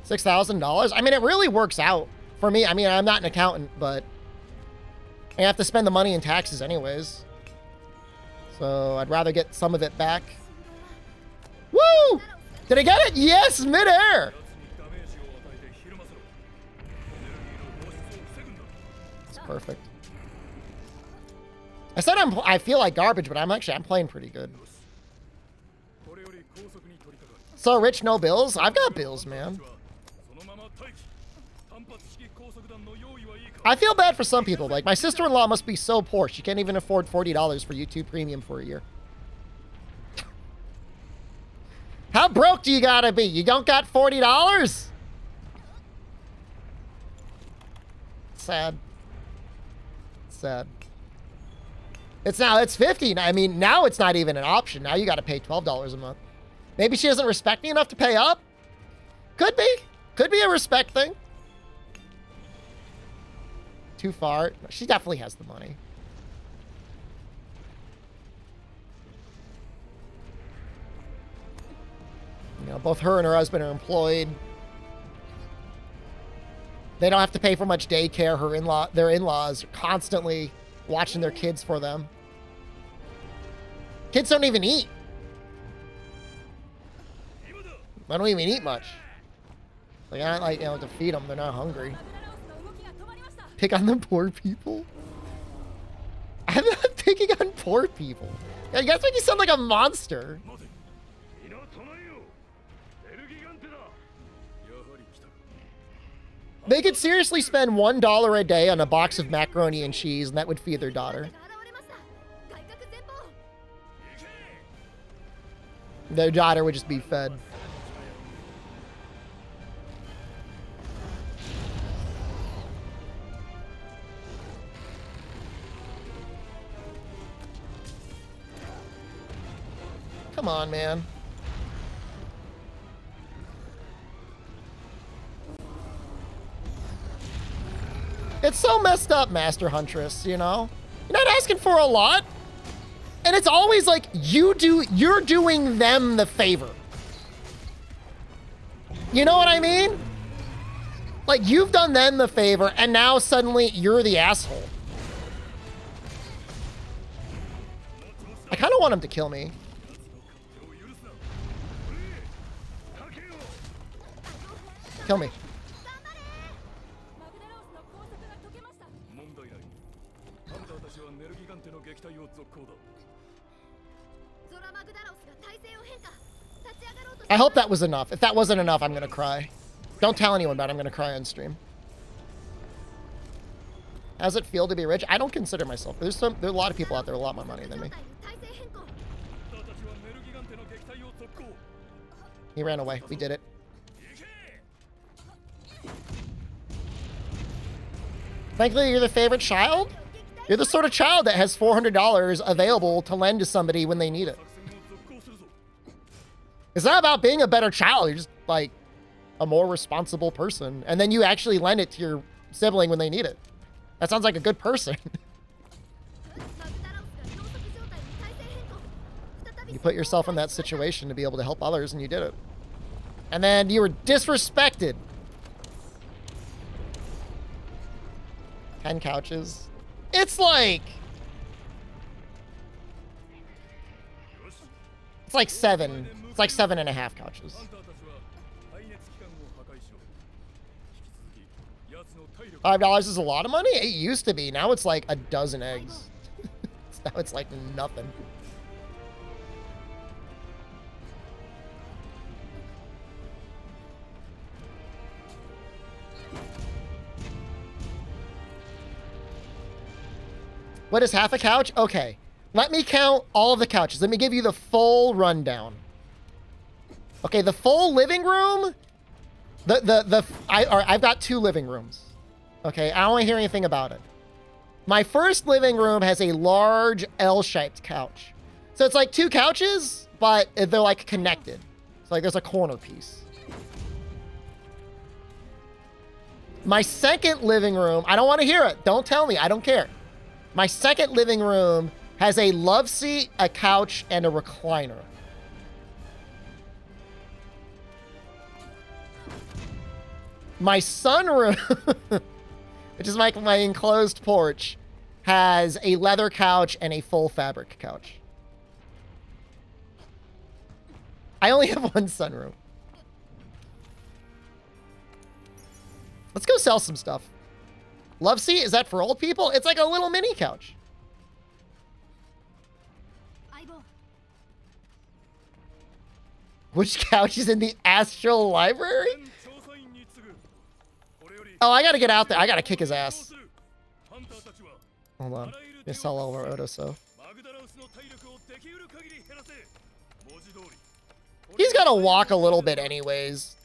$6,000? I mean, it really works out for me. I mean, I'm not an accountant, but I have to spend the money in taxes anyways. So I'd rather get some of it back. Woo! Did I get it? Yes, midair. It's perfect. I said I feel like garbage, but I'm playing pretty good. So rich, no bills? I've got bills, man. I feel bad for some people. Like, my sister-in-law must be so poor. She can't even afford $40 for YouTube Premium for a year. How broke do you gotta be? You don't got $40? Sad. Sad. It's 50. I mean, now it's not even an option. Now you gotta pay $12 a month. Maybe she doesn't respect me enough to pay up? Could be. Could be a respect thing. Too far. She definitely has the money. You know, both her and her husband are employed. They don't have to pay for much daycare. Their in-laws are constantly watching their kids for them. Kids don't even eat. They don't even eat much. Like, I don't like, you know, to feed them. They're not hungry. Pick on the poor people? I'm not picking on poor people. You guys make you sound like a monster. They could seriously spend $1 a day on a box of macaroni and cheese, and that would feed their daughter. Their daughter would just be fed. Come on, man. It's so messed up, Master Huntress, you know? You're not asking for a lot. And it's always like you're doing them the favor. You know what I mean? Like, you've done them the favor, and now suddenly you're the asshole. I kind of want him to kill me. Kill me. I hope that was enough. If that wasn't enough, I'm gonna cry. Don't tell anyone about it. I'm gonna cry on stream. How's it feel to be rich? I don't consider myself. There are a lot of people out there with a lot more money than me. He ran away. We did it. Thankfully, you're the favorite child? You're the sort of child that has $400 available to lend to somebody when they need it. It's not about being a better child. You're just, like, a more responsible person. And then you actually lend it to your sibling when they need it. That sounds like a good person. You put yourself in that situation to be able to help others, and you did it. And then you were disrespected. 10 couches. It's like 7. It's like 7.5 couches. $5 is a lot of money? It used to be. Now it's like a dozen eggs. Now it's like nothing. What is half a couch? Okay. Let me count all of the couches. Let me give you the full rundown. Okay, the full living room. I've got 2 living rooms. Okay, I don't want to hear anything about it. My first living room has a large L-shaped couch. So it's like 2 couches, but they're like connected. It's like there's a corner piece. My second living room, I don't want to hear it. Don't tell me, I don't care. My second living room has a love seat, a couch, and a recliner. My sunroom, which is like my enclosed porch, has a leather couch and a full fabric couch. I only have 1 sunroom. Let's go sell some stuff. Love seat, is that for old people? It's like a little mini couch. Which couch is in the astral library? Oh, I gotta get out there. I gotta kick his ass. Hold on. Let me sell all of our Otoso. He's gotta walk a little bit anyways.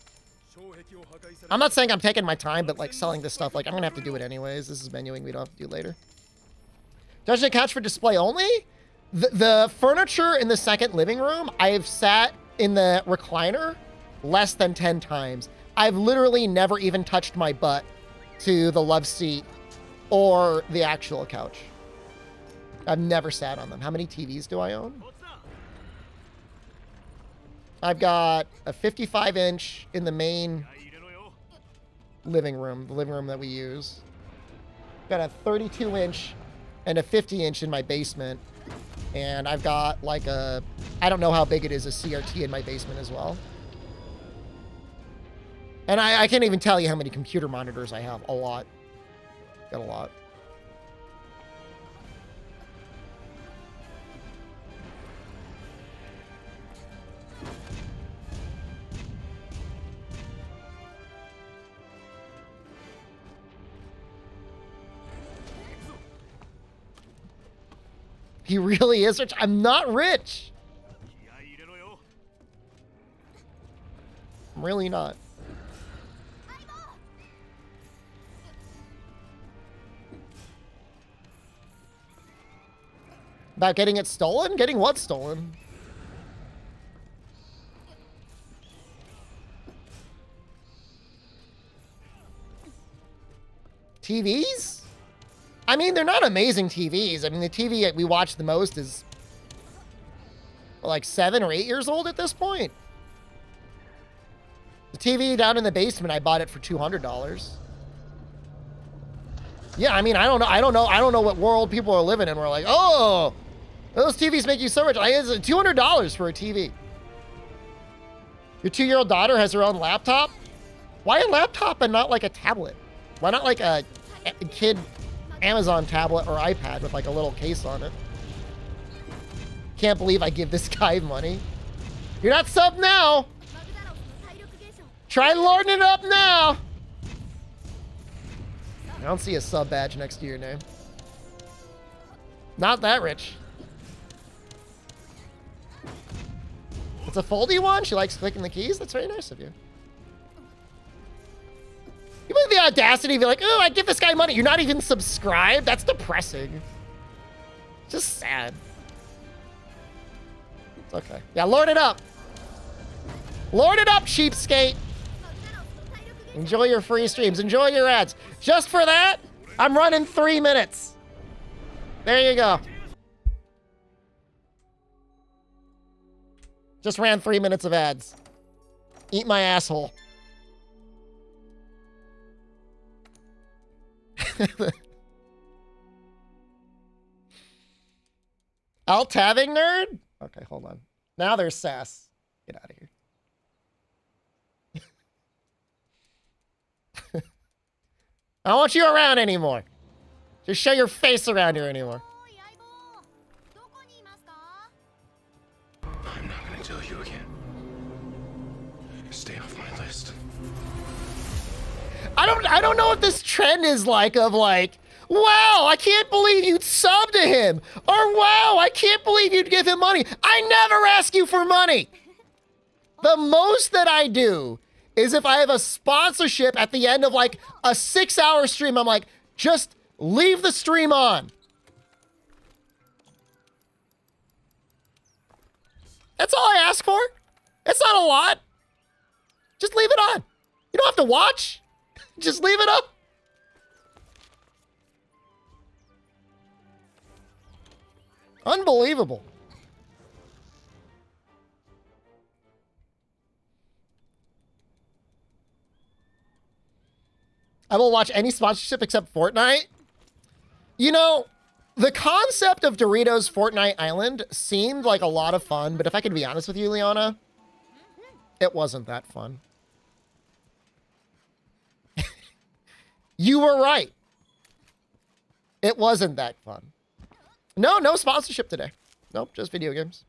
I'm not saying I'm taking my time, but like selling this stuff, like I'm gonna have to do it anyways. This is menuing we don't have to do later. Dungeon couch for display only? The furniture in the second living room, I've sat in the recliner less than 10 times. I've literally never even touched my butt to the love seat or the actual couch. I've never sat on them. How many TVs do I own? I've got a 55-inch in the main living room, the living room that we use. Got a 32-inch and a 50-inch in my basement. And I've got like a, I don't know how big it is, a CRT in my basement as well. And I can't even tell you how many computer monitors I have. A lot. Got a lot. He really is rich. I'm not rich. I'm really not. About getting it stolen? Getting what stolen? TVs? I mean, they're not amazing TVs. I mean, the TV we watch the most is like 7 or 8 years old at this point. The TV down in the basement, I bought it for $200. Yeah, I mean, I don't know what world people are living in. We're like, oh, those TVs make you so rich. It's $200 for a TV. Your 2-year-old daughter has her own laptop? Why a laptop and not like a tablet? Why not like a kid Amazon tablet or iPad with like a little case on it? Can't believe I give this guy money. You're not sub now. Try lording it up now. I don't see a sub badge next to your name. Not that rich. It's a foldy one? She likes clicking the keys? That's very nice of you. You have the audacity to be like, oh, I give this guy money. You're not even subscribed? That's depressing. Just sad. It's okay. Yeah, lord it up. Lord it up, cheapskate. Enjoy your free streams. Enjoy your ads. Just for that, I'm running 3 minutes. There you go. Just ran 3 minutes of ads. Eat my asshole. Alt-tabbing nerd? Okay, hold on. Now there's sass. Get out of here. I don't want you around anymore. Just show your face around here anymore. I'm not gonna tell you again. Stay off my list. I don't know what this trend is like of like, wow, I can't believe you'd sub to him. Or wow, I can't believe you'd give him money. I never ask you for money. The most that I do is if I have a sponsorship at the end of like a 6-hour stream, I'm like, just leave the stream on. That's all I ask for. It's not a lot. Just leave it on. You don't have to watch. Just leave it up. Unbelievable. I will watch any sponsorship except Fortnite. You know, the concept of Doritos Fortnite Island seemed like a lot of fun, but if I could be honest with you, Liana, it wasn't that fun. You were right. It wasn't that fun. No sponsorship today. Nope, just video games.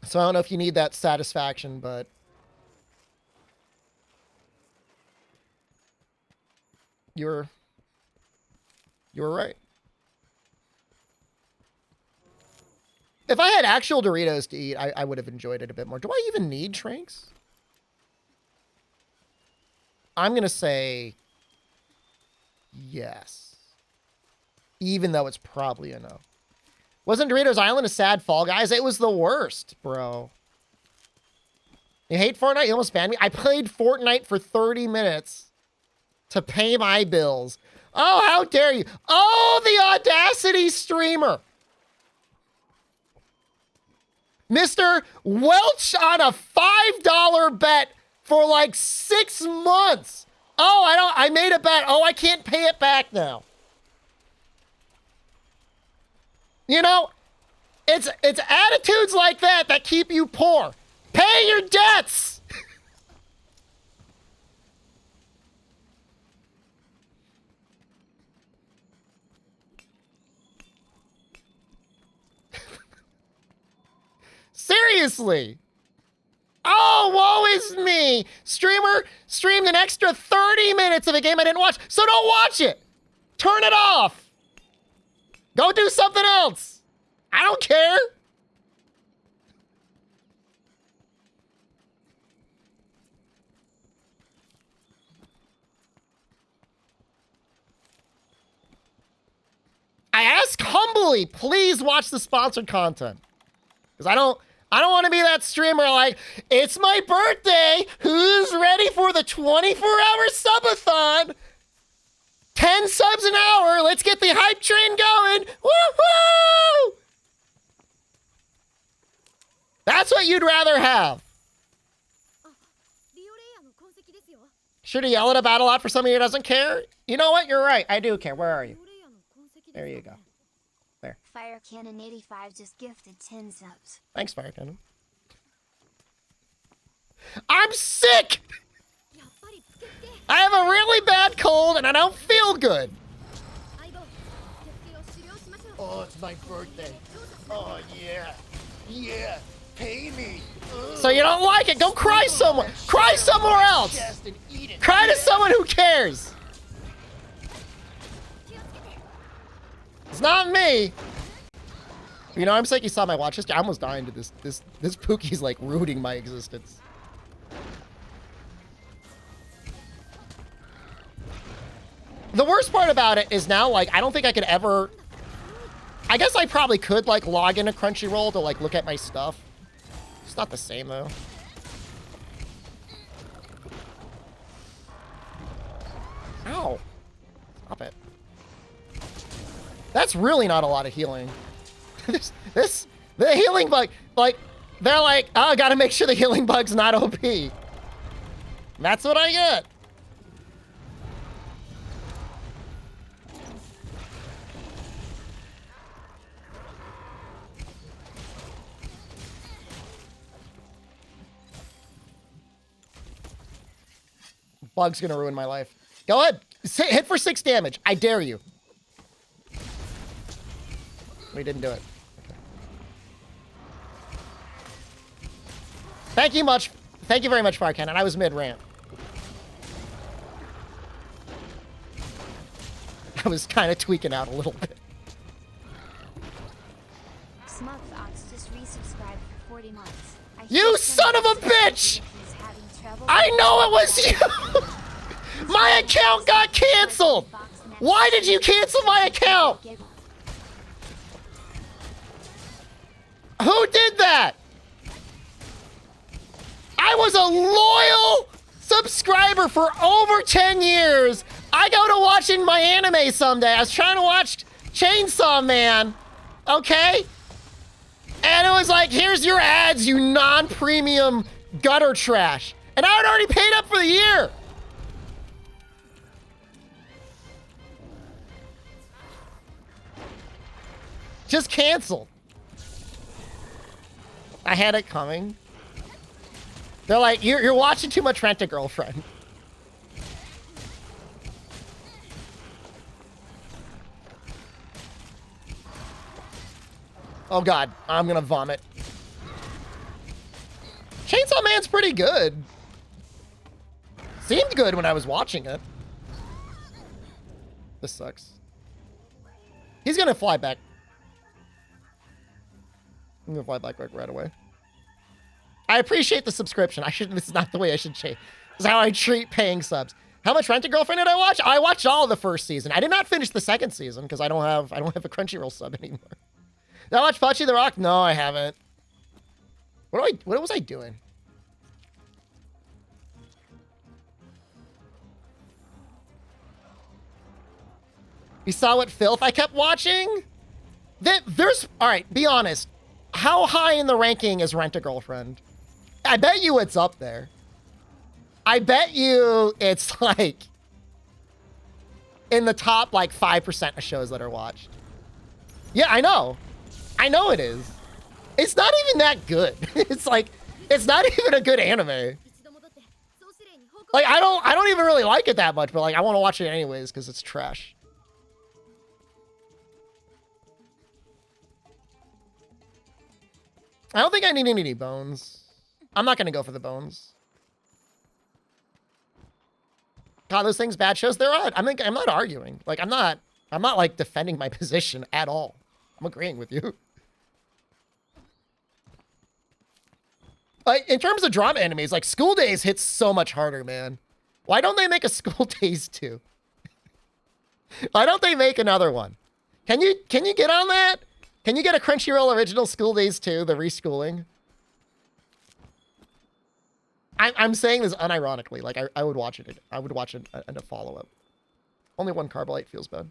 So I don't know if you need that satisfaction, but you were right. If I had actual Doritos to eat, I would have enjoyed it a bit more. Do I even need Tranks? I'm going to say yes. Even though it's probably a no. Wasn't Doritos Island a sad Fall Guys? It was the worst, bro. You hate Fortnite? You almost banned me? I played Fortnite for 30 minutes to pay my bills. Oh, how dare you. Oh, the Audacity streamer. Mr. Welch on a $5 bet for like 6 months. Oh, I made a bet. Oh, I can't pay it back now. You know, it's attitudes like that that keep you poor. Pay your debts. Seriously. Oh, woe is me. Streamer streamed an extra 30 minutes of a game I didn't watch. So don't watch it. Turn it off. Go do something else. I don't care. I ask humbly, please watch the sponsored content. Because I don't want to be that streamer like, it's my birthday. Who's ready for the 24-hour subathon? 10 subs an hour. Let's get the hype train going. Woohoo! That's what you'd rather have. Should he yell at a battle lot for somebody who doesn't care? You know what? You're right. I do care. Where are you? There you go. There. Fire Cannon 85 just gifted 10 subs. Thanks, Fire Cannon. I'm sick! I have a really bad cold and I don't feel good. Oh, it's my birthday. Oh, yeah. Yeah. Pay me. Ugh. So you don't like it? Go cry somewhere. Cry somewhere else. Cry to someone who cares. It's not me. You know, I'm sick. You saw my watch history. I almost died into this Pookie's like ruining my existence. The worst part about it is now, like, I don't think I could ever... I guess I probably could, like, log into Crunchyroll to, like, look at my stuff. It's not the same, though. Ow. Stop it. That's really not a lot of healing. The healing bug, like, they're like, oh, I gotta make sure the healing bug's not OP. That's what I get. Bug's gonna ruin my life. Go ahead. Hit for 6 damage. I dare you. We didn't do it. Okay. Thank you very much, Fire Cannon. I was mid-rant. I was kind of tweaking out a little bit. Smug Fox just resubscribed for 40 months. You son of a bitch! I know it was you! My account got canceled! Why did you cancel my account? Who did that? I was a loyal subscriber for over 10 years. I go to watching my anime someday. I was trying to watch Chainsaw Man, okay? And it was like, here's your ads, you non-premium gutter trash. And I had already paid up for the year. Just canceled. I had it coming. They're like, you're watching too much Rent-A-Girlfriend. Oh God, I'm gonna vomit. Chainsaw Man's pretty good. Seemed good when I was watching it. This sucks. He's gonna fly back. I'm gonna fly back right away. I appreciate the subscription. This is not the way I should change. This is how I treat paying subs. How much Rent-A-Girlfriend did I watch? I watched all of the first season. I did not finish the second season because I don't have a Crunchyroll sub anymore. Did I watch Pucci the Rock? No, I haven't. What was I doing? You saw what filth I kept watching? There's, all right, be honest. How high in the ranking is Rent-A-Girlfriend? I bet you it's up there. I bet you it's like in the top like 5% of shows that are watched. Yeah, I know. I know it is. It's not even that good. It's like, it's not even a good anime. Like, I don't even really like it that much, but like, I want to watch it anyways because it's trash. I don't think I need any bones. I'm not going to go for the bones. God, those things, bad shows, they're odd. I'm not arguing. Like, I'm not like defending my position at all. I'm agreeing with you. Like, in terms of drama animes, like, School Days hits so much harder, man. Why don't they make a School Days 2? Why don't they make another one? Can you get on that? Can you get a Crunchyroll original School Days 2, the reschooling? I'm saying this unironically. Like, I would watch it. I would watch it and a follow-up. Only one Carbolite feels bad.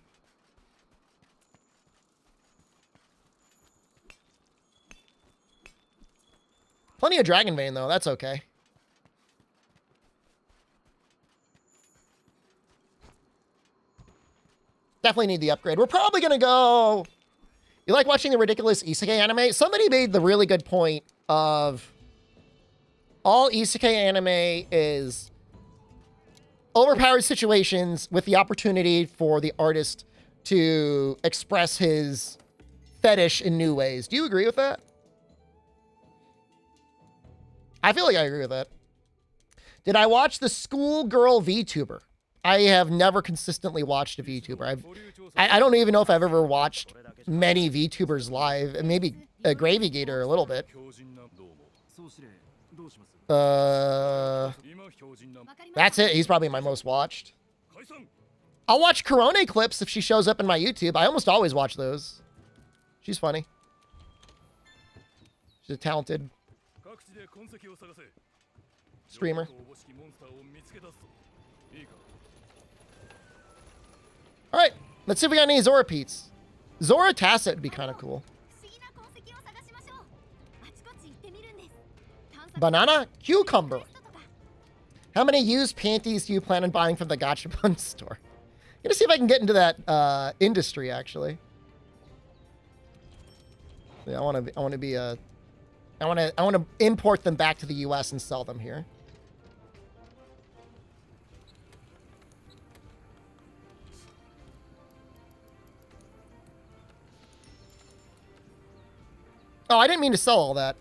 Plenty of Dragon Vein, though. That's okay. Definitely need the upgrade. We're probably going to go... You like watching the ridiculous isekai anime? Somebody made the really good point of all isekai anime is overpowered situations with the opportunity for the artist to express his fetish in new ways. Do you agree with that? I feel like I agree with that. Did I watch the Schoolgirl VTuber? I have never consistently watched a VTuber. I don't even know if I've ever watched many VTubers live. Maybe a Gravy Gator a little bit. That's it. He's probably my most watched. I'll watch Korone clips if she shows up in my YouTube. I almost always watch those. She's funny. She's a talented streamer. All right, let's see if we got any Zora Peets. Zora Tacet would be kind of cool. Banana cucumber. How many used panties do you plan on buying from the Gachapon store? I'm gonna see if I can get into that industry actually. Yeah, I want to import them back to the U.S. and sell them here. Oh, I didn't mean to sell all that.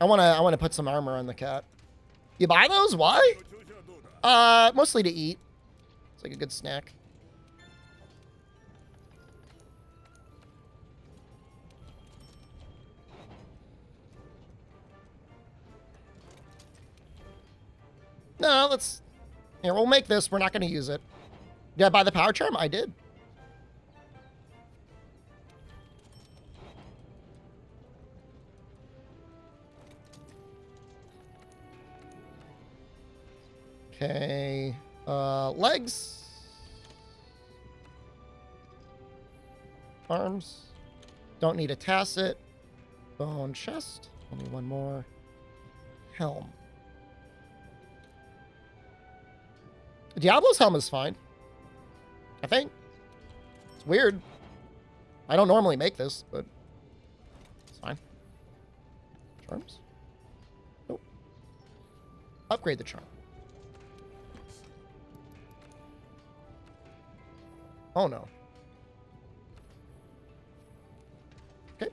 I want to put some armor on the cat. You buy those? Why? Mostly to eat. It's like a good snack. No, let's... Here, we'll make this. We're not going to use it. Did I buy the power charm? I did. Okay. Legs. Arms. Don't need a tacit. Bone chest. Only one more. Helm. Diablo's helm is fine. I think. It's weird. I don't normally make this, but it's fine. Charms? Nope. Upgrade the charm. Oh no. Okay.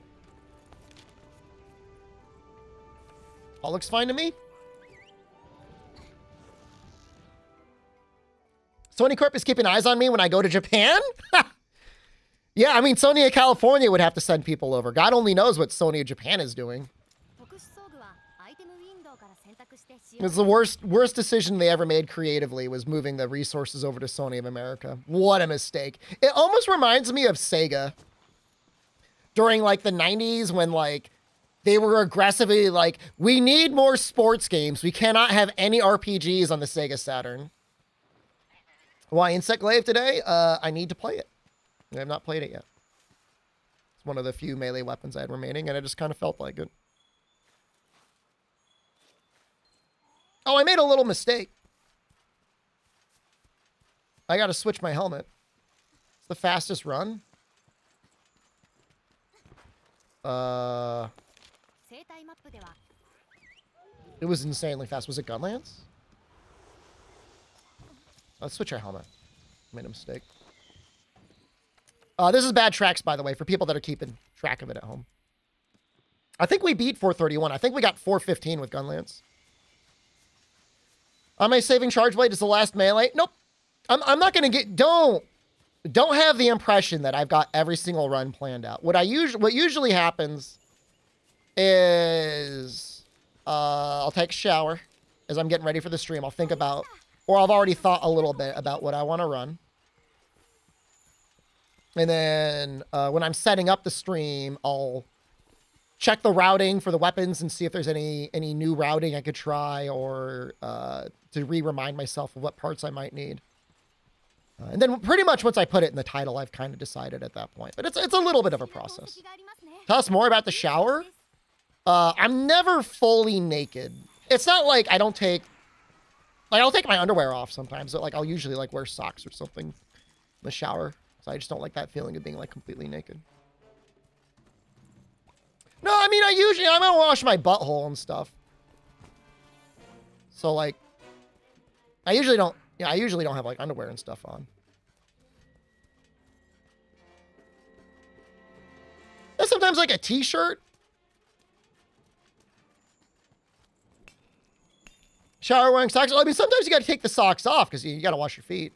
All looks fine to me. Sony Corp is keeping eyes on me when I go to Japan? Yeah, I mean, Sony of California would have to send people over. God only knows what Sony of Japan is doing. It's the worst decision they ever made creatively was moving the resources over to Sony of America. What a mistake. It almost reminds me of Sega. During, like, the 90s when, like, they were aggressively like, we need more sports games. We cannot have any RPGs on the Sega Saturn. Why Insect Glaive today? I need to play it. I have not played it yet. It's one of the few melee weapons I had remaining, and I just kind of felt like it. Oh, I made a little mistake. I got to switch my helmet. It's the fastest run. It was insanely fast. Was it Gunlance? Let's switch our helmet. Made a mistake. This is bad tracks, by the way, for people that are keeping track of it at home. I think we beat 431. I think we got 415 with Gunlance. Am I saving Charge Blade as the last melee? Nope. I'm not going to get... Don't have the impression that I've got every single run planned out. What usually happens is I'll take a shower as I'm getting ready for the stream. I'll think about... Or I've already thought a little bit about what I want to run. And then when I'm setting up the stream, I'll check the routing for the weapons and see if there's any new routing I could try or to remind myself of what parts I might need. And then pretty much once I put it in the title, I've kind of decided at that point. But it's a little bit of a process. Tell us more about the shower. I'm never fully naked. It's not like I don't take... Like, I'll take my underwear off sometimes, but, like, I'll usually, like, wear socks or something in the shower. So I just don't like that feeling of being, like, completely naked. No, I mean, I'm gonna wash my butthole and stuff. So, like, I usually don't have, like, underwear and stuff on. And sometimes, like, a t-shirt. Shower wearing socks. Well, I mean, sometimes you got to take the socks off because you got to wash your feet.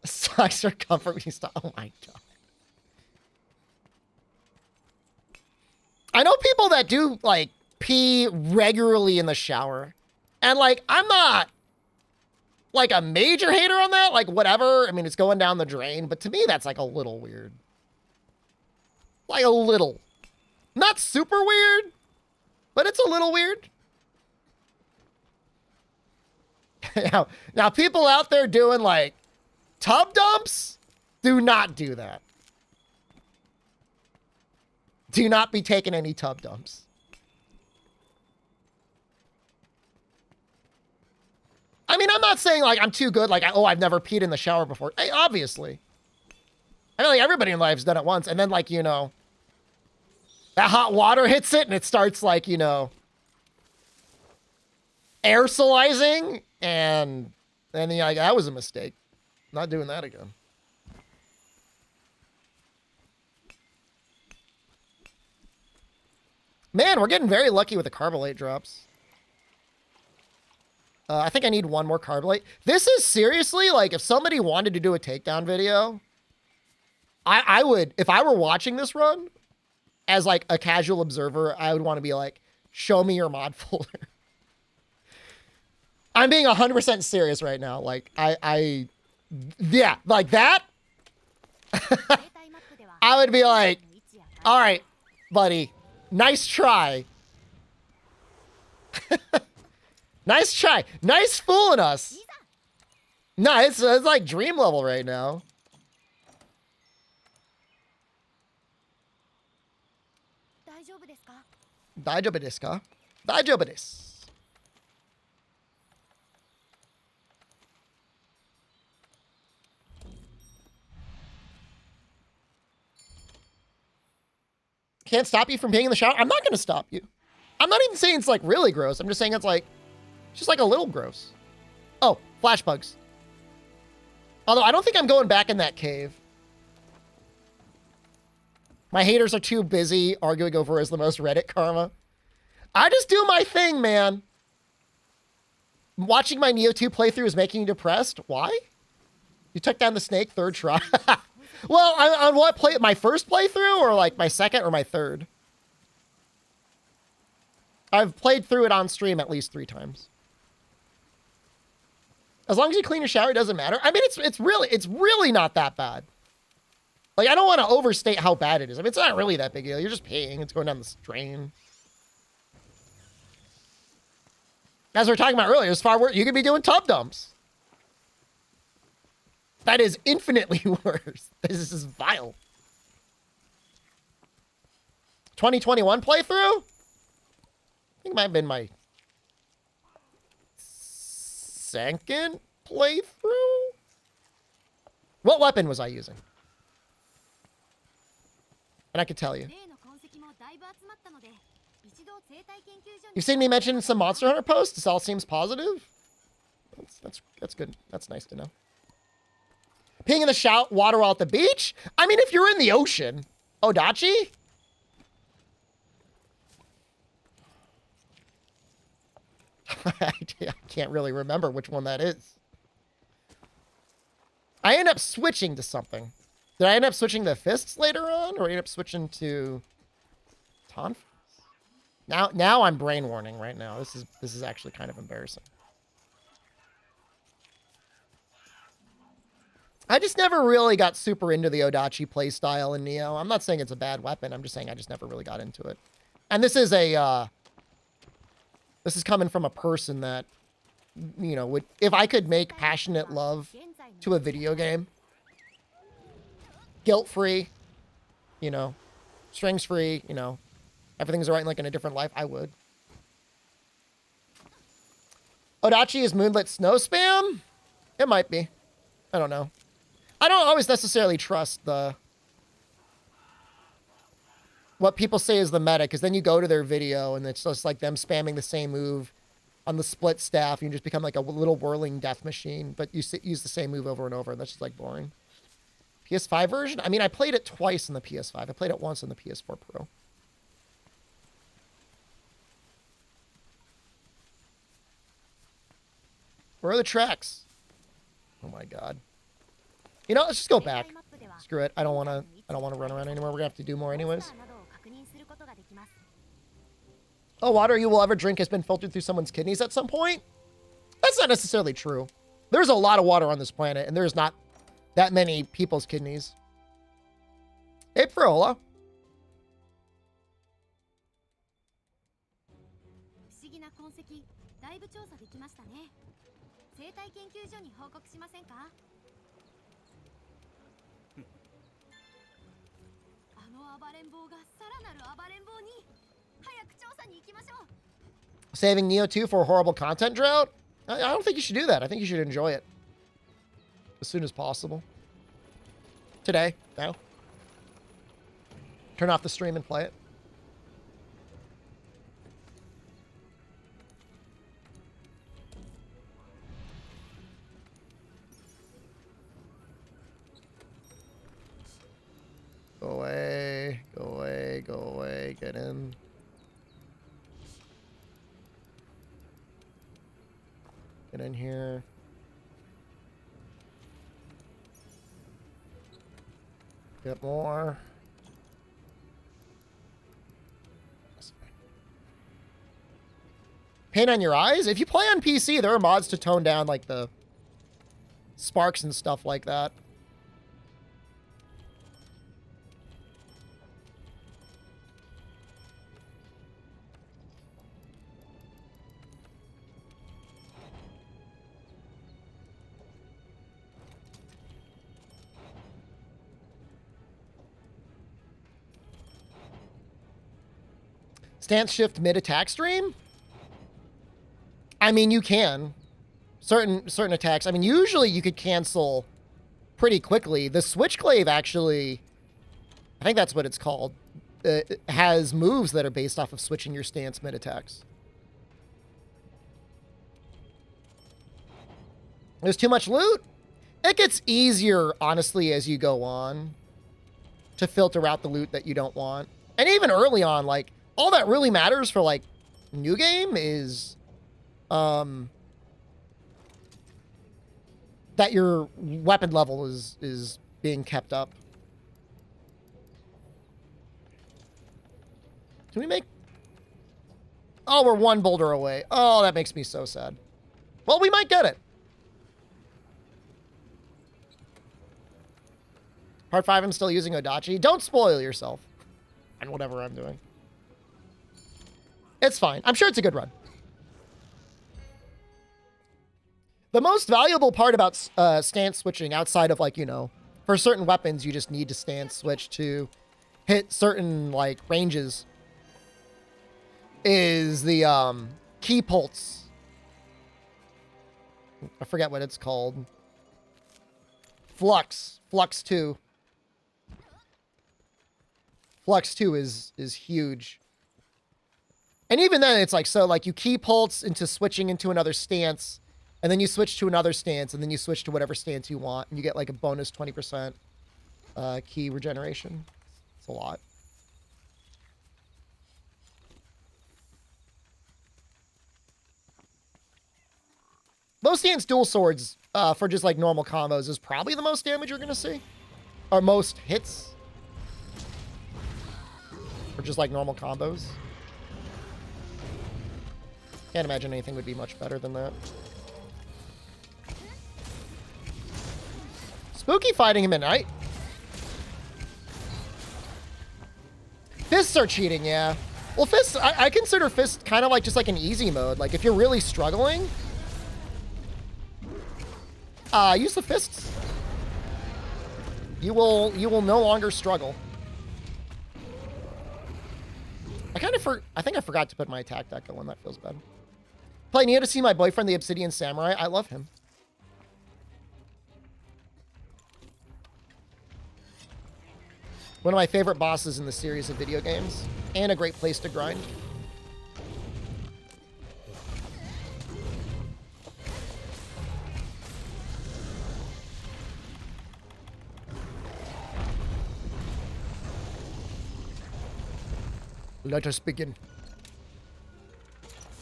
Socks are comfort me stuff. Oh my god. I know people that do like pee regularly in the shower, and like I'm not like a major hater on that. Like whatever. I mean, it's going down the drain, but to me that's like a little weird. Like a little. Not super weird, but it's a little weird. Now, people out there doing like tub dumps, do not do that. Do not be taking any tub dumps. I mean, I'm not saying like I'm too good, like, oh, I've never peed in the shower before. Hey, obviously. I feel like everybody in life's done it once, and then like, you know, that hot water hits it and it starts like, you know, aerosolizing, and then you're like, that was a mistake. Not doing that again. Man, we're getting very lucky with the Carbolite drops. I think I need one more Carbolite. This is seriously, like, if somebody wanted to do a takedown video, I would, if I were watching this run, as like a casual observer, I would want to be like, show me your mod folder. I'm being 100% serious right now. Like, yeah, like that. I would be like, all right, buddy, nice try. Nice try. Nice fooling us. No, it's like dream level right now. Daijoubu desu ka? Daijoubu desu. Can't stop you from being in the shower? I'm not going to stop you. I'm not even saying it's like really gross. I'm just saying it's like, just like a little gross. Oh, flash bugs. Although I don't think I'm going back in that cave. My haters are too busy arguing over who has the most Reddit karma. I just do my thing, man. Watching my Neo 2 playthrough is making you depressed. Why? You took down the snake third try. Well, on what play? My first playthrough or like my second or my third? I've played through it on stream at least 3 times. As long as you clean your shower, it doesn't matter. I mean, it's really not that bad. Like, I don't want to overstate how bad it is. I mean, it's not really that big a deal. You're just peeing. It's going down the drain. As we were talking about earlier, as far worse, you could be doing tub dumps. That is infinitely worse. This is vile. 2021 playthrough? I think it might have been my second playthrough? What weapon was I using? And I could tell you. You've seen me mention some Monster Hunter posts? This all seems positive? That's good. That's nice to know. Peeing in the shout water while at the beach? I mean, if you're in the ocean. Odachi? I can't really remember which one that is. I end up switching to something. Did I end up switching to fists later on? Or end up switching to Tonfas? Now I'm brain warning right now. This is actually kind of embarrassing. I just never really got super into the Odachi playstyle in Neo. I'm not saying it's a bad weapon. I'm just saying I just never really got into it. And this is this is coming from a person that, you know, would, if I could make passionate love to a video game, guilt-free, you know, strings-free, you know, everything's right like in a different life, I would. Odachi is moonlit snow spam? It might be. I don't know. I don't always necessarily trust what people say is the meta, because then you go to their video and it's just like them spamming the same move on the split staff. You just become like a little whirling death machine, but you use the same move over and over, and that's just like boring. PS5 version? I mean, I played it twice in the PS5. I played it once in the PS4 Pro. Where are the tracks? Oh my god. You know, let's just go back. Screw it. I don't want to run around anymore. We're going to have to do more anyways. Oh, water you will ever drink has been filtered through someone's kidneys at some point? That's not necessarily true. There's a lot of water on this planet, and there's not that many people's kidneys. Hey, Prola. Saving Neo 2 for a horrible content drought? I don't think you should do that. I think you should enjoy it as soon as possible. Today, now. Turn off the stream and play it. Go away, go away, go away, get in. Get in here. Get more. pain on your eyes. If you play on PC, there are mods to tone down like the sparks and stuff like that. Stance shift mid attack stream? I mean, you can. Certain attacks. I mean, usually you could cancel pretty quickly. The Switchclave actually, I think that's what it's called, it has moves that are based off of switching your stance mid attacks. There's too much loot. It gets easier, honestly, as you go on to filter out the loot that you don't want. And even early on, like, all that really matters for, like, new game is that your weapon level is being kept up. Can we make... Oh, we're one boulder away. Oh, that makes me so sad. Well, we might get it. Part 5, I'm still using Odachi. Don't spoil yourself and whatever I'm doing. It's fine. I'm sure it's a good run. The most valuable part about stance switching, outside of, like, you know, for certain weapons, you just need to stance switch to hit certain, like, ranges, is the key pulse. I forget what it's called. Flux 2. Flux 2 is huge. And even then, it's like, so, like, you key pulse into switching into another stance, and then you switch to another stance, and then you switch to whatever stance you want, and you get, like, a bonus 20% key regeneration. It's a lot. Low stance dual swords for just, like, normal combos is probably the most damage you're going to see. Or most hits. For just, like, normal combos. Can't imagine anything would be much better than that. Spooky fighting him at night. Fists are cheating, yeah. Well, fists, I consider fists kind of like just like an easy mode. Like, if you're really struggling, use the fists. You will no longer struggle. I think I forgot to put my attack deck on. That feels bad. Play Neo to see my boyfriend, the Obsidian Samurai. I love him. One of my favorite bosses in the series of video games, and a great place to grind. Let us begin.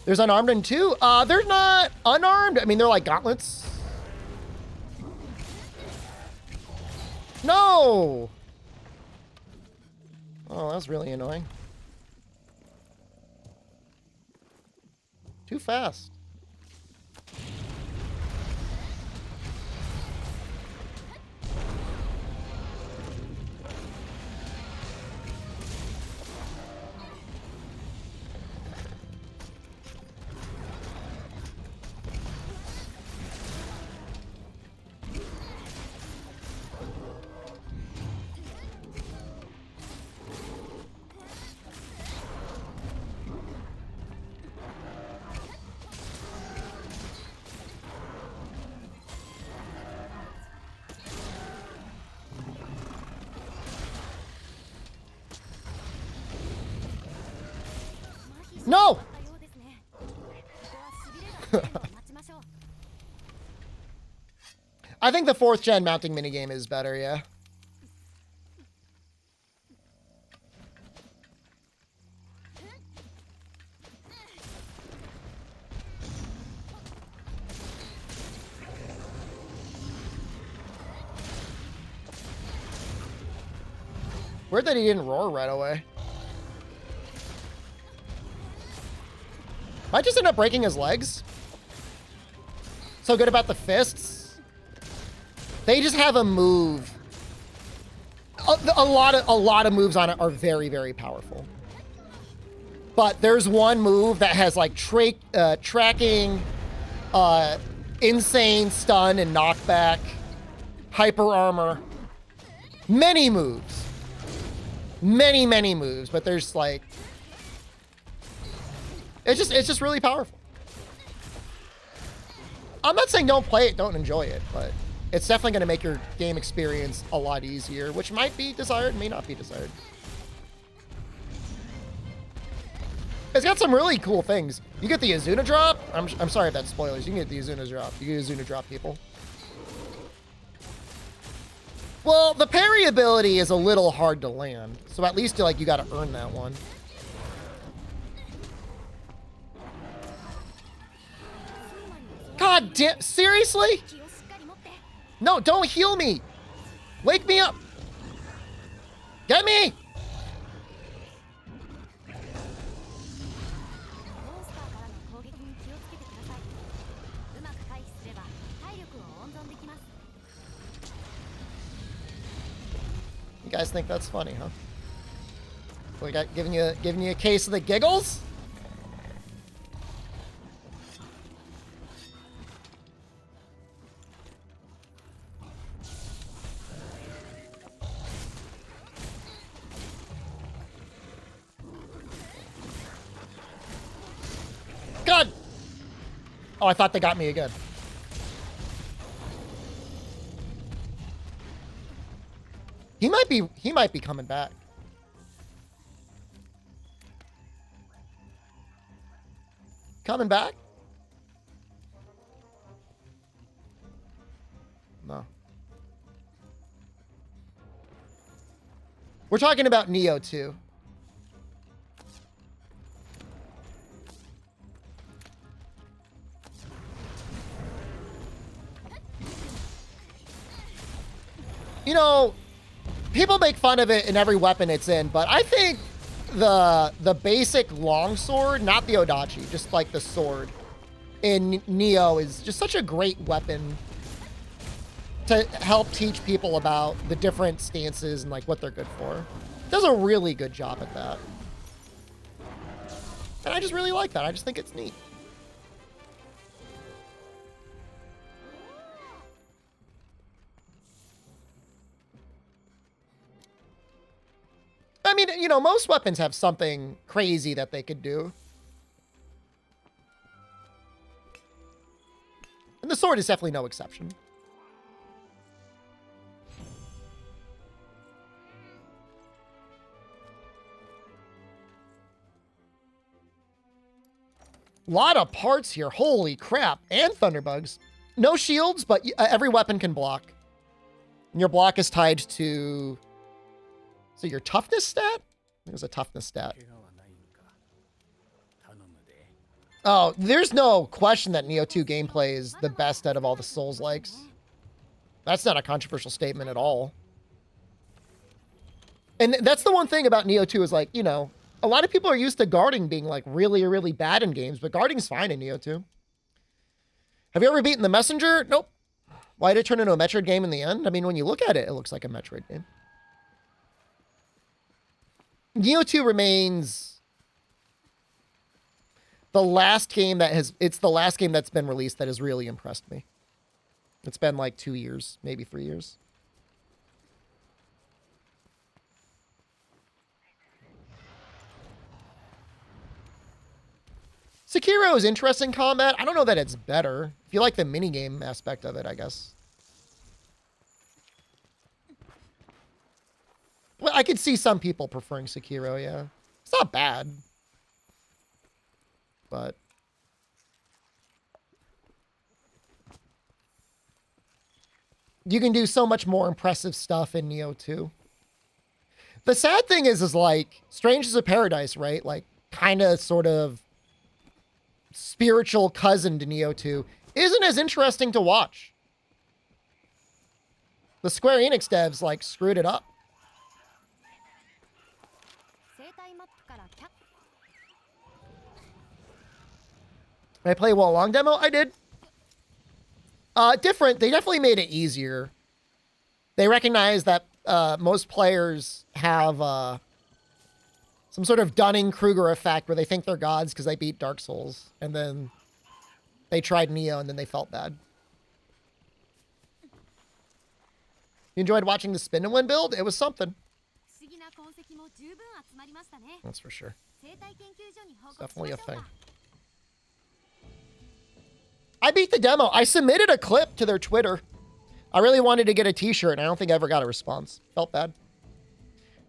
There's unarmed in 2. They're not unarmed. I mean, they're like gauntlets. No! Oh, that's really annoying. Too fast. No! I think the 4th gen mounting minigame is better, yeah. Weird that he didn't roar right away. I just end up breaking his legs. So good about the fists. They just have a move. A lot of moves on it are very, very powerful. But there's one move that has like tracking, insane stun and knockback, hyper armor, many moves. Many moves, but there's like, it's just really powerful. I'm not saying don't play it, don't enjoy it, but it's definitely going to make your game experience a lot easier, which might be desired, may not be desired. It's got some really cool things. You get the Xeno drop. I'm sorry if that's spoilers. You can get the Xeno drop. You get Xeno drop, people. Well, the parry ability is a little hard to land, so at least like you got to earn that one. God damn! Seriously? No, don't heal me. Wake me up. Get me. You guys think that's funny, huh? We got giving you a case of the giggles? God! Oh, I thought they got me again. He might be coming back. Coming back? No. We're talking about Neo 2. You know, people make fun of it in every weapon it's in, but I think the basic longsword, not the Odachi, just like the sword in Neo is just such a great weapon to help teach people about the different stances and like what they're good for. It does a really good job at that. And I just really like that. I just think it's neat. I mean, you know, most weapons have something crazy that they could do. And the sword is definitely no exception. Lot of parts here. Holy crap. And thunderbugs. No shields, but every weapon can block. And your block is tied to... So your toughness stat? I think it was a toughness stat. Oh, there's no question that Neo 2 gameplay is the best out of all the Souls-likes. That's not a controversial statement at all. And that's the one thing about Neo 2 is like, you know, a lot of people are used to guarding being like really, really bad in games, but guarding's fine in Neo 2. Have you ever beaten the Messenger? Nope. Why did it turn into a Metroid game in the end? I mean, when you look at it, it looks like a Metroid game. Neo 2 remains the last game that has, it's the last game that's been released that has really impressed me. It's been like 2 years, maybe 3 years. Sekiro is interesting combat. I don't know that it's better. If you like the minigame aspect of it, I guess. Well, I could see some people preferring Sekiro, yeah. It's not bad. But... you can do so much more impressive stuff in Neo 2. The sad thing is like, Strange is a Paradise, right? Like, kind of, sort of, spiritual cousin to Neo 2, isn't as interesting to watch. The Square Enix devs, like, screwed it up. Did I play Well Long demo? I did. Different. They definitely made it easier. They recognize that most players have some sort of Dunning-Kruger effect where they think they're gods because they beat Dark Souls. And then they tried Neo and then they felt bad. You enjoyed watching the spin and win build? It was something. That's for sure. It's definitely a thing. I beat the demo. I submitted a clip to their Twitter. I really wanted to get a t-shirt, and I don't think I ever got a response. Felt bad.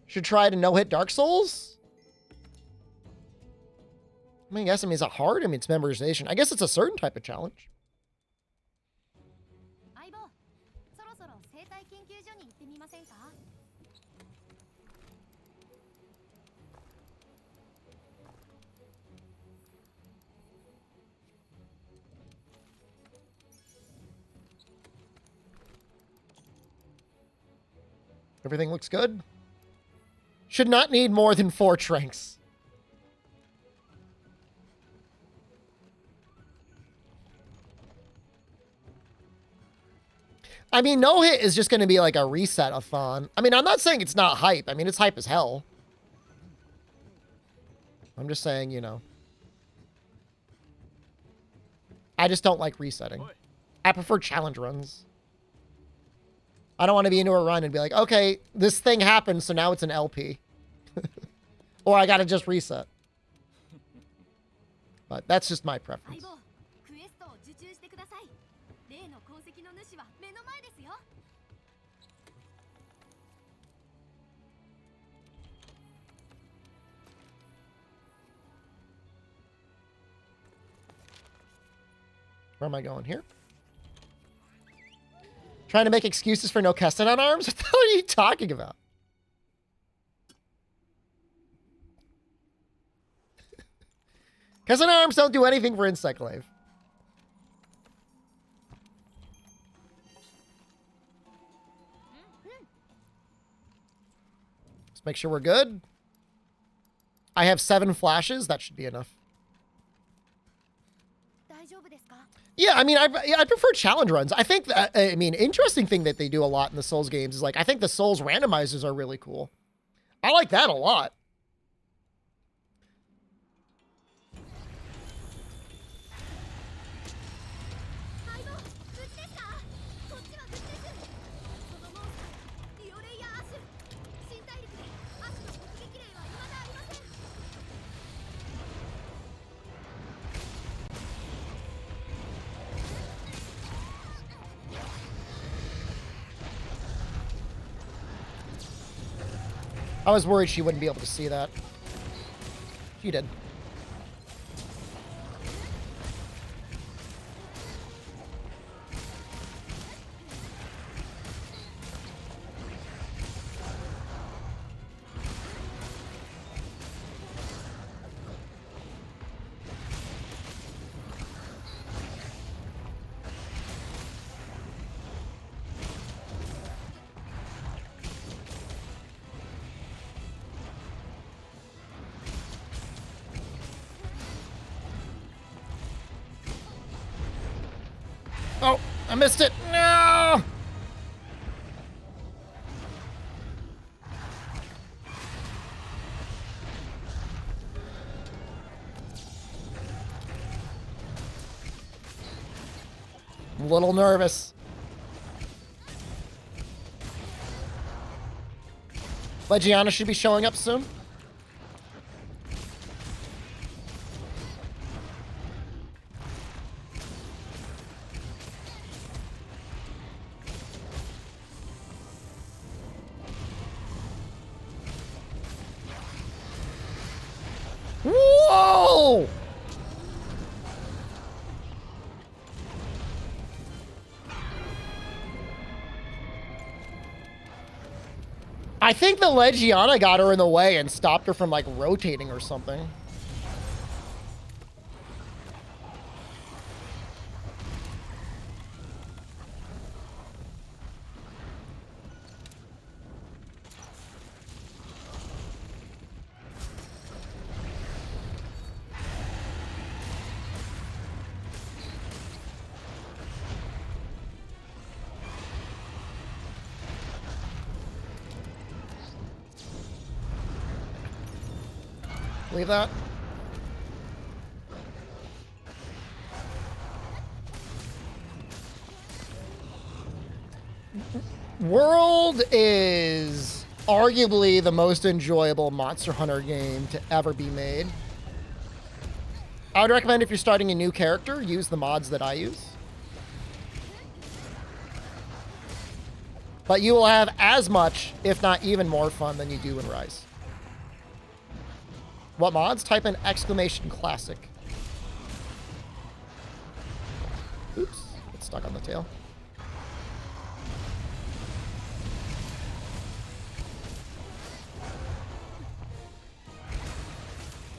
Should try to no-hit Dark Souls? I mean, is it hard? I mean, it's memorization. I guess it's a certain type of challenge. Everything looks good. Should not need more than 4 tranks. I mean, no hit is just going to be like a reset of fun. I mean, I'm not saying it's not hype. I mean, it's hype as hell. I'm just saying, you know. I just don't like resetting. I prefer challenge runs. I don't want to be into a run and be like, okay, this thing happened, so now it's an LP. Or I got to just reset. But that's just my preference. Where am I going here? Trying to make excuses for no Keston arms? What the hell are you talking about? Keston arms don't do anything for Insect Glaive. Let's make sure we're good. I have 7 flashes. That should be enough. Yeah, I mean, I prefer challenge runs. I think that, I mean, interesting thing that they do a lot in the Souls games is like, I think the Souls randomizers are really cool. I like that a lot. I was worried she wouldn't be able to see that. She did. Oh, I missed it. No! I'm a little nervous. Legiana should be showing up soon. Whoa! I think the Legiana got her in the way and stopped her from, like, rotating or something. Leave that. World is arguably the most enjoyable Monster Hunter game to ever be made. I would recommend if you're starting a new character, use the mods that I use. But you will have as much, if not even more fun than you do in Rise. What mods? Type in !classic. Oops, it's stuck on the tail.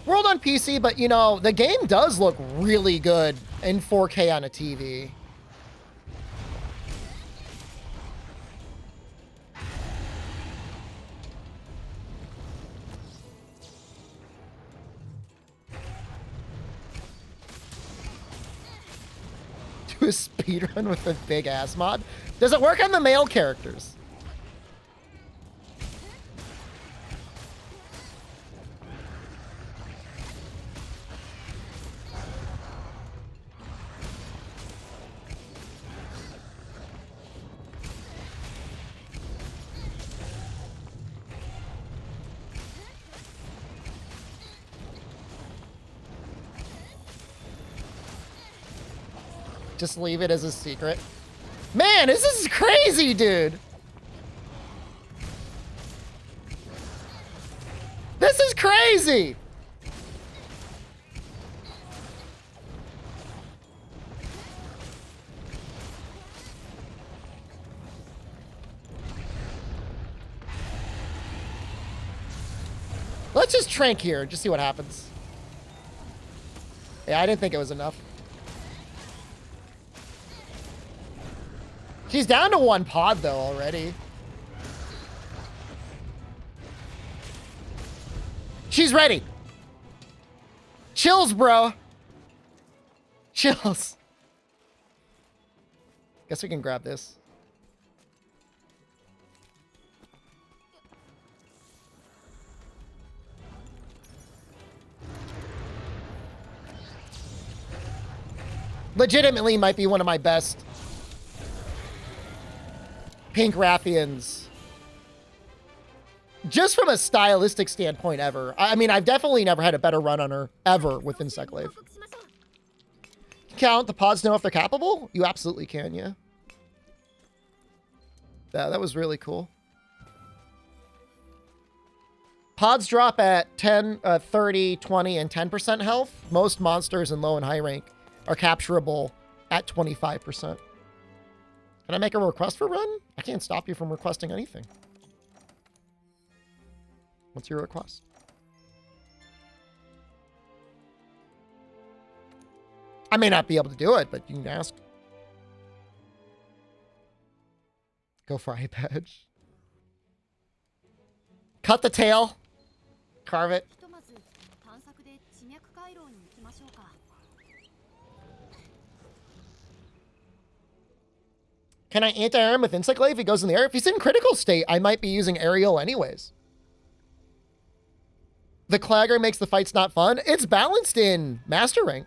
World on PC, but you know, the game does look really good in 4K on a TV. Do a speedrun with a big ass mod? Does it work on the male characters? Just leave it as a secret. Man, this is crazy, dude. This is crazy. Let's just trank here, just see what happens. Yeah, I didn't think it was enough. She's down to 1 pod, though, already. She's ready. Chills, bro. Chills. Guess we can grab this. Legitimately might be one of my best Pink Rathians, just from a stylistic standpoint ever. I mean, I've definitely never had a better run on her ever with Insectlave. Count the pods know if they're capable? You absolutely can, yeah. Yeah, that was really cool. Pods drop at 10, 30, 20, and 10% health. Most monsters in low and high rank are capturable at 25%. Can I make a request for run? I can't stop you from requesting anything. What's your request? I may not be able to do it, but you can ask. Go for eye patch. Cut the tail. Carve it. Can I anti-air him with Insectlave if he goes in the air? If he's in critical state, I might be using aerial anyways. The Clagger makes the fights not fun. It's balanced in Master Rank.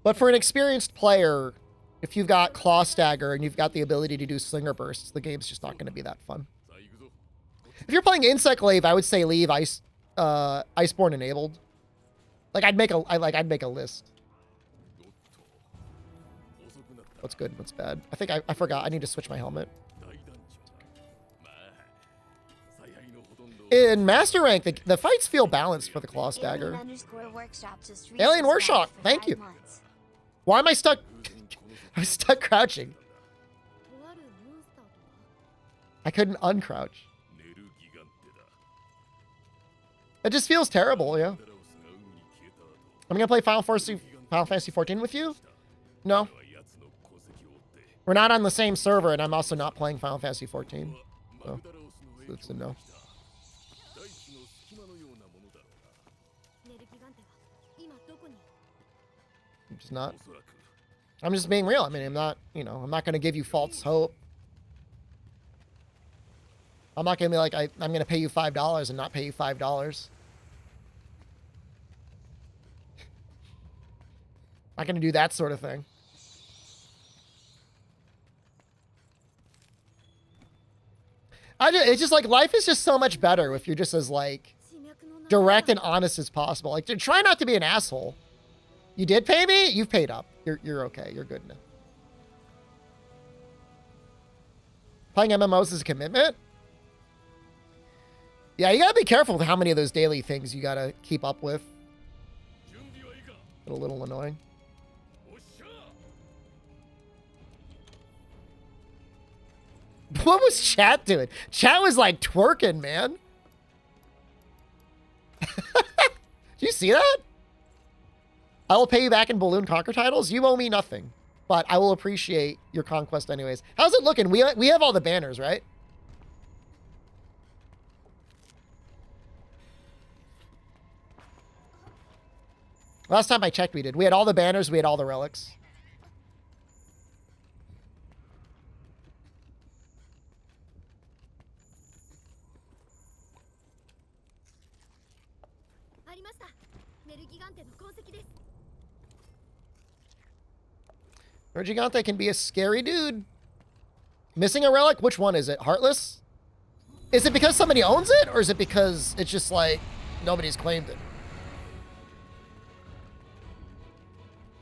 But for an experienced player, if you've got Claw Stagger and you've got the ability to do Slinger Bursts, the game's just not going to be that fun. If you're playing Insectlave, I would say leave Iceborne enabled. Like I'd make a list. What's good? What's bad? I think I forgot. I need to switch my helmet. In Master Rank, the fights feel balanced for the Claw Stagger. Alien Workshop, thank you. Why am I stuck? I'm stuck crouching. I couldn't uncrouch. It just feels terrible, yeah. I'm gonna play Final Fantasy 14 with you? No. We're not on the same server, and I'm also not playing Final Fantasy 14. So, it's a no. I'm just not. I'm just being real. I mean, I'm not, you know, I'm not gonna give you false hope. I'm not gonna be like, I'm gonna pay you $5 and not pay you $5. Not gonna do that sort of thing. It's just like, life is just so much better if you're just as like direct and honest as possible. Like, try not to be an asshole. You did pay me? You've paid up. You're okay. You're good now. Playing MMOs is a commitment? Yeah, you gotta be careful with how many of those daily things you gotta keep up with. A little annoying. What was chat doing? Chat was like twerking, man. Did you see that? I will pay you back in Balloon Conquer titles. You owe me nothing, but I will appreciate your conquest anyways. How's it looking? We have all the banners, right? Last time I checked, we did. We had all the banners. We had all the relics. Gigante can be a scary dude. Missing a relic? Which one is it? Heartless? Is it because somebody owns it? Or is it because it's just like nobody's claimed it?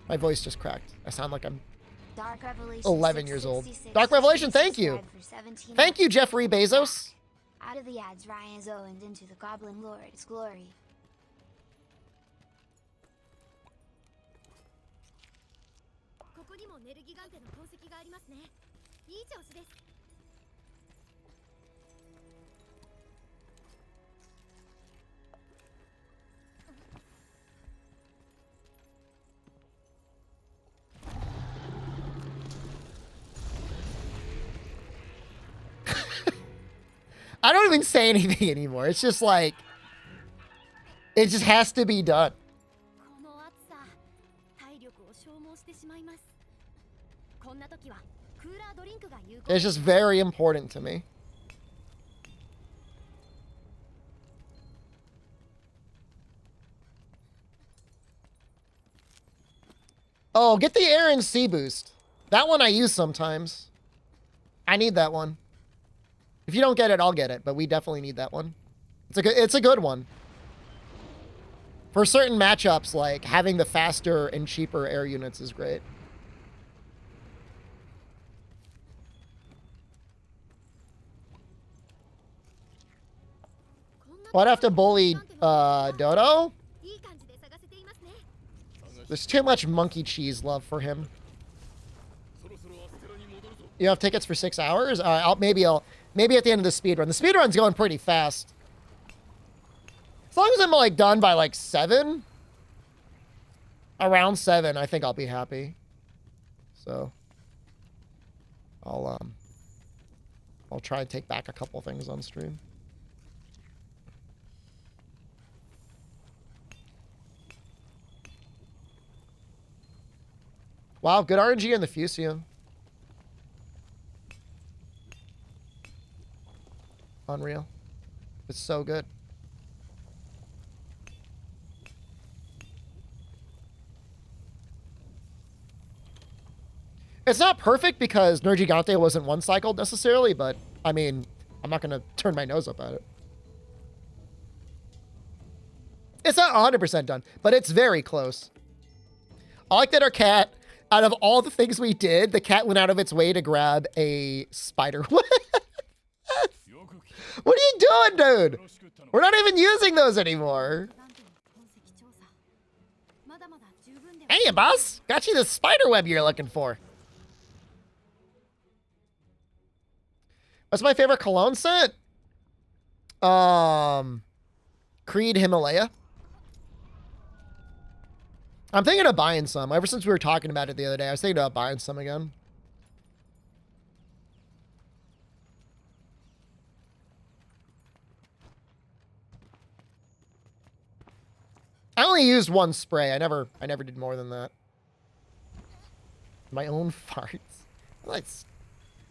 My voice just cracked. I sound like I'm 11 years old. Dark Revelation, thank you. Thank you, Jeffrey Bezos. Out of the ads, Ryan is owned into the Goblin Lord's glory. I don't even say anything anymore. It's just like, it just has to be done. It's just very important to me. Oh, get the air and sea boost. That one I use sometimes. I need that one. If you don't get it, I'll get it, but we definitely need that one. It's a good one. For certain matchups, like having the faster and cheaper air units is great. Well, I'd have to bully Dodo. There's too much monkey cheese love for him. You have tickets for 6 hours? Maybe at the end of the speedrun. The speedrun's going pretty fast. As long as I'm like done by like 7, around 7, I think I'll be happy. So I'll try and take back a couple things on stream. Wow, good RNG in the Fusium. Unreal. It's so good. It's not perfect because Nergigante wasn't one cycled necessarily, but I mean, I'm not going to turn my nose up at it. It's not 100% done, but it's very close. I like that our cat, out of all the things we did, the cat went out of its way to grab a spider. What are you doing, dude? We're not even using those anymore. Hey, boss. Got you the spider web you're looking for. What's my favorite cologne scent? Creed Himalaya. I'm thinking of buying some. Ever since we were talking about it the other day, I was thinking about buying some again. I only used one spray. I never did more than that. My own farts. Let's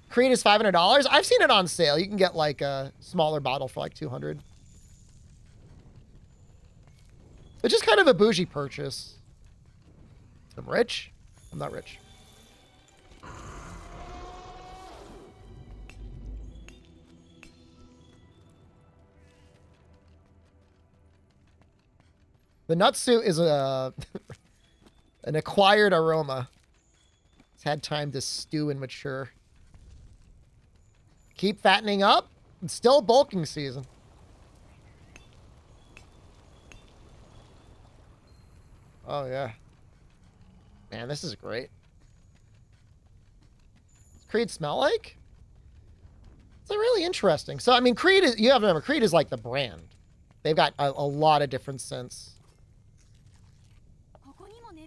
Creed is $500. I've seen it on sale. You can get like a smaller bottle for like 200. It's just kind of a bougie purchase. I'm rich. I'm not rich. The nutsuit is a an acquired aroma. It's had time to stew and mature. Keep fattening up. It's still bulking season. Oh, yeah. Man, this is great. What's Creed smell like? It's really interesting. So, I mean, Creed is, you have to remember, Creed is like the brand. They've got a lot of different scents.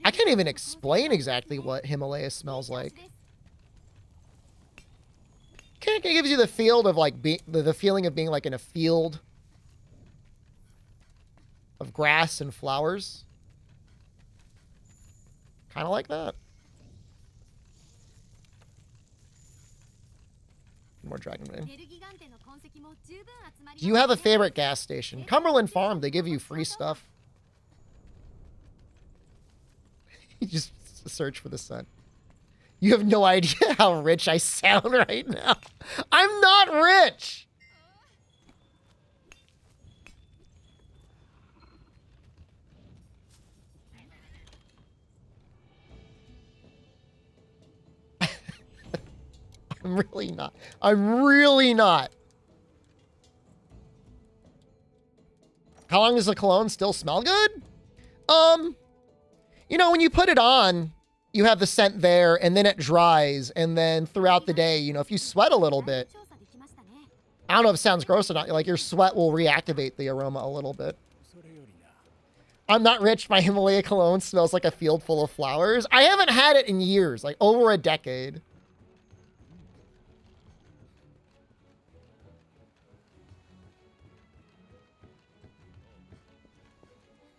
I can't even explain exactly what Himalaya smells like. It gives you the feel of like the feeling of being like in a field of grass and flowers. Kind of like that. More Dragon Bane. Do you have a favorite gas station? Cumberland Farm, they give you free stuff. You just search for the sun. You have no idea how rich I sound right now. I'm not rich. I'm really not. I'm really not. How long does the cologne still smell good? You know, when you put it on, you have the scent there, and then it dries, and then throughout the day, you know, if you sweat a little bit, I don't know if it sounds gross or not, like your sweat will reactivate the aroma a little bit. I'm not rich. My Himalaya cologne smells like a field full of flowers. I haven't had it in years, like over a decade.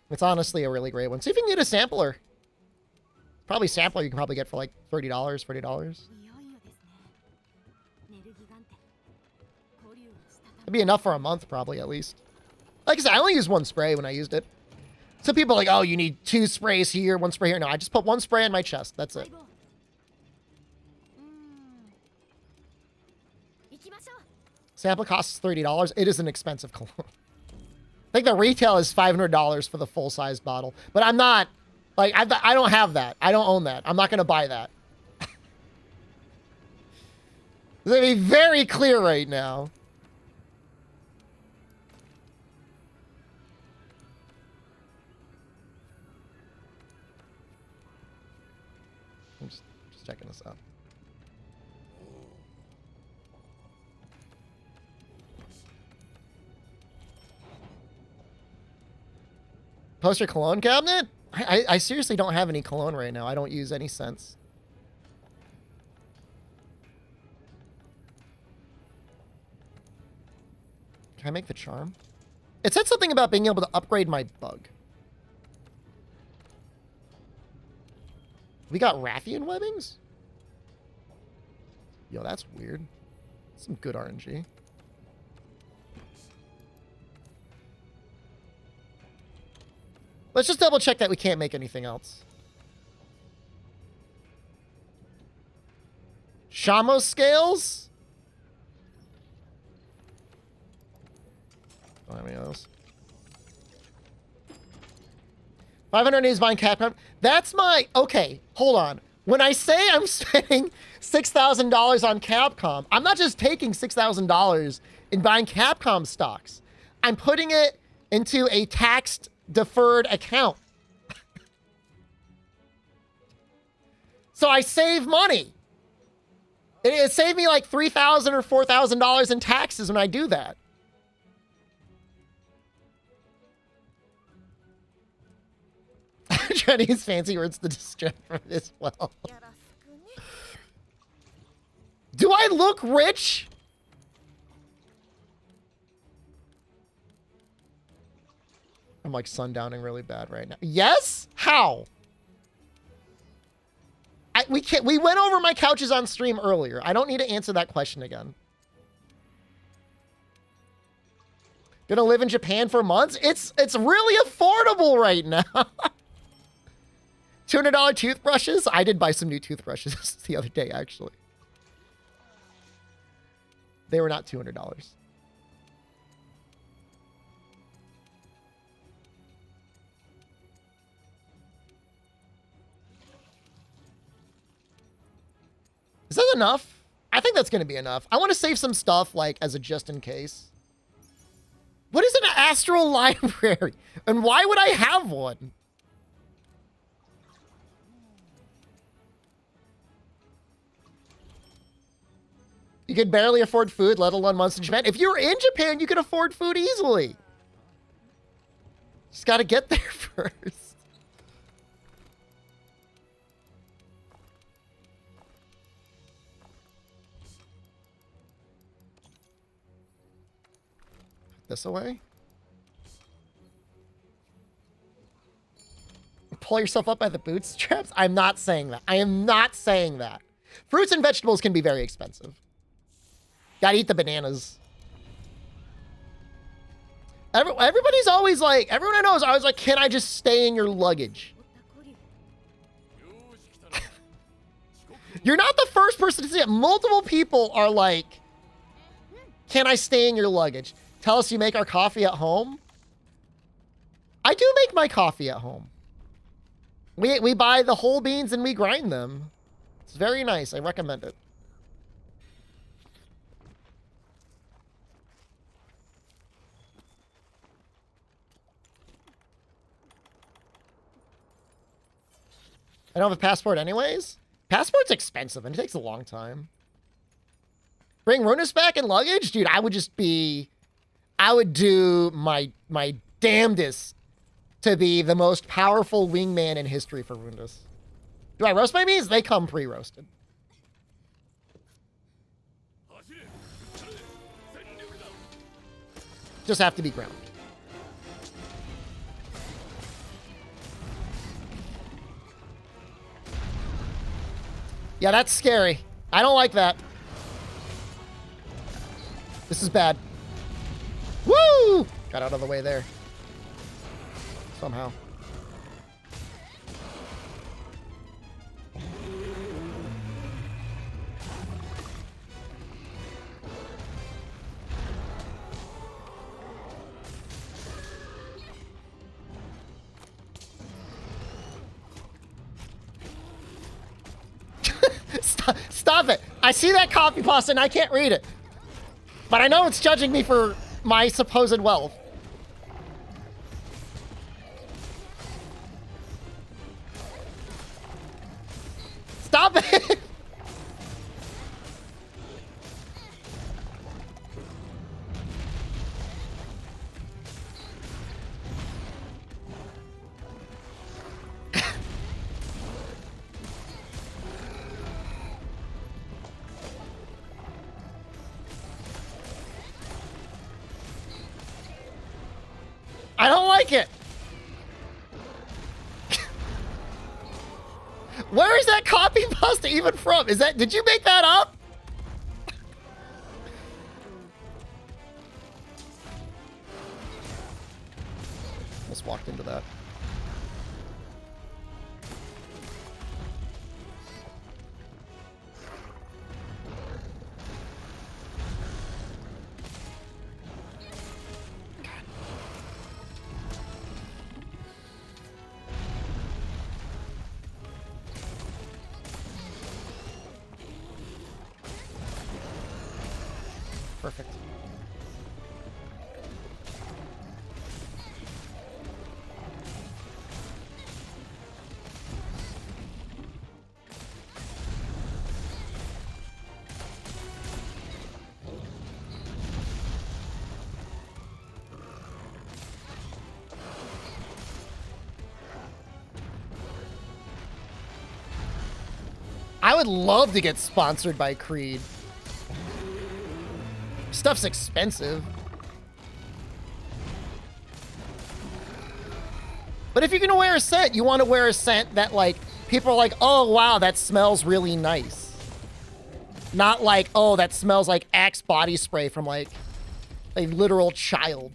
It's honestly a really great one. See if you can get a sampler. Probably sampler you can probably get for like $30, $40. It'd be enough for a month probably at least. Like I said, I only used one spray when I used it. Some people are like, oh, you need 2 sprays here, 1 spray here. No, I just put 1 spray in my chest. That's it. Sample costs $30. It is an expensive cologne. I think the retail is $500 for the full-size bottle. But I'm not, like, I don't have that. I don't own that. I'm not going to buy that. Let me be very clear right now. I'm just checking this out. Poster cologne cabinet? I seriously don't have any cologne right now. I don't use any scents. Can I make the charm? It said something about being able to upgrade my bug. We got Rathian webbings? Yo, that's weird. Some good RNG. Let's just double check that we can't make anything else. Shamos scales? Don't have any of those. 500 days buying Capcom. That's my... Okay, hold on. When I say I'm spending $6,000 on Capcom, I'm not just taking $6,000 and buying Capcom stocks. I'm putting it into a taxed deferred account. So I save money. It saved me like $3,000 or $4,000 in taxes when I do that. Trying to use fancy words to distract from it as well. Do I look rich? I'm like sundowning really bad right now. Yes? How? we can't. We went over my couches on stream earlier. I don't need to answer that question again. Gonna live in Japan for months? It's really affordable right now. $200 toothbrushes? I did buy some new toothbrushes the other day, actually. They were not $200. Is that enough? I think that's going to be enough. I want to save some stuff, like, as a just in case. What is an astral library? And why would I have one? You could barely afford food, let alone months in Japan. If you were in Japan, you could afford food easily. Just got to get there first. This away. Pull yourself up by the bootstraps? I'm not saying that. I am not saying that. Fruits and vegetables can be very expensive. Gotta eat the bananas. Everybody's always like, everyone I know is always like, can I just stay in your luggage? You're not the first person to see it. Multiple people are like, can I stay in your luggage? Tell us you make our coffee at home. I do make my coffee at home. We buy the whole beans and we grind them. It's very nice. I recommend it. I don't have a passport anyways. Passport's expensive and it takes a long time. Bring Runus back in luggage? Dude, I would do my damnedest to be the most powerful wingman in history for Runus. Do I roast my meats? They come pre-roasted. Just have to be ground. Yeah, that's scary. I don't like that. This is bad. Woo! Got out of the way there. Somehow. Stop it. I see that copy pasta and I can't read it. But I know it's judging me for my supposed wealth. Stop it. I don't like it. Where is that copy pasta even from? Did you make that up? Almost walked into that. Perfect. I would love to get sponsored by Creed. Stuff's expensive. But if you're gonna wear a scent, you want to wear a scent that, like, People are like, oh, wow, that smells really nice. Not like, oh, that smells like Axe body spray from like a literal child.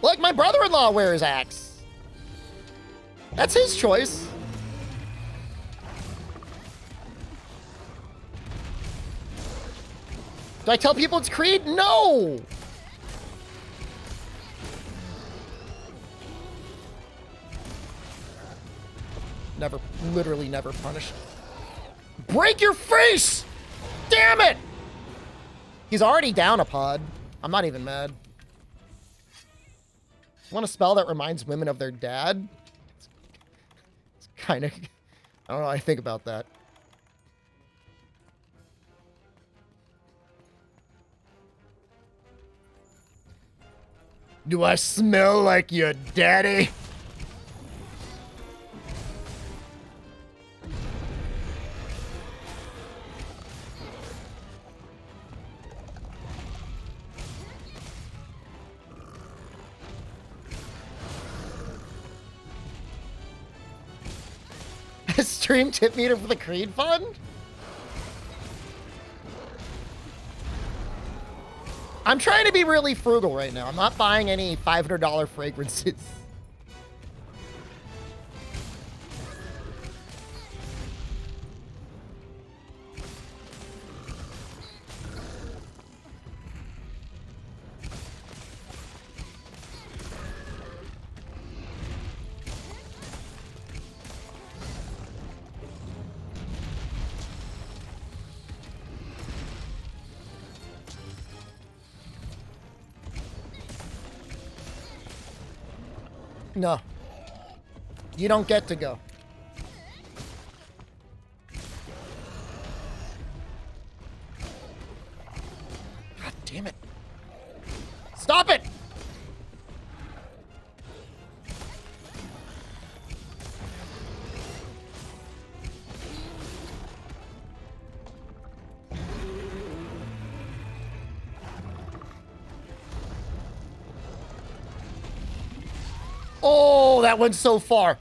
Look, my brother-in-law wears Axe. That's his choice. Do I tell people it's Creed? No! Never, literally never punished. Break your face! Damn it! He's already down a pod. I'm not even mad. Want a spell that reminds women of their dad? It's kind of... I don't know how I think about that. Do I smell like your daddy? Stream tip meter for the Creed fund? I'm trying to be really frugal right now. I'm not buying any $500 fragrances. No. You don't get to go. God damn it. Stop it! Oh, that went so far.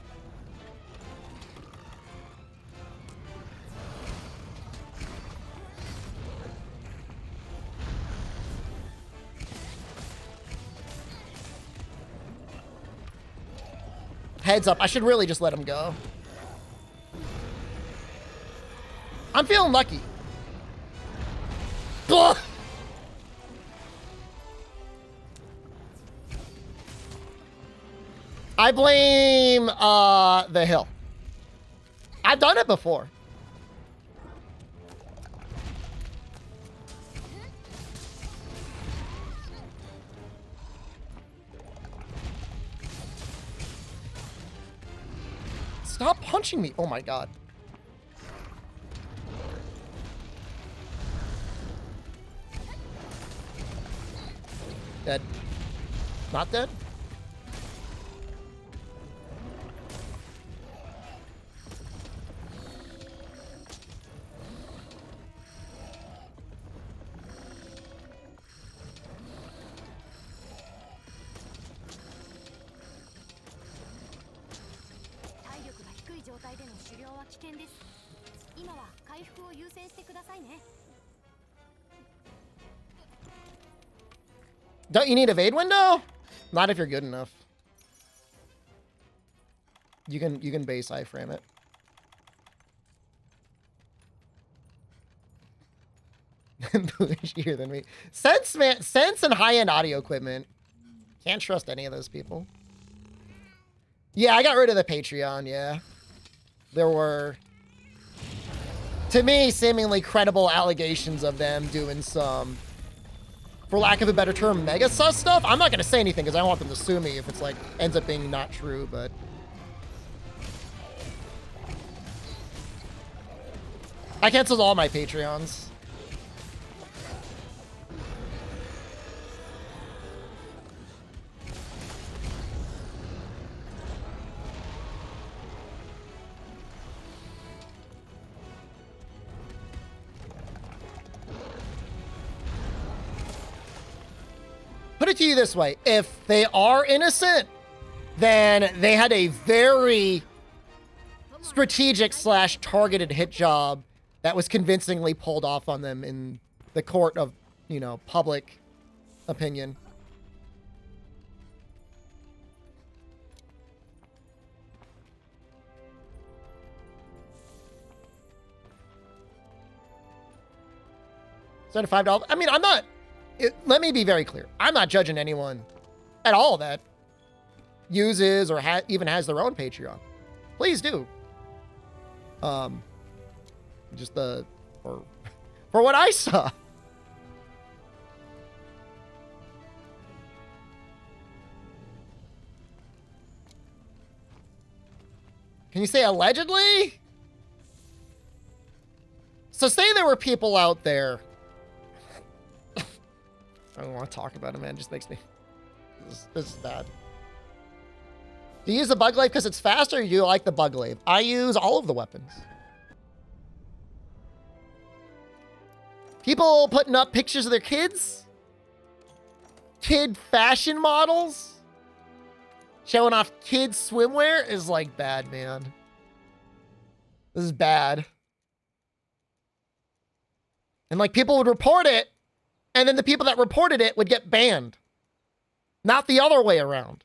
Heads up, I should really just let him go. I'm feeling lucky. Ugh. I blame the hill. I've done it before. Stop punching me. Oh my god. Dead. Not dead? Don't you need evade window? Not if you're good enough. You can base iframe it. Bougier than me. Sense, man, Sense and high-end audio equipment. Can't trust any of those people. Yeah, I got rid of the Patreon, yeah. There were, to me, seemingly credible allegations of them doing some, for lack of a better term, mega sus stuff. I'm not going to say anything because I don't want them to sue me if it's like, ends up being not true, but. I canceled all my Patreons. put it to you this way. If they are innocent, then they had a very strategic / targeted hit job that was convincingly pulled off on them in the court of, you know, public opinion. $75. I mean, I'm not. Let me be very clear. I'm not judging anyone at all that uses or even has their own Patreon. Please do. Just for what I saw. Can you say allegedly? So say there were people out there. I don't want to talk about it, man. It just makes me... This is bad. Do you use the bug glaive because it's faster, or do you like the bug glaive? I use all of the weapons. People putting up pictures of their kids? Kid fashion models? Showing off kids' swimwear is like bad, man. This is bad. And like people would report it, and then the people that reported it would get banned. Not the other way around.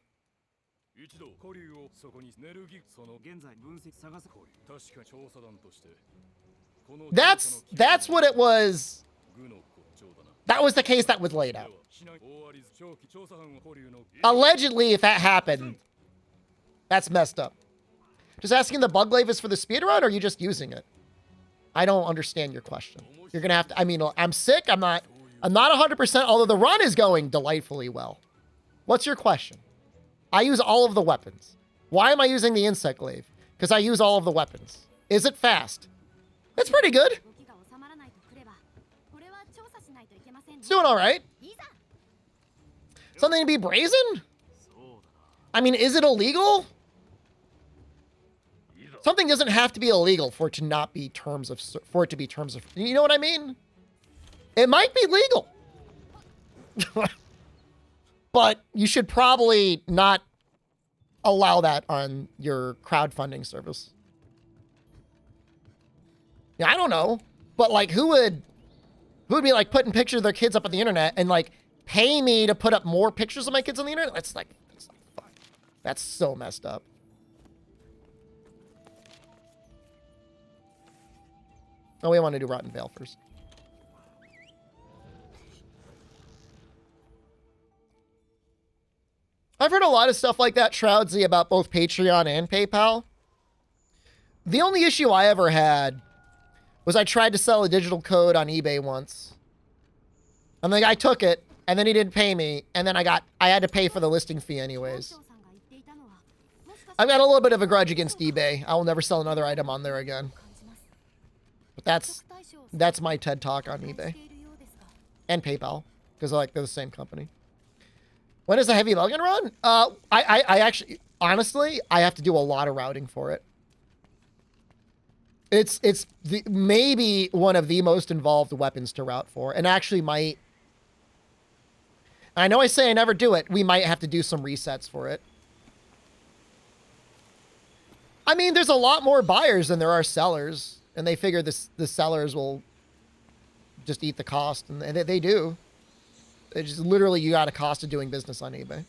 That's what it was. That was the case that was laid out. Allegedly, if that happened, that's messed up. Just asking the bug glaive is for the speedrun, or are you just using it? I don't understand your question. You're gonna have to, I mean, I'm sick, I'm not 100%, although the run is going delightfully well. What's your question? I use all of the weapons. Why am I using the insect glaive? Because I use all of the weapons. Is it fast? It's pretty good. It's doing all right. Something to be brazen? I mean, is it illegal? Something doesn't have to be illegal for it to not be terms of, you know what I mean? It might be legal. But you should probably not allow that on your crowdfunding service. Yeah, I don't know. But like who would be like putting pictures of their kids up on the internet and like pay me to put up more pictures of my kids on the internet? That's like fuck. That's so messed up. Oh, we want to do Rotten Vale first. I've heard a lot of stuff like that, Shroudsy, about both Patreon and PayPal. The only issue I ever had was I tried to sell a digital code on eBay once. And the guy took it, and then he didn't pay me, and then I had to pay for the listing fee anyways. I've got a little bit of a grudge against eBay. I will never sell another item on there again. But that's my TED Talk on eBay. And PayPal, because they're the same company. When is the heavy Logan run? I actually, honestly, I have to do a lot of routing for it. It's maybe one of the most involved weapons to route for, and actually might. I know I say I never do it. We might have to do some resets for it. I mean, there's a lot more buyers than there are sellers, and they figure the sellers will just eat the cost, and they do. It's just literally you got a cost of doing business on eBay.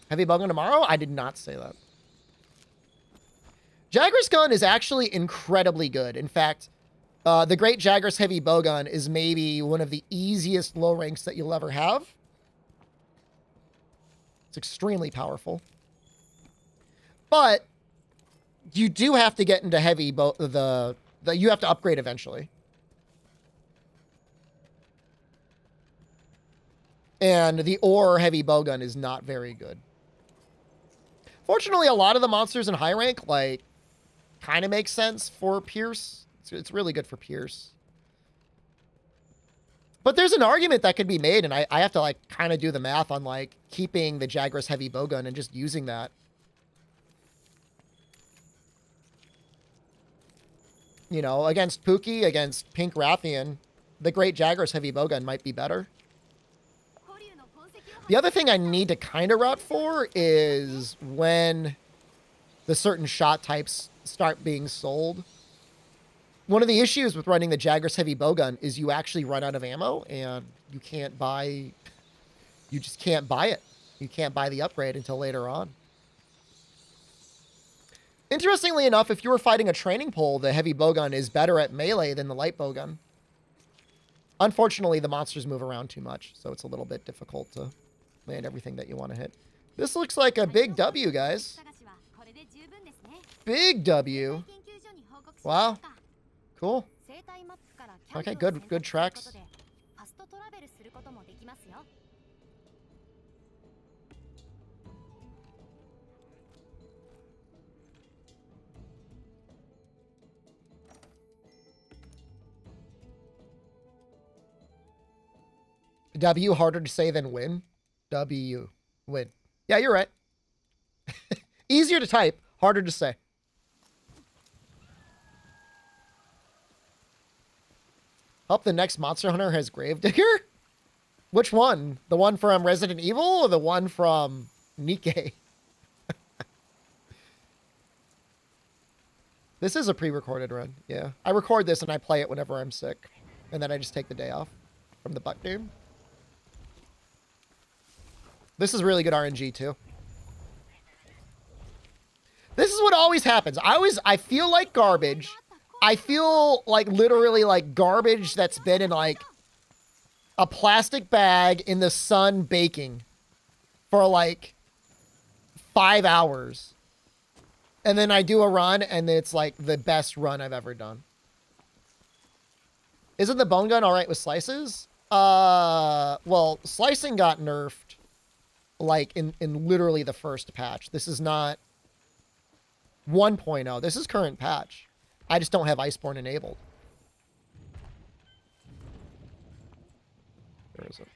Heavy bowgun tomorrow? I did not say that. Jagras gun is actually incredibly good. In fact, the Great Jagras heavy bowgun is maybe one of the easiest low ranks that you'll ever have. It's extremely powerful. But you do have to get into heavy you have to upgrade eventually. And the ore heavy bowgun is not very good. Fortunately, a lot of the monsters in high rank, kind of make sense for Pierce. It's really good for Pierce. But there's an argument that could be made, and I have to, kind of do the math on, keeping the Jagras heavy bowgun and just using that. You know, against Pookie, against Pink Rathian, the Great Jagras heavy bowgun might be better. The other thing I need to kind of route for is when the certain shot types start being sold. One of the issues with running the Jagras heavy bowgun is you actually run out of ammo and you can't buy, you just can't buy it. You can't buy the upgrade until later on. Interestingly enough, if you were fighting a training pole, the heavy bowgun is better at melee than the light bowgun. Unfortunately, the monsters move around too much, so it's a little bit difficult to land everything that you want to hit. This looks like a big W, guys. Big W. Wow. Cool. Okay, good tracks. W harder to say than win. W win. Yeah, you're right. Easier to type, harder to say. Hope the next Monster Hunter has Gravedigger? Which one? The one from Resident Evil or the one from Nikke? This is a pre-recorded run, yeah. I record this and I play it whenever I'm sick. And then I just take the day off from the butt game. This is really good RNG too. This is what always happens. I feel like garbage. I feel like literally like garbage that's been in like a plastic bag in the sun baking for like 5 hours. And then I do a run and it's like the best run I've ever done. Isn't the bone gun all right with slices? Well, slicing got nerfed like in literally the first patch. This is not 1.0. This is current patch. I just don't have Iceborne enabled. Where is it?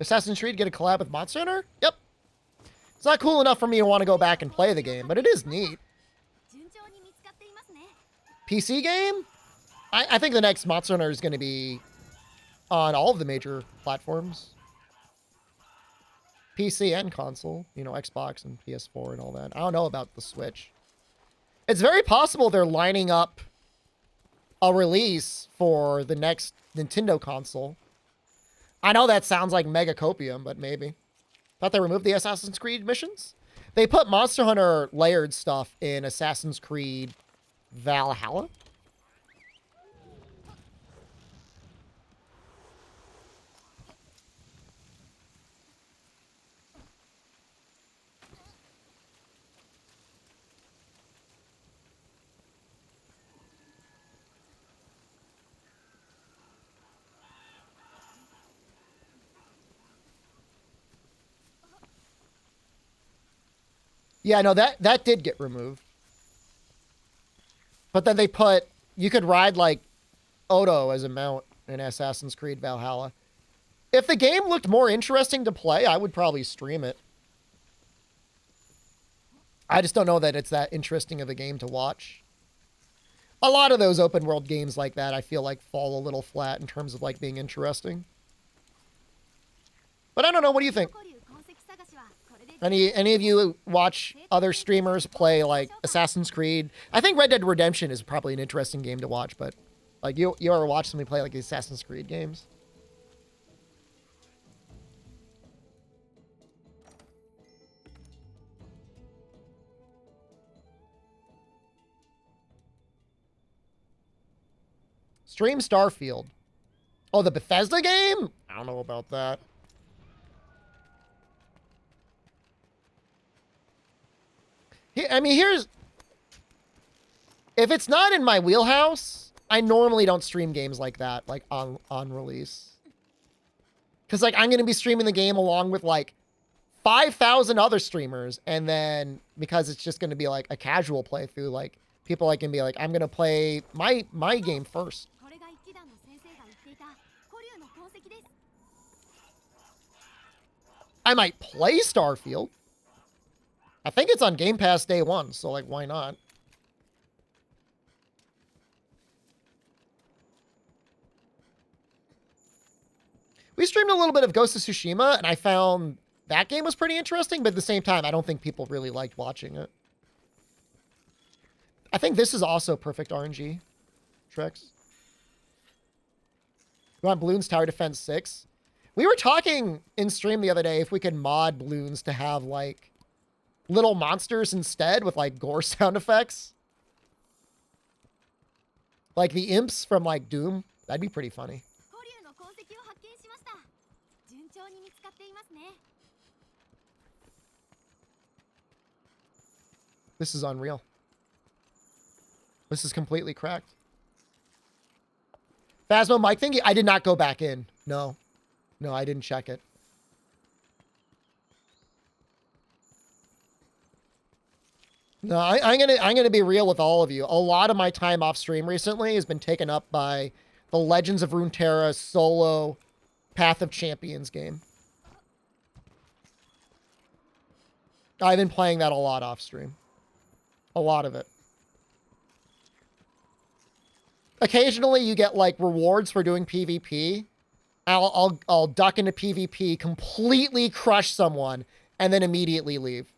Assassin's Creed get a collab with Monster Hunter? Yep. It's not cool enough for me to want to go back and play the game, but it is neat. PC game? I think the next Monster Hunter is going to be on all of the major platforms. PC and console, you know, Xbox and PS4 and all that. I don't know about the Switch. It's very possible they're lining up a release for the next Nintendo console. I know that sounds like mega copium, but maybe. Thought they removed the Assassin's Creed missions? They put Monster Hunter layered stuff in Assassin's Creed Valhalla. Yeah, no, that did get removed. But then they put, you could ride like Odo as a mount in Assassin's Creed Valhalla. If the game looked more interesting to play, I would probably stream it. I just don't know that it's that interesting of a game to watch. A lot of those open world games like that, I feel like fall a little flat in terms of like being interesting. But I don't know, what do you think? Any of you watch other streamers play like Assassin's Creed? I think Red Dead Redemption is probably an interesting game to watch, but like you ever watch somebody play like the Assassin's Creed games? Stream Starfield. Oh, the Bethesda game? I don't know about that. I mean, here's... If it's not in my wheelhouse, I normally don't stream games like that, like, on release. Because, like, I'm going to be streaming the game along with, like, 5,000 other streamers, and then, because it's just going to be, like, a casual playthrough, like, people like can be like, I'm going to play my game first. I might play Starfield. I think it's on Game Pass day one, so like, why not? We streamed a little bit of Ghost of Tsushima, and I found that game was pretty interesting, but at the same time, I don't think people really liked watching it. I think this is also perfect RNG. Trex. You want Bloons Tower Defense 6? We were talking in stream the other day if we could mod Bloons to have, like, little monsters instead with, like, gore sound effects. Like the imps from, like, Doom. That'd be pretty funny. This is unreal. This is completely cracked. Phasmo mic thingy? I did not go back in. No. No, I didn't check it. No, I'm gonna be real with all of you. A lot of my time off stream recently has been taken up by the Legends of Runeterra solo Path of Champions game. I've been playing that a lot off stream. A lot of it. Occasionally you get like rewards for doing PvP. I'll duck into PvP, completely crush someone, and then immediately leave.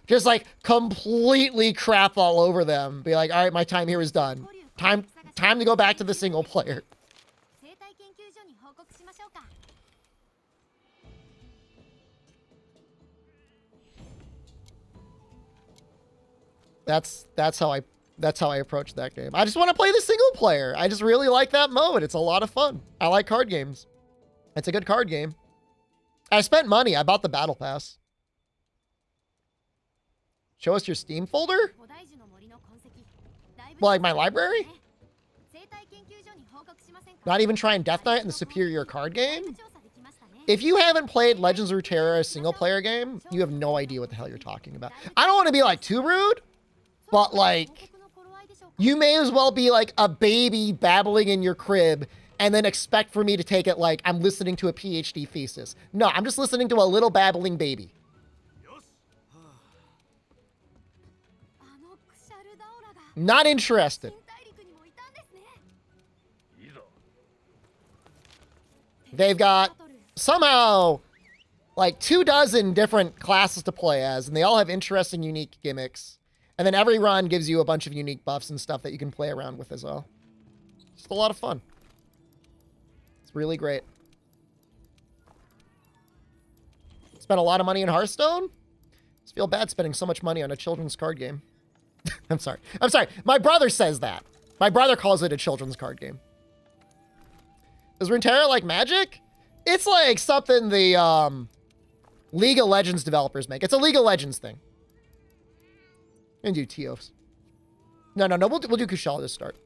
Just like completely crap all over them. Be like, all right, my time here is done. Time to go back to the single player. That's how I approach that game. I just want to play the single player. I just really like that mode. It's a lot of fun. I like card games. It's a good card game. I spent money. I bought the battle pass. Show us your Steam folder? Like my library? Not even trying Death Knight in the superior card game? If you haven't played Legends of Runeterra single player game, you have no idea what the hell you're talking about. I don't want to be like too rude, but like, you may as well be like a baby babbling in your crib and then expect for me to take it like I'm listening to a PhD thesis. No, I'm just listening to a little babbling baby. Not interested. They've got somehow like 24 different classes to play as, and they all have interesting, unique gimmicks. And then every run gives you a bunch of unique buffs and stuff that you can play around with as well. Just a lot of fun. It's really great. Spent a lot of money in Hearthstone? Just feel bad spending so much money on a children's card game. I'm sorry. My brother says that. My brother calls it a children's card game. Is Runeterra like Magic? It's like something the League of Legends developers make. It's a League of Legends thing. And do Teos. No. We'll do Kushal to start.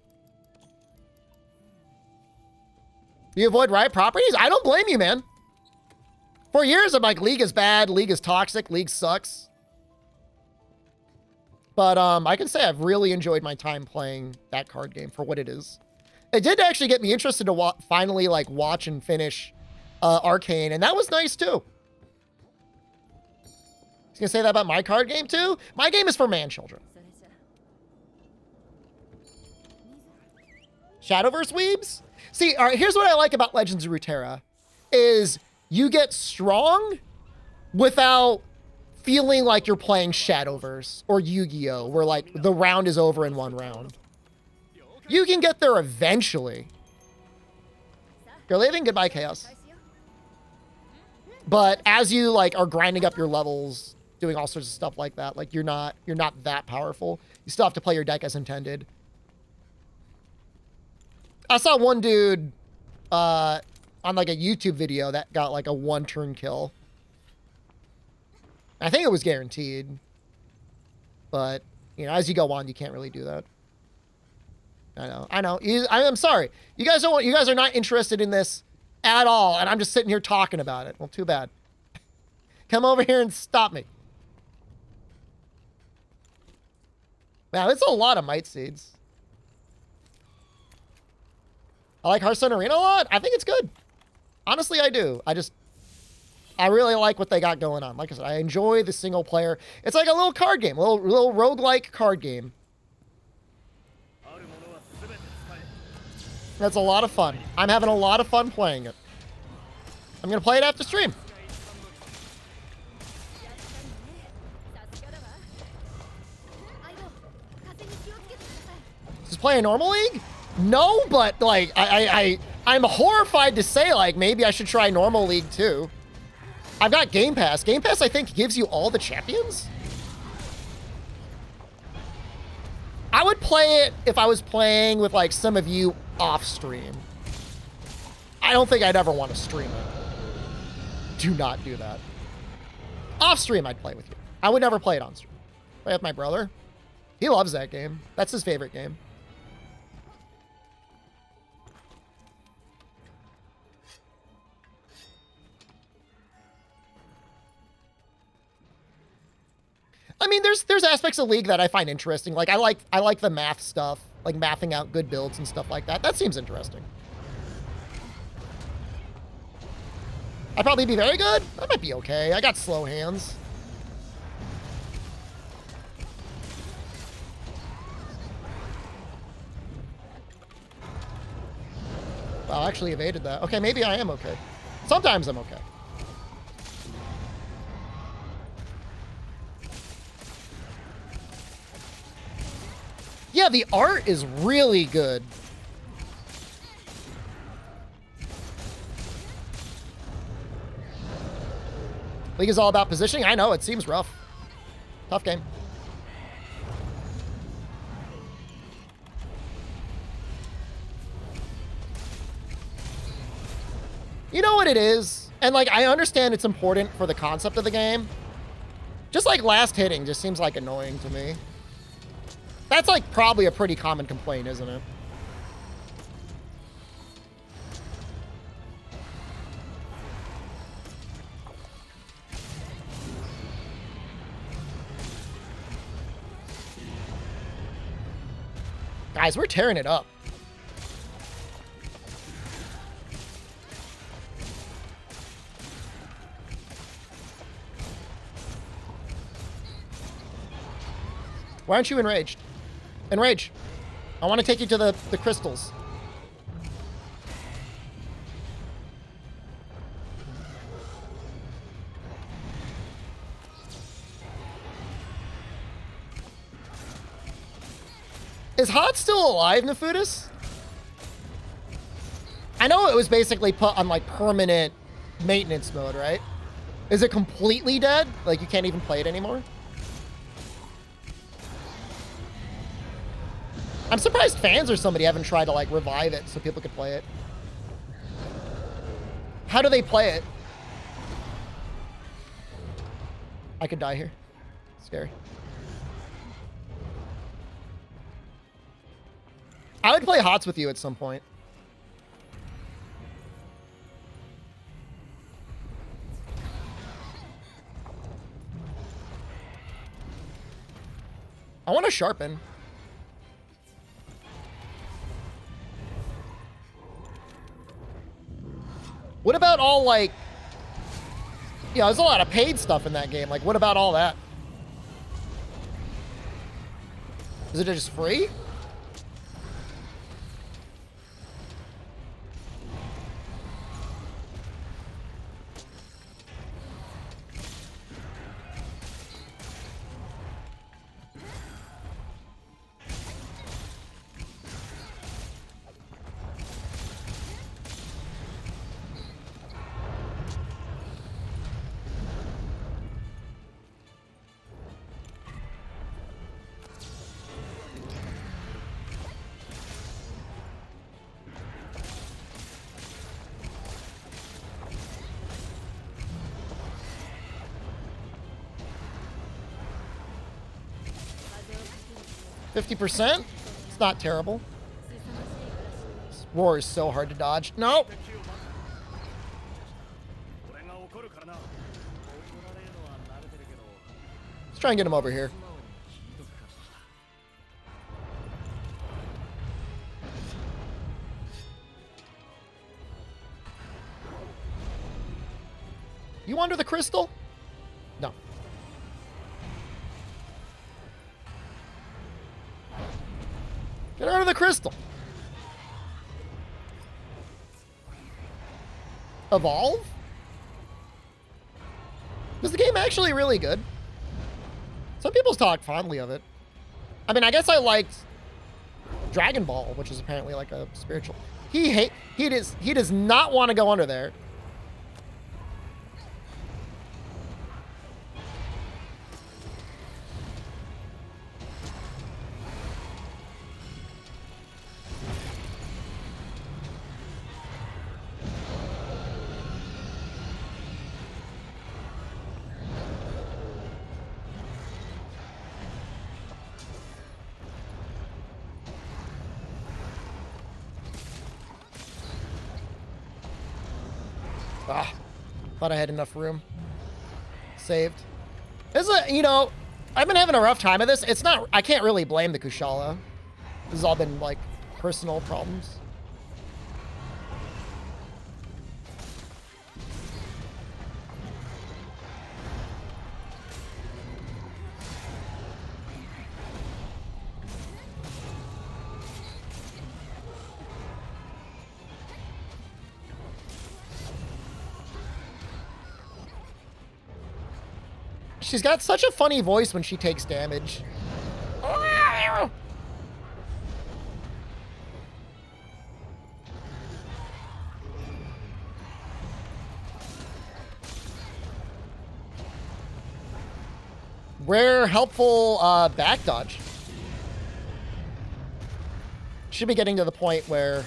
You avoid Riot properties? I don't blame you, man. For years, I'm like, League is bad, League is toxic, League sucks. But I can say I've really enjoyed my time playing that card game for what it is. It did actually get me interested to finally like watch and finish Arcane, and that was nice too. I was gonna say that about my card game too. My game is for man children. Shadowverse weebs? See, all right, here's what I like about Legends of Runeterra, is you get strong without feeling like you're playing Shadowverse or Yu-Gi-Oh, where like the round is over in one round. You can get there eventually. You're leaving? Goodbye, Chaos. But as you like are grinding up your levels, doing all sorts of stuff like that, like you're not that powerful. You still have to play your deck as intended. I saw one dude on like a YouTube video that got like a 1-turn kill. I think it was guaranteed, but you know, as you go on, you can't really do that. I know. I'm sorry. You guys are not interested in this at all, and I'm just sitting here talking about it. Well, too bad. Come over here and stop me. Wow, it's a lot of Might Seeds. I like Hearthstone Arena a lot. I think it's good. Honestly, I do. I really like what they got going on. Like I said, I enjoy the single player. It's like a little card game, a little roguelike card game. That's a lot of fun. I'm having a lot of fun playing it. I'm going to play it after stream. Is this playing normal league? No, but like I'm horrified to say like maybe I should try normal league too. I've got Game Pass. Game Pass I think gives you all the champions. I would play it if I was playing with like some of you off stream. I don't think I'd ever want to stream it. Do not do that. Off stream I'd play with you. I would never play it on stream. Play with my brother. He loves that game. That's his favorite game. I mean, there's aspects of League that I find interesting. Like I like the math stuff, like mathing out good builds and stuff like that. That seems interesting. I'd probably be very good. I might be okay. I got slow hands. Wow, I actually evaded that. Okay, maybe I am okay. Sometimes I'm okay. Yeah, the art is really good. League is all about positioning. I know, it seems rough. Tough game. You know what it is? And like, I understand it's important for the concept of the game. Just like last hitting just seems like annoying to me. That's like probably a pretty common complaint, isn't it? Guys, we're tearing it up. Why aren't you enraged? Enrage. I want to take you to the crystals. Is Hot still alive, Nefudis? I know it was basically put on like permanent maintenance mode, right? Is it completely dead? Like you can't even play it anymore? I'm surprised fans or somebody haven't tried to like revive it so people could play it. How do they play it? I could die here. Scary. I would play HOTS with you at some point. I want to sharpen. What about all, like... Yeah, there's a lot of paid stuff in that game. Like, what about all that? Is it just free? %? It's not terrible. This war is so hard to dodge. No! Let's try and get him over here. You under the crystal? No. Get out of the crystal. Evolve? Is the game actually really good? Some people talk fondly of it. I mean, I guess I liked Dragon Ball, which is apparently like a spiritual. He does not want to go under there. Ah, thought I had enough room. Saved. This is you know, I've been having a rough time of this. It's not, I can't really blame the Kushala. This has all been like personal problems. She's got such a funny voice when she takes damage. Rare, helpful back dodge. Should be getting to the point where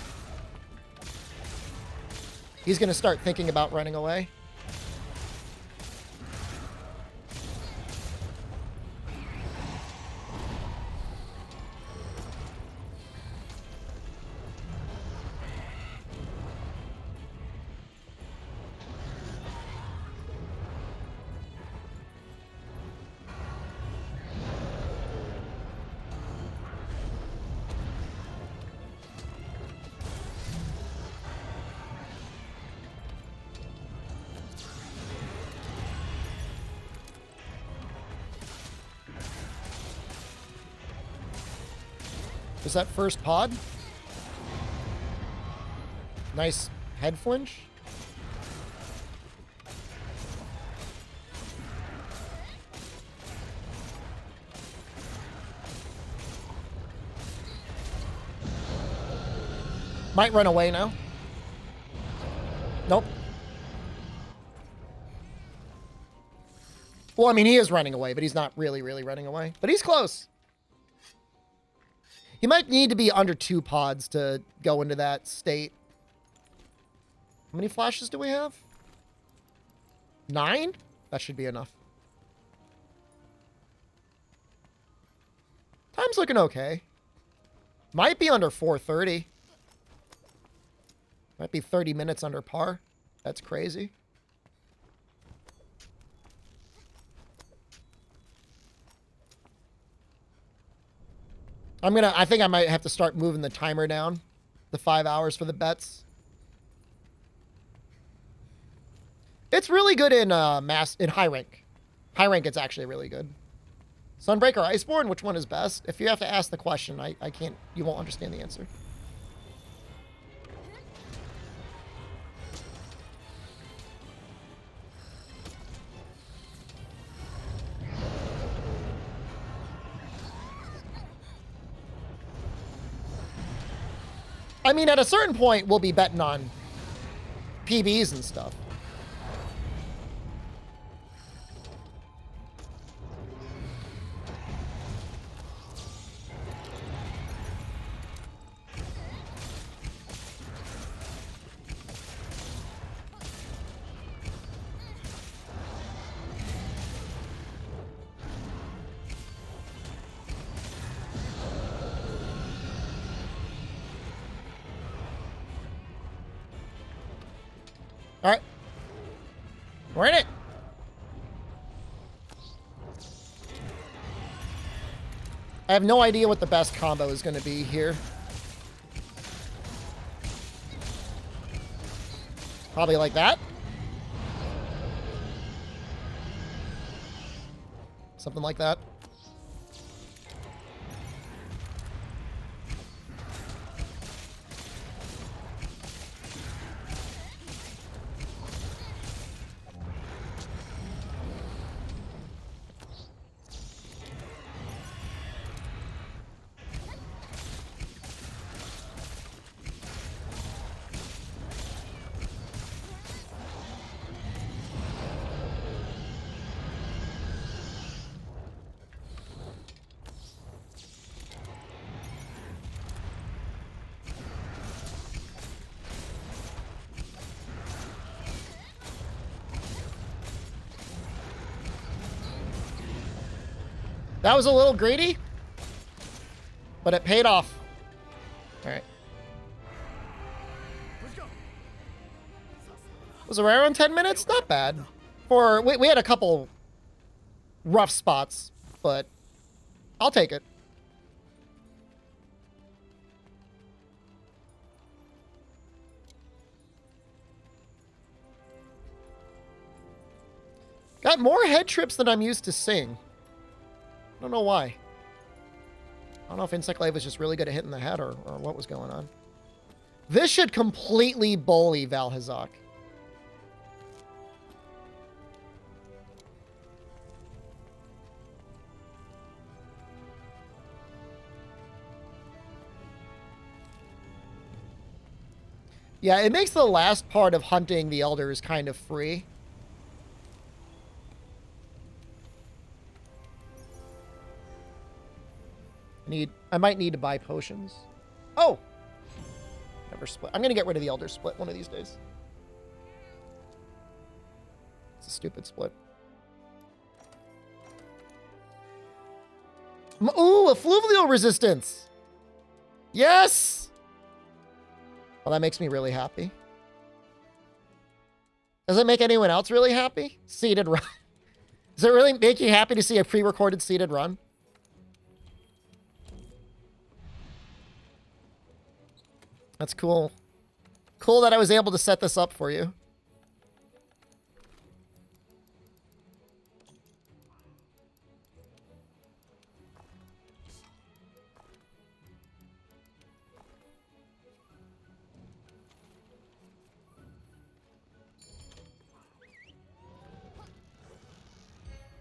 he's going to start thinking about running away. Is that first pod? Nice head flinch. Might run away now. Nope. Well, I mean, he is running away, but he's not really running away. But he's close. You might need to be under 2 pods to go into that state. How many flashes do we have? 9? That should be enough. Time's looking okay. Might be under 4:30. Might be 30 minutes under par. That's crazy. I think I might have to start moving the timer down. The 5 hours for the bets. It's really good in high rank. High rank, it's actually really good. Sunbreak or Iceborne, which one is best? If you have to ask the question, I can't, you won't understand the answer. I mean, at a certain point, we'll be betting on PBs and stuff. All right. We're in it. I have no idea what the best combo is going to be here. Probably like that. Something like that. That was a little greedy, but it paid off. All right. Was around 10 minutes? Not bad. We had a couple rough spots, but I'll take it. Got more head trips than I'm used to seeing. I don't know why. I don't know if Insect Life was just really good at hitting the head or what was going on. This should completely bully Valhazak. Yeah, it makes the last part of hunting the elders kind of free. I might need to buy potions. Oh! Never split. I'm gonna get rid of the elder split one of these days. It's a stupid split. Ooh, a fluvial resistance! Yes! Well, that makes me really happy. Does it make anyone else really happy? Seeded run. Does it really make you happy to see a pre-recorded seeded run? That's cool. Cool that I was able to set this up for you.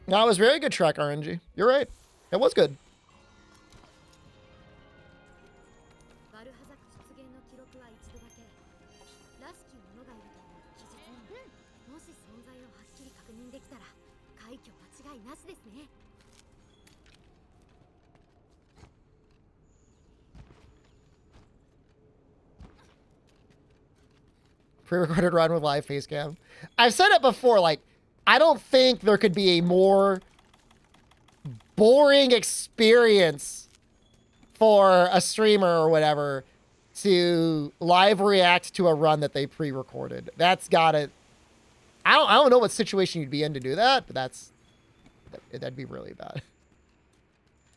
No, it was very good track RNG. You're right. It was good. Pre-recorded run with live face cam. I've said it before, like, I don't think there could be a more boring experience for a streamer or whatever to live react to a run that they pre-recorded. That's gotta... I don't know what situation you'd be in to do that, but that'd be really bad.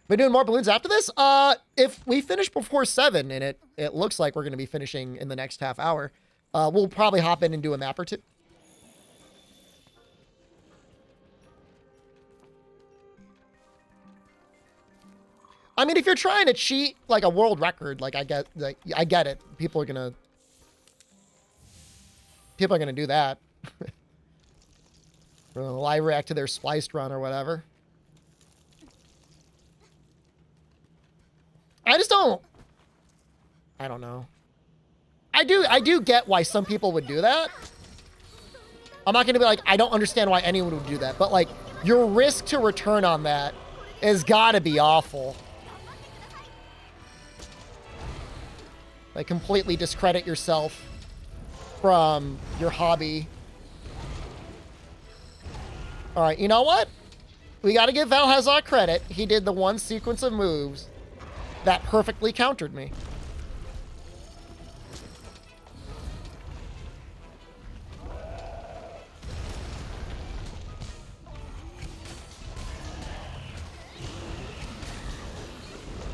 We doing more balloons after this? If we finish before 7, and it looks like we're going to be finishing in the next half hour, we'll probably hop in and do a map or two. I mean, if you're trying to cheat like a world record, like I get it. People are gonna do that. Live react to their spliced run or whatever. I don't know. I do get why some people would do that. I'm not gonna be like, I don't understand why anyone would do that, but like your risk to return on that has gotta be awful. Like completely discredit yourself from your hobby. All right, you know what? We got to give Valhazak credit. He did the one sequence of moves that perfectly countered me.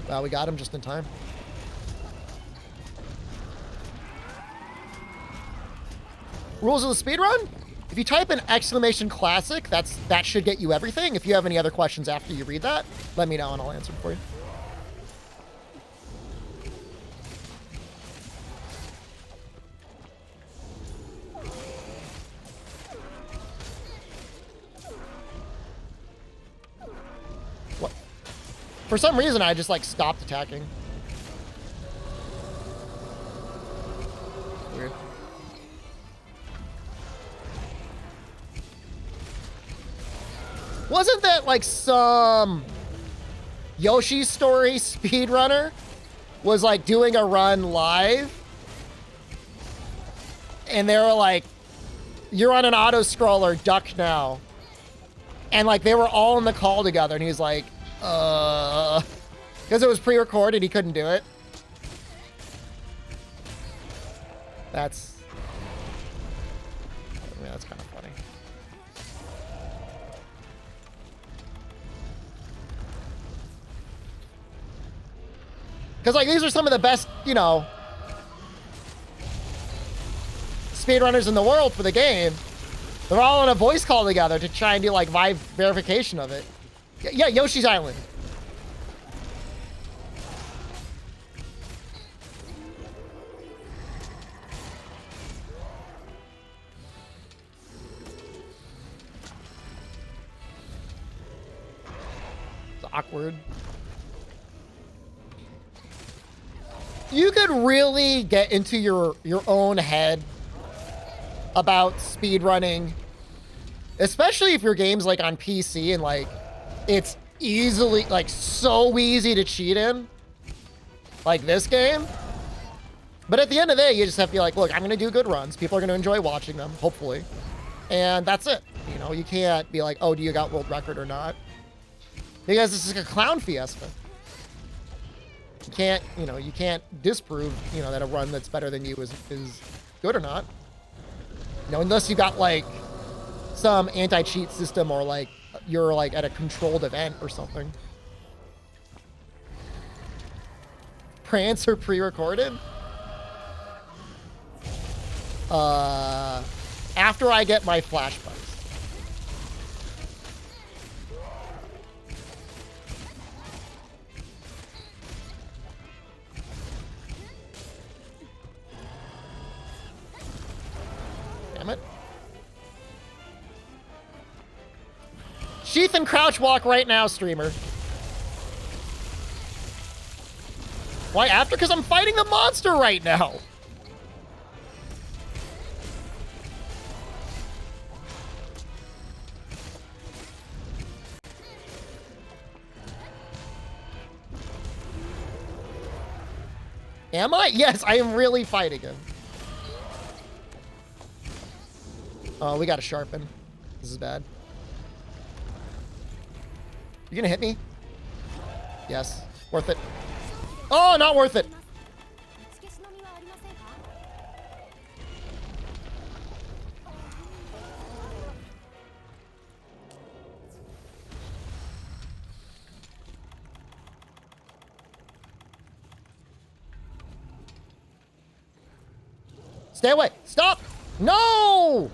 Wow, we got him just in time. Rules of the speedrun? If you type in exclamation classic, that should get you everything. If you have any other questions after you read that, let me know and I'll answer them for you. What? For some reason, I just like stopped attacking. Weird. Wasn't that like some Yoshi Story speedrunner was like doing a run live? And they were like, you're on an auto scroller, duck now. And like they were all in the call together and he was like, Because it was pre-recorded, he couldn't do it. That's kind of funny. Because, like, these are some of the best, you know, speedrunners in the world for the game. They're all on a voice call together to try and do, like, live verification of it. Yeah, Yoshi's Island. It's awkward. You could really get into your own head about speedrunning, especially if your game's like on PC and like it's easily, like, so easy to cheat in, like this game. But at the end of the day, you just have to be like, look, I'm gonna do good runs. People are gonna enjoy watching them, hopefully. And that's it. You know, you can't be like, oh, do you got world record or not? Because this is a clown fiesta. You can't, you know, you can't disprove, you know, that a run that's better than you is good or not. You know, unless you got like some anti-cheat system or like you're like at a controlled event or something. Prance are pre-recorded? After I get my flashbacks. Damn it. Sheath and crouch walk right now, streamer. Why after? Because I'm fighting the monster right now. Am I? Yes, I am really fighting him. Oh, we gotta sharpen. This is bad. You gonna hit me? Yes. Worth it. Oh, not worth it. Stay away. Stop. No!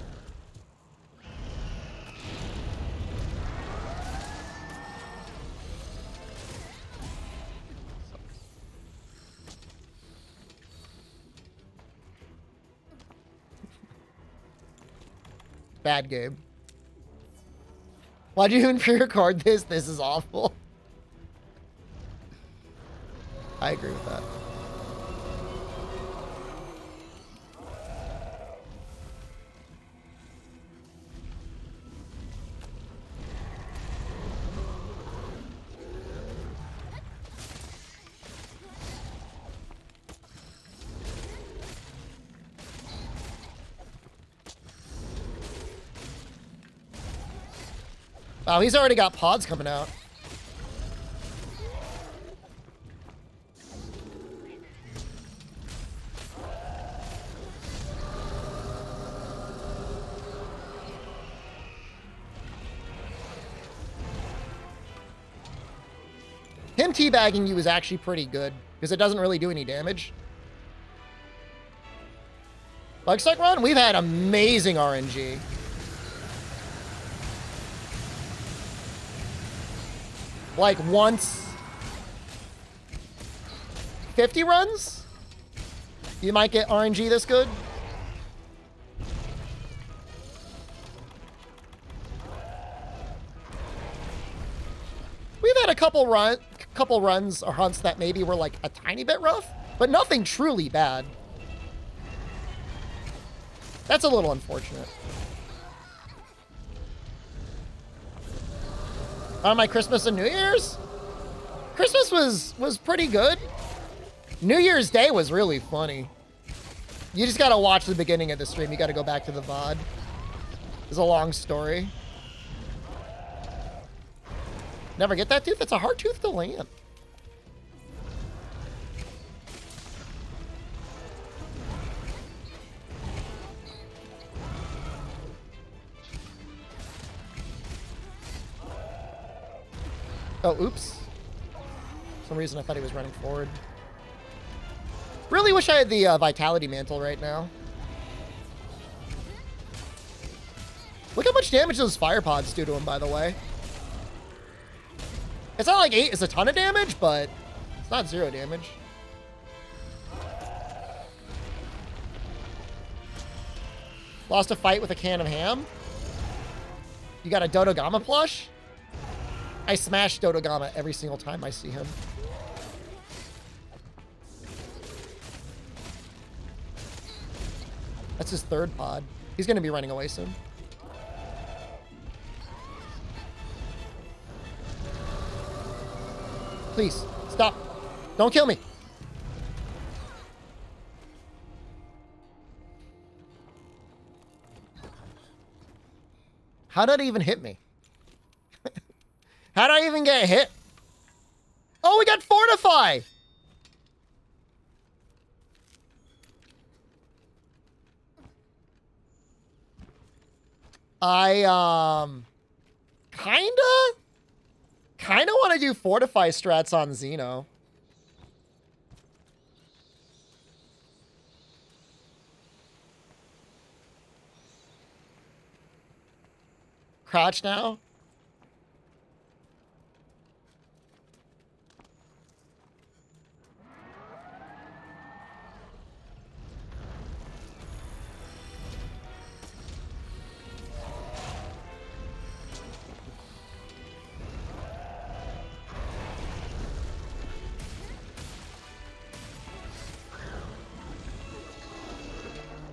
Bad game. Why'd you even pre-record this? This is awful. I agree with that. Wow, he's already got pods coming out. Him teabagging you is actually pretty good, because it doesn't really do any damage. Like Suck Run, we've had amazing RNG. Like once 50 runs, you might get RNG this good. We've had a couple runs or hunts that maybe were like a tiny bit rough, but nothing truly bad. That's a little unfortunate. On my Christmas and New Year's? Christmas was pretty good. New Year's Day was really funny. You just gotta watch the beginning of the stream. You gotta go back to the VOD. It's a long story. Never get that tooth? That's a hard tooth to land. Oh, oops. For some reason I thought he was running forward. Really wish I had the Vitality Mantle right now. Look how much damage those fire pods do to him, by the way. It's not like 8 is a ton of damage, but it's not 0 damage. Lost a fight with a can of ham. You got a Dodogama plush? I smash Dodogama every single time I see him. That's his 3rd pod. He's going to be running away soon. Please, stop. Don't kill me. How did it even hit me? How did I even get hit? Oh, we got Fortify! I, kinda want to do Fortify strats on Xeno. Crouch now?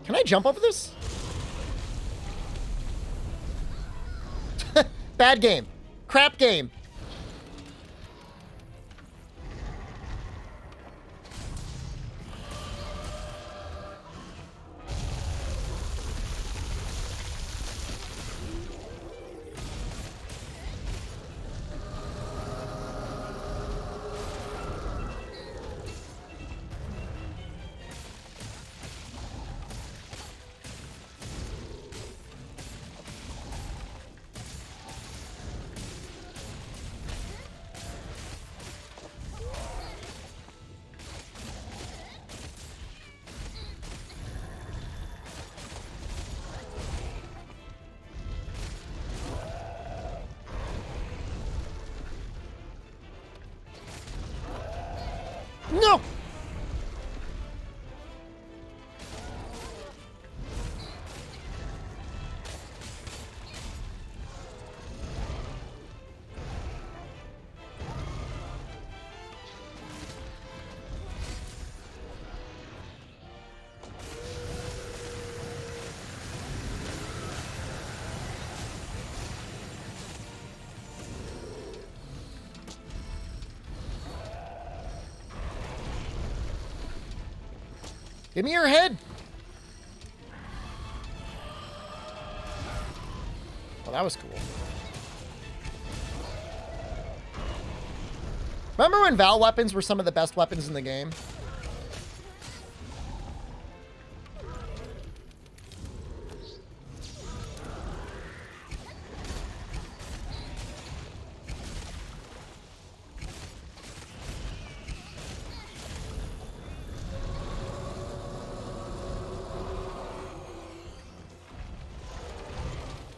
Can I jump over this? Bad game. Crap game. No! Give me your head. Well, that was cool. Remember when Val weapons were some of the best weapons in the game?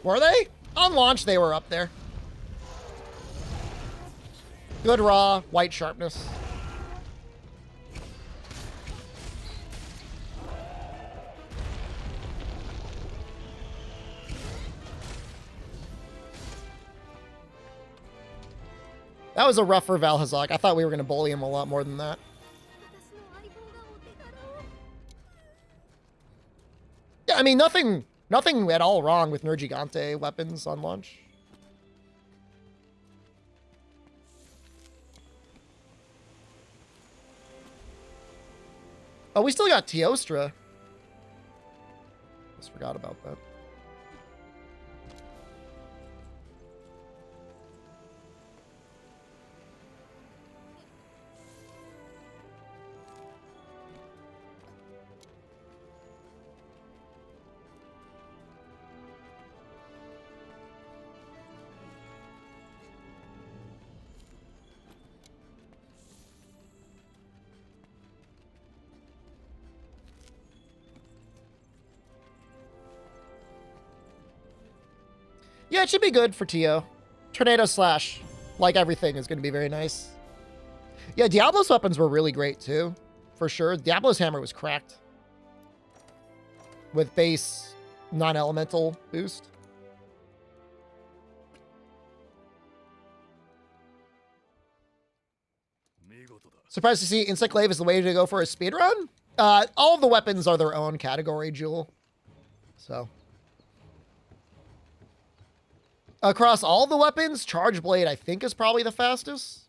Were they? On launch, they were up there. Good raw, white sharpness. That was a rougher Val Hazak. I thought we were going to bully him a lot more than that. Yeah, I mean, nothing at all wrong with Nergigante weapons on launch. Oh, we still got Teostra. Just forgot about that. Yeah, it should be good for Tio. Tornado Slash, like everything, is going to be very nice. Yeah, Diablo's weapons were really great too, for sure. Diablo's hammer was cracked with base non-elemental boost. Surprised to see Insect-Glaive is the way to go for a speedrun? All of the weapons are their own category, Jewel. So. Across all the weapons, Charge Blade, I think, is probably the fastest.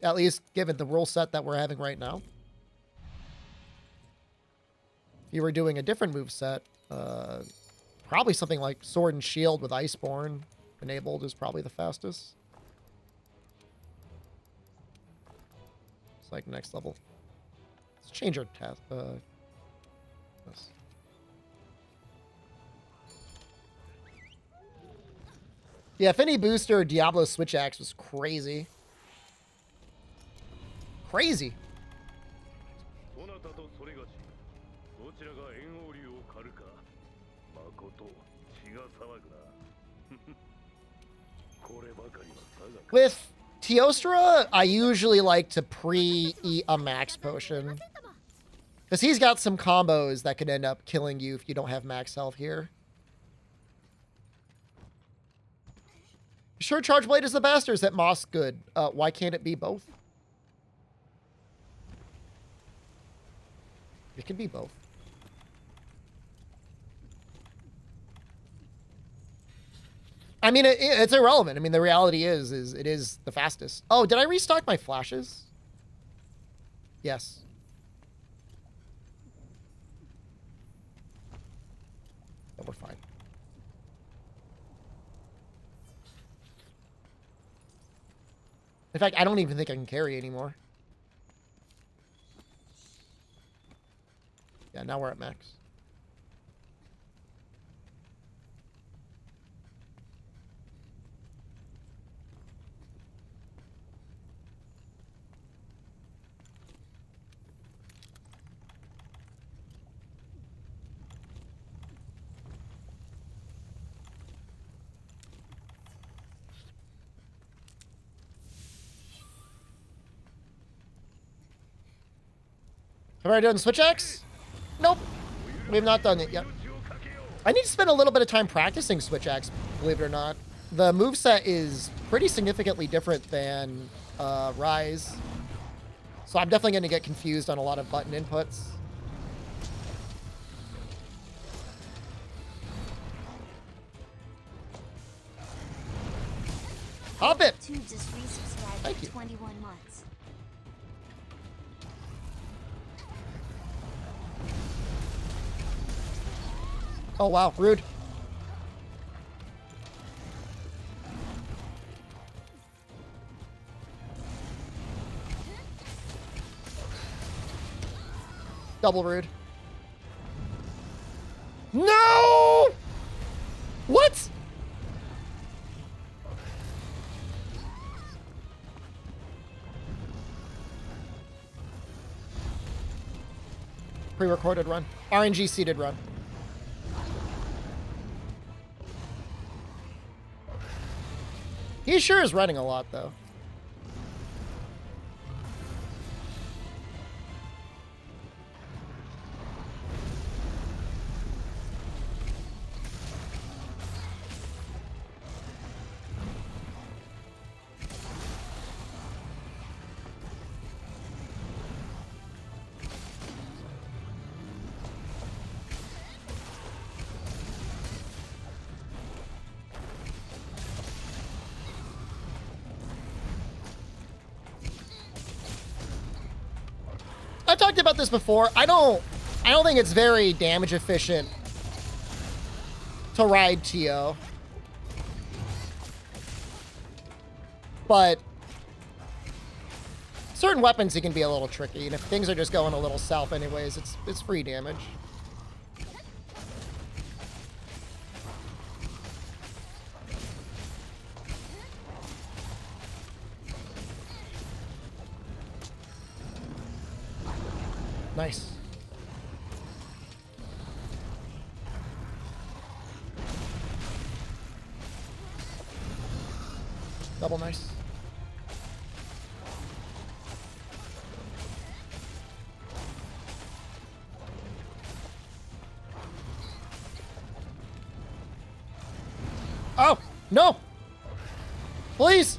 At least given the rule set that we're having right now. If you were doing a different move set, probably something like Sword and Shield with Iceborne enabled is probably the fastest. It's like next level. Let's change our task. This. Yeah, Finny Booster Diablo Switch Axe was crazy. Crazy. With Teostra, I usually like to pre-eat a max potion. Because he's got some combos that could end up killing you if you don't have max health here. Sure, Charge Blade is the best, or is that Moss good? Why can't it be both? It can be both. I mean, it's irrelevant. I mean, the reality is it is the fastest. Oh, did I restock my flashes? Yes. But we're fine. In fact, I don't even think I can carry anymore. Yeah, now we're at max. Have I done Switch Axe? Nope. We have not done it yet. I need to spend a little bit of time practicing Switch Axe, believe it or not. The moveset is pretty significantly different than Rise. So I'm definitely going to get confused on a lot of button inputs. Hop it! Thank you. 21 months. Oh, wow. Rude. Double rude. No! What? Pre-recorded run. RNG seeded run. He sure is running a lot, though. I've talked about this before. I don't think it's very damage efficient to ride Tio. But certain weapons it can be a little tricky, and if things are just going a little south anyways, it's free damage. Nice. Double nice. Oh, no! Please!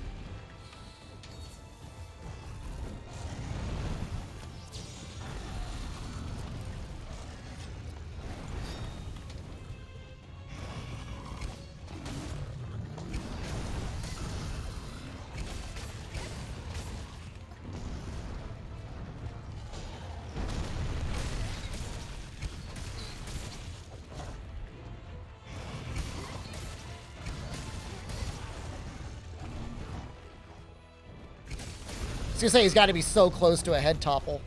I was gonna say he's got to be so close to a head topple.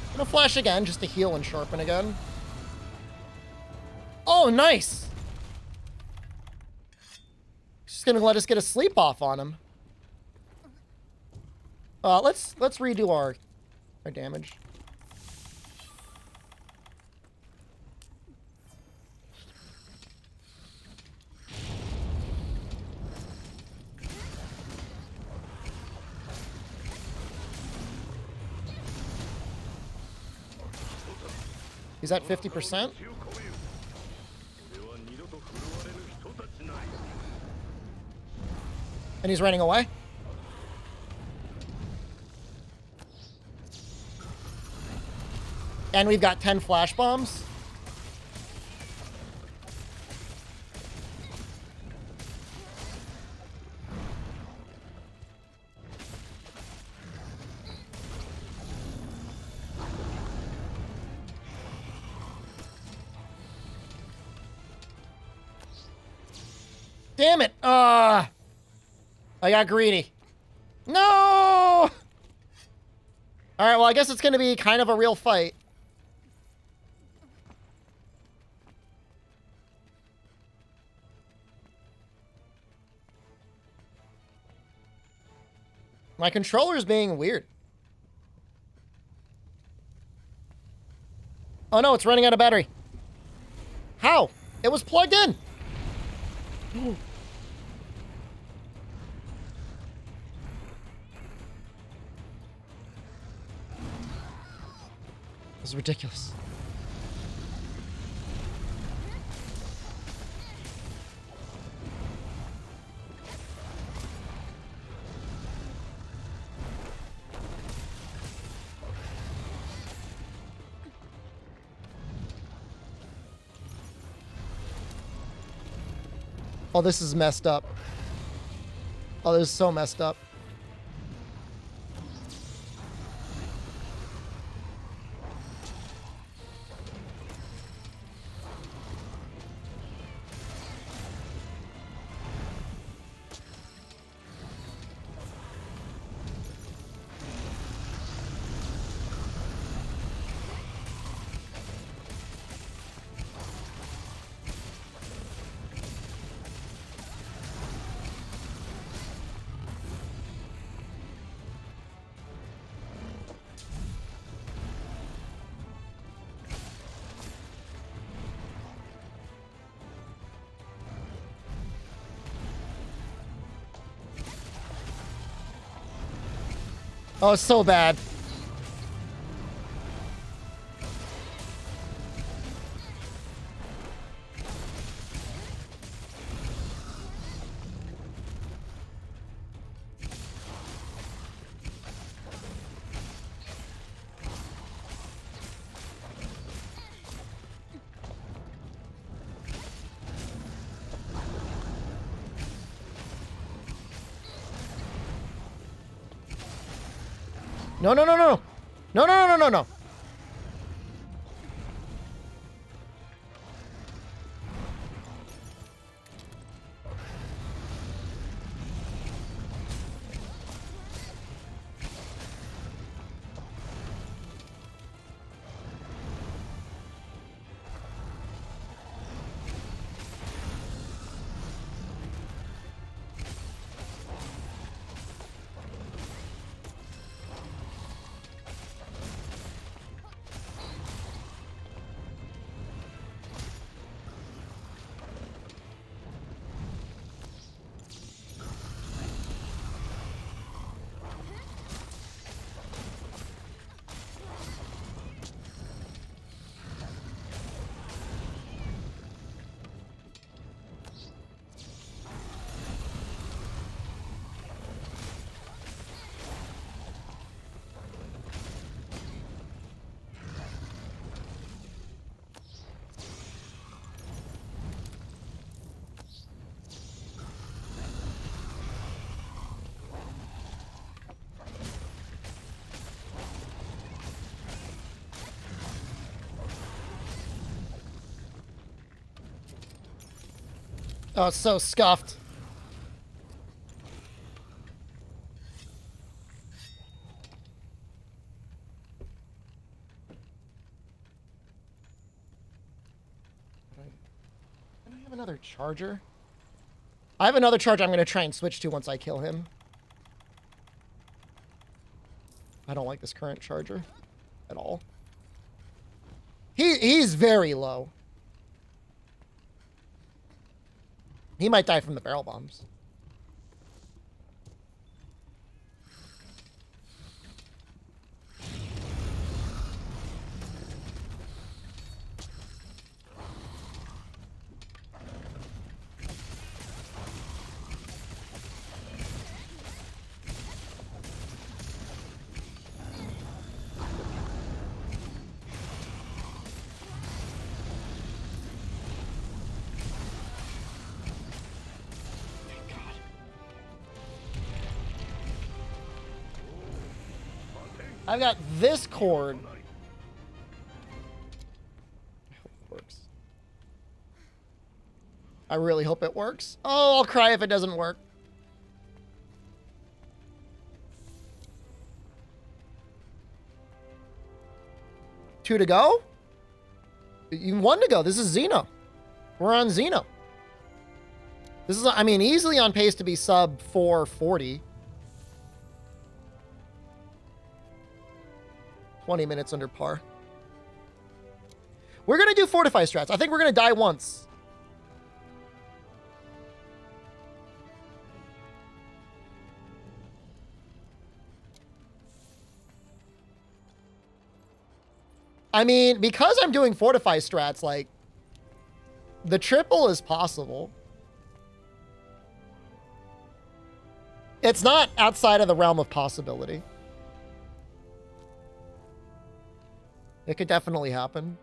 I'm gonna flash again just to heal and sharpen again. Oh, nice! Just gonna let us get a sleep off on him. Let's redo our damage. He's at 50%. And he's running away. And we've got 10 flash bombs. Damn it! I got greedy. No! Alright, well, I guess it's gonna be kind of a real fight. My controller's being weird. Oh no, it's running out of battery. How? It was plugged in! This is ridiculous. Oh, this is messed up. Oh, this is so messed up. Oh, it's so bad. No, no, no, no. No, no, no, no, no, no. Oh, it's so scuffed. Do I have another charger? I have another charger I'm going to try and switch to once I kill him. I don't like this current charger at all. He's very low. He might die from the barrel bombs. I've got this cord. I hope it works. I really hope it works. Oh, I'll cry if it doesn't work. Two to go? Even one to go. This is Xeno. We're on Xeno. This is, I mean, easily on pace to be sub 440. 20 minutes under par. We're going to do fortify strats. I think we're going to die once. I mean, because I'm doing fortify strats, like, the triple is possible. It's not outside of the realm of possibility. It could definitely happen.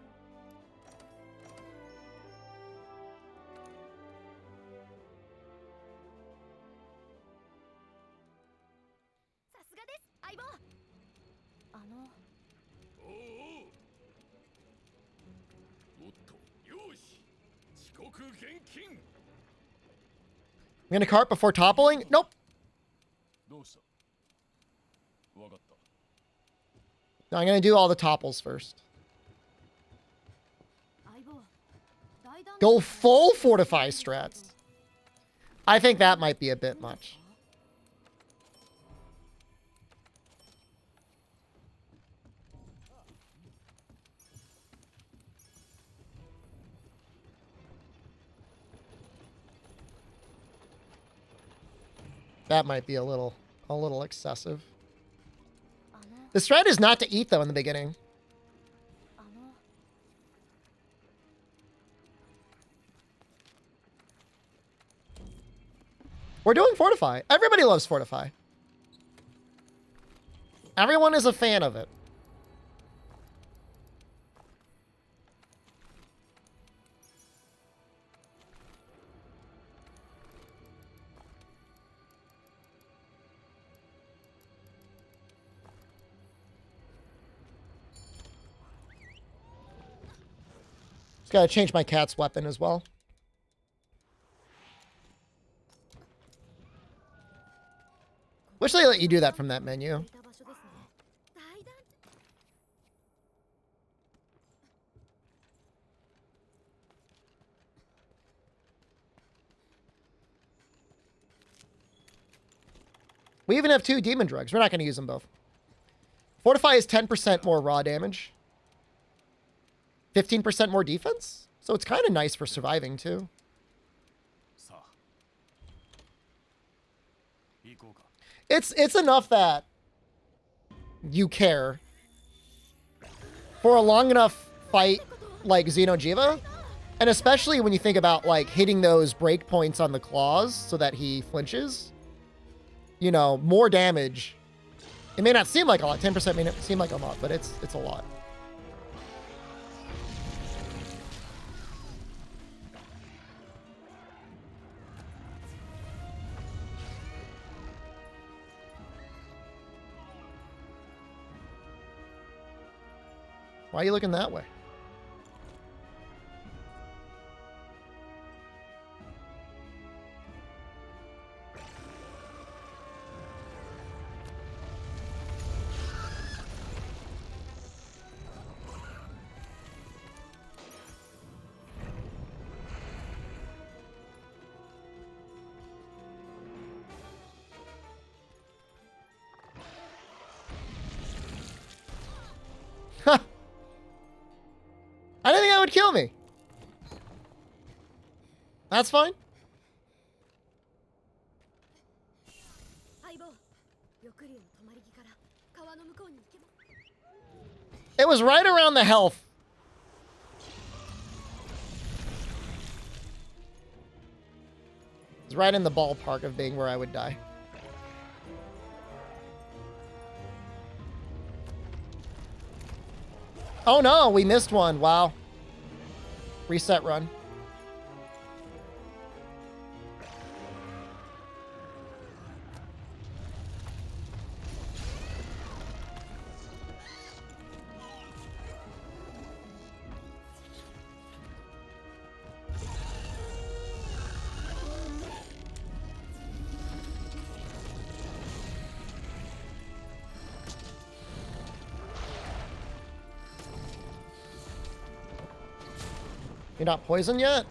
I'm gonna cart before toppling? Nope. No, I'm gonna do all the topples first. Go full fortify strats. I think that might be a bit much. That might be a little excessive. The strat is not to eat, though, in the beginning. We're doing Fortify. Everybody loves Fortify. Everyone is a fan of it. Just gotta change my cat's weapon as well. Wish they let you do that from that menu. We even have 2 demon drugs. We're not going to use them both. Fortify is 10% more raw damage. 15% more defense. So it's kind of nice for surviving too. It's enough that you care. For a long enough fight like Xeno Jiva, and especially when you think about like hitting those break points on the claws so that he flinches, you know, more damage. It may not seem like a lot. 10% may not seem like a lot, but it's a lot. Why are you looking that way? I didn't think that would kill me. That's fine. 相棒、翼竜の止まり木から川の向こうに行けば。 It was right around the health. It's right in the ballpark of being where I would die. Oh no, we missed one. Wow. Reset run. You're not poisoned yet?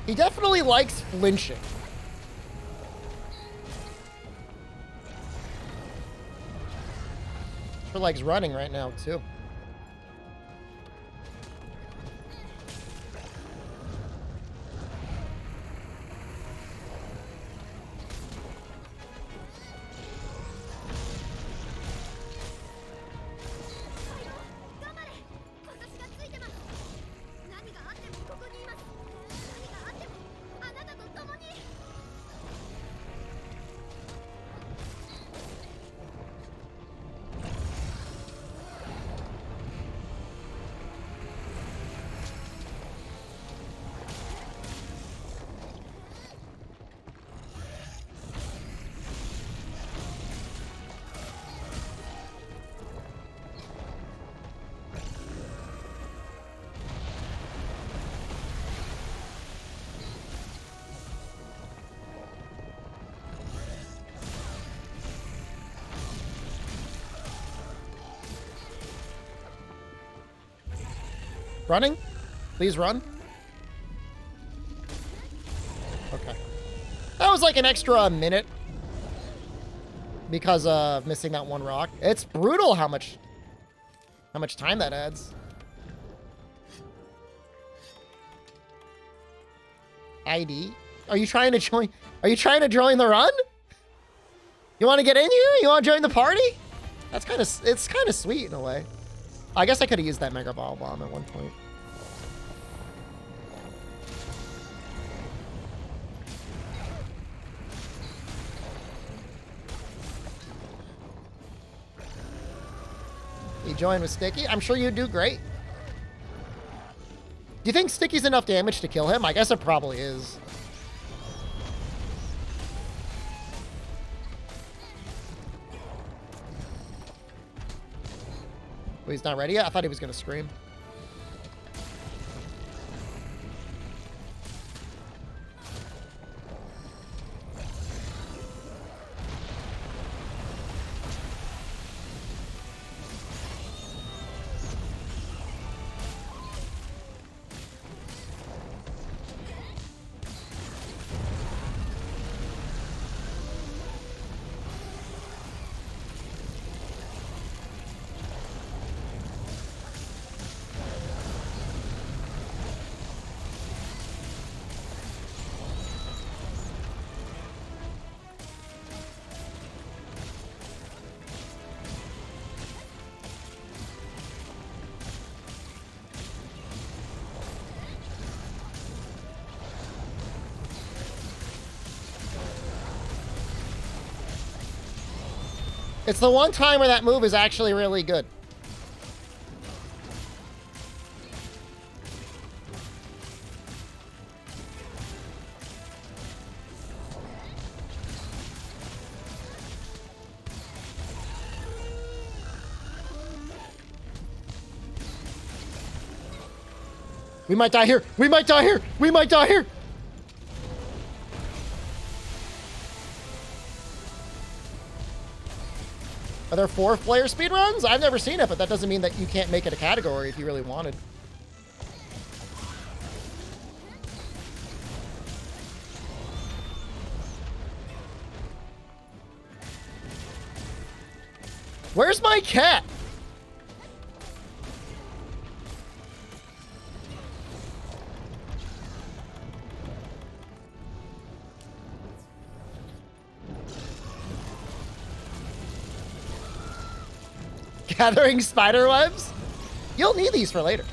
He definitely likes flinching. Sure likes running right now, too. Running? Please run. Okay. That was like an extra minute because of missing that one rock. It's brutal how much time that adds. ID? Are you trying to join? Are you trying to join the run? You want to get in here? You want to join the party? That's it's kind of sweet in a way. I guess I could have used that Mega Ball Bomb at one point. You join with Sticky? I'm sure you'd do great. Do you think Sticky's enough damage to kill him? I guess it probably is. Oh, he's not ready yet? I thought he was going to scream. It's the one time where that move is actually really good. We might die here. We might die here. We might die here. Are there 4-player speedruns? I've never seen it, but that doesn't mean that you can't make it a category if you really wanted. Where's my cat? Gathering spider webs? You'll need these for later.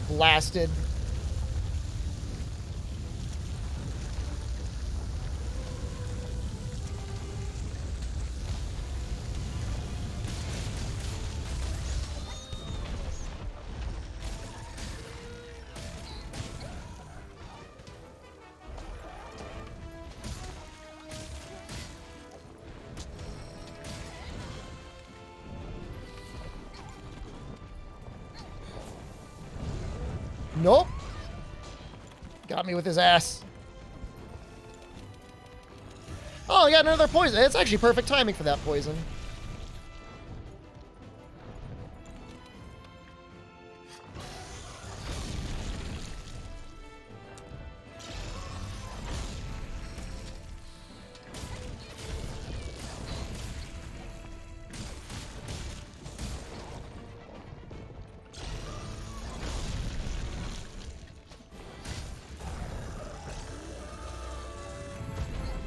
Blasted. Nope. Got me with his ass. Oh, I got another poison. It's actually perfect timing for that poison.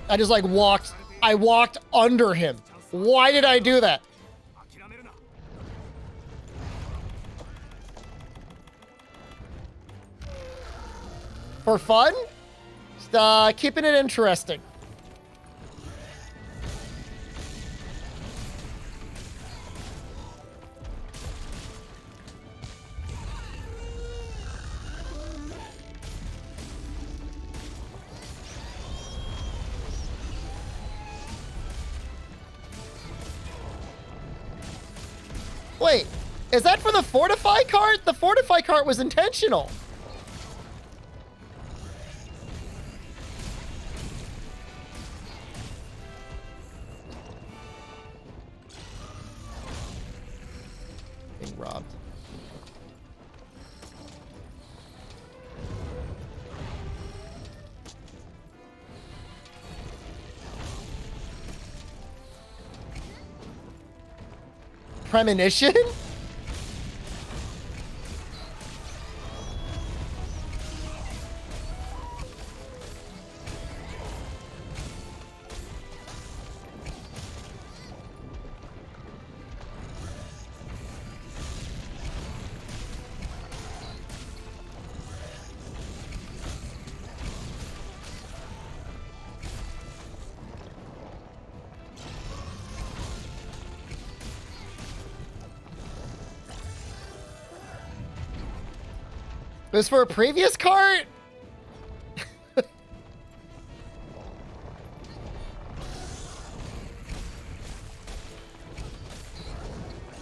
I just like I walked under him. Why did I do that? For fun? Just, keeping it interesting. Wait, is that for the Fortify cart? The Fortify cart was intentional. Being robbed. Premonition? It was for a previous cart?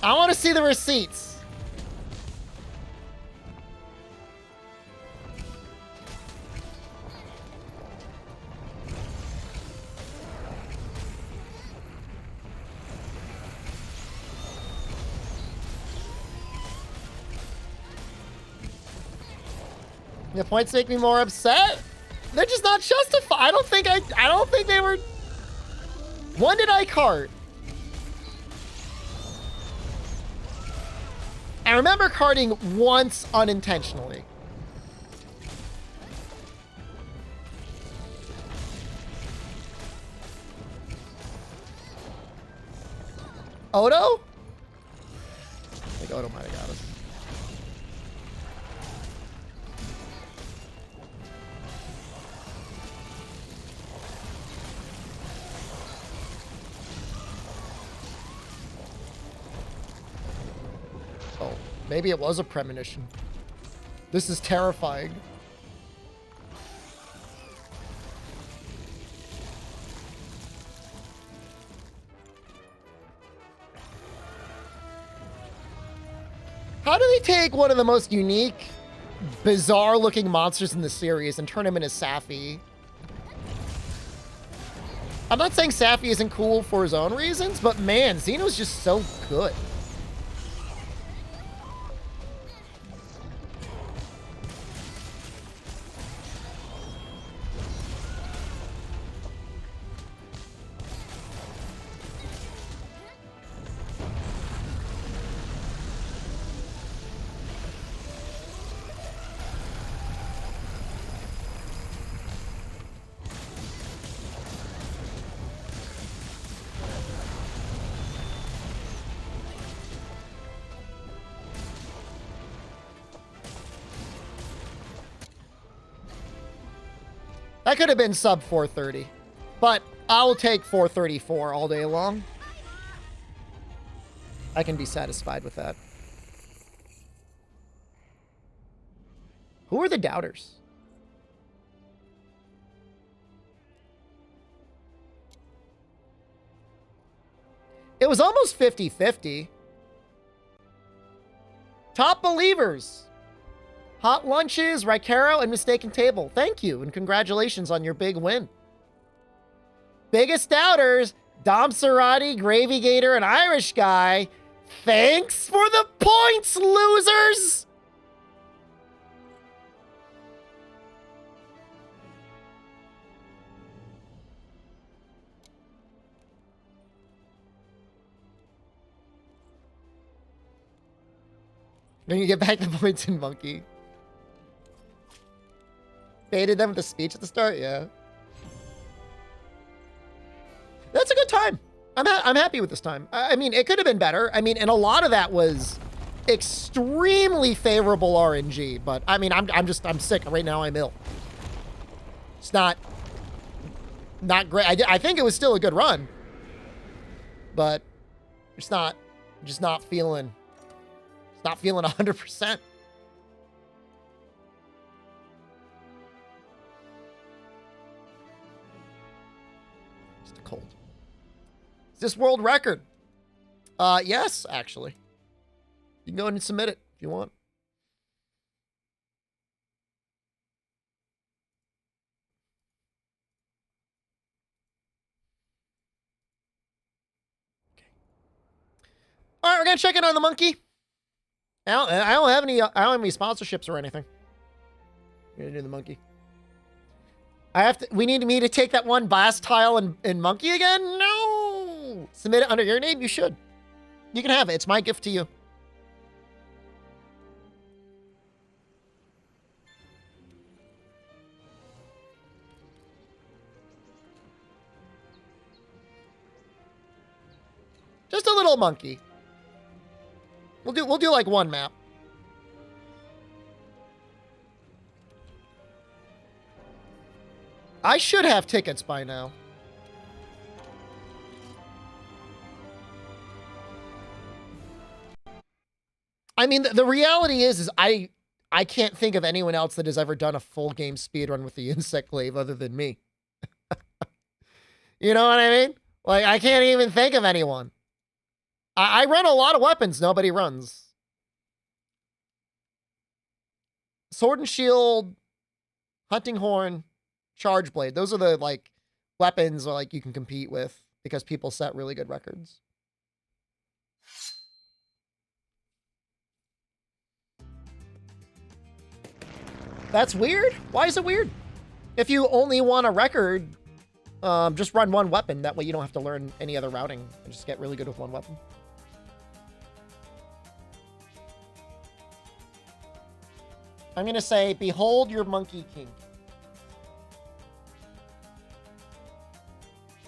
I want to see the receipts. The points make me more upset. They're just not justified. I don't think they were. When did I cart? I remember carting once unintentionally. Odo? Odo might have got us. Oh, maybe it was a premonition. This is terrifying. How do they take one of the most unique, bizarre-looking monsters in the series and turn him into Safi? I'm not saying Safi isn't cool for his own reasons, but man, Xeno's just so good. That could have been sub 430, but I'll take 434 all day long. I can be satisfied with that. Who are the doubters? It was almost 50-50. Top believers. Hot lunches, Ricaro, and mistaken table. Thank you, and congratulations on your big win. Biggest doubters, Dom Cerati, Gravy Gator, and Irish Guy. Thanks for the points, losers! Then you get back the points in Monkey. Baited them with the speech at the start, yeah. That's a good time. I'm happy with this time. I mean, it could have been better. I mean, and a lot of that was extremely favorable RNG. But I mean, I'm sick right now. I'm ill. It's not great. I think it was still a good run, but it's not. I'm just not feeling. It's not feeling 100%. Cold. Is this world record? Yes, actually. You can go ahead and submit it if you want. Okay. All right, we're gonna check in on the monkey. I don't have any sponsorships or anything. We're gonna do the monkey. We need me to take that one blast tile in Monkey again? No! Submit it under your name? You should. You can have it. It's my gift to you. Just a little monkey. We'll do like one map. I should have tickets by now. I mean, the reality is I can't think of anyone else that has ever done a full game speedrun with the insect glaive other than me. You know what I mean? Like, I can't even think of anyone. I run a lot of weapons nobody runs. Sword and shield, hunting horn, charge blade. Those are the like weapons like you can compete with because people set really good records. That's weird. Why is it weird? If you only want a record, just run one weapon. That way you don't have to learn any other routing and just get really good with one weapon. I'm gonna say, behold your monkey kink.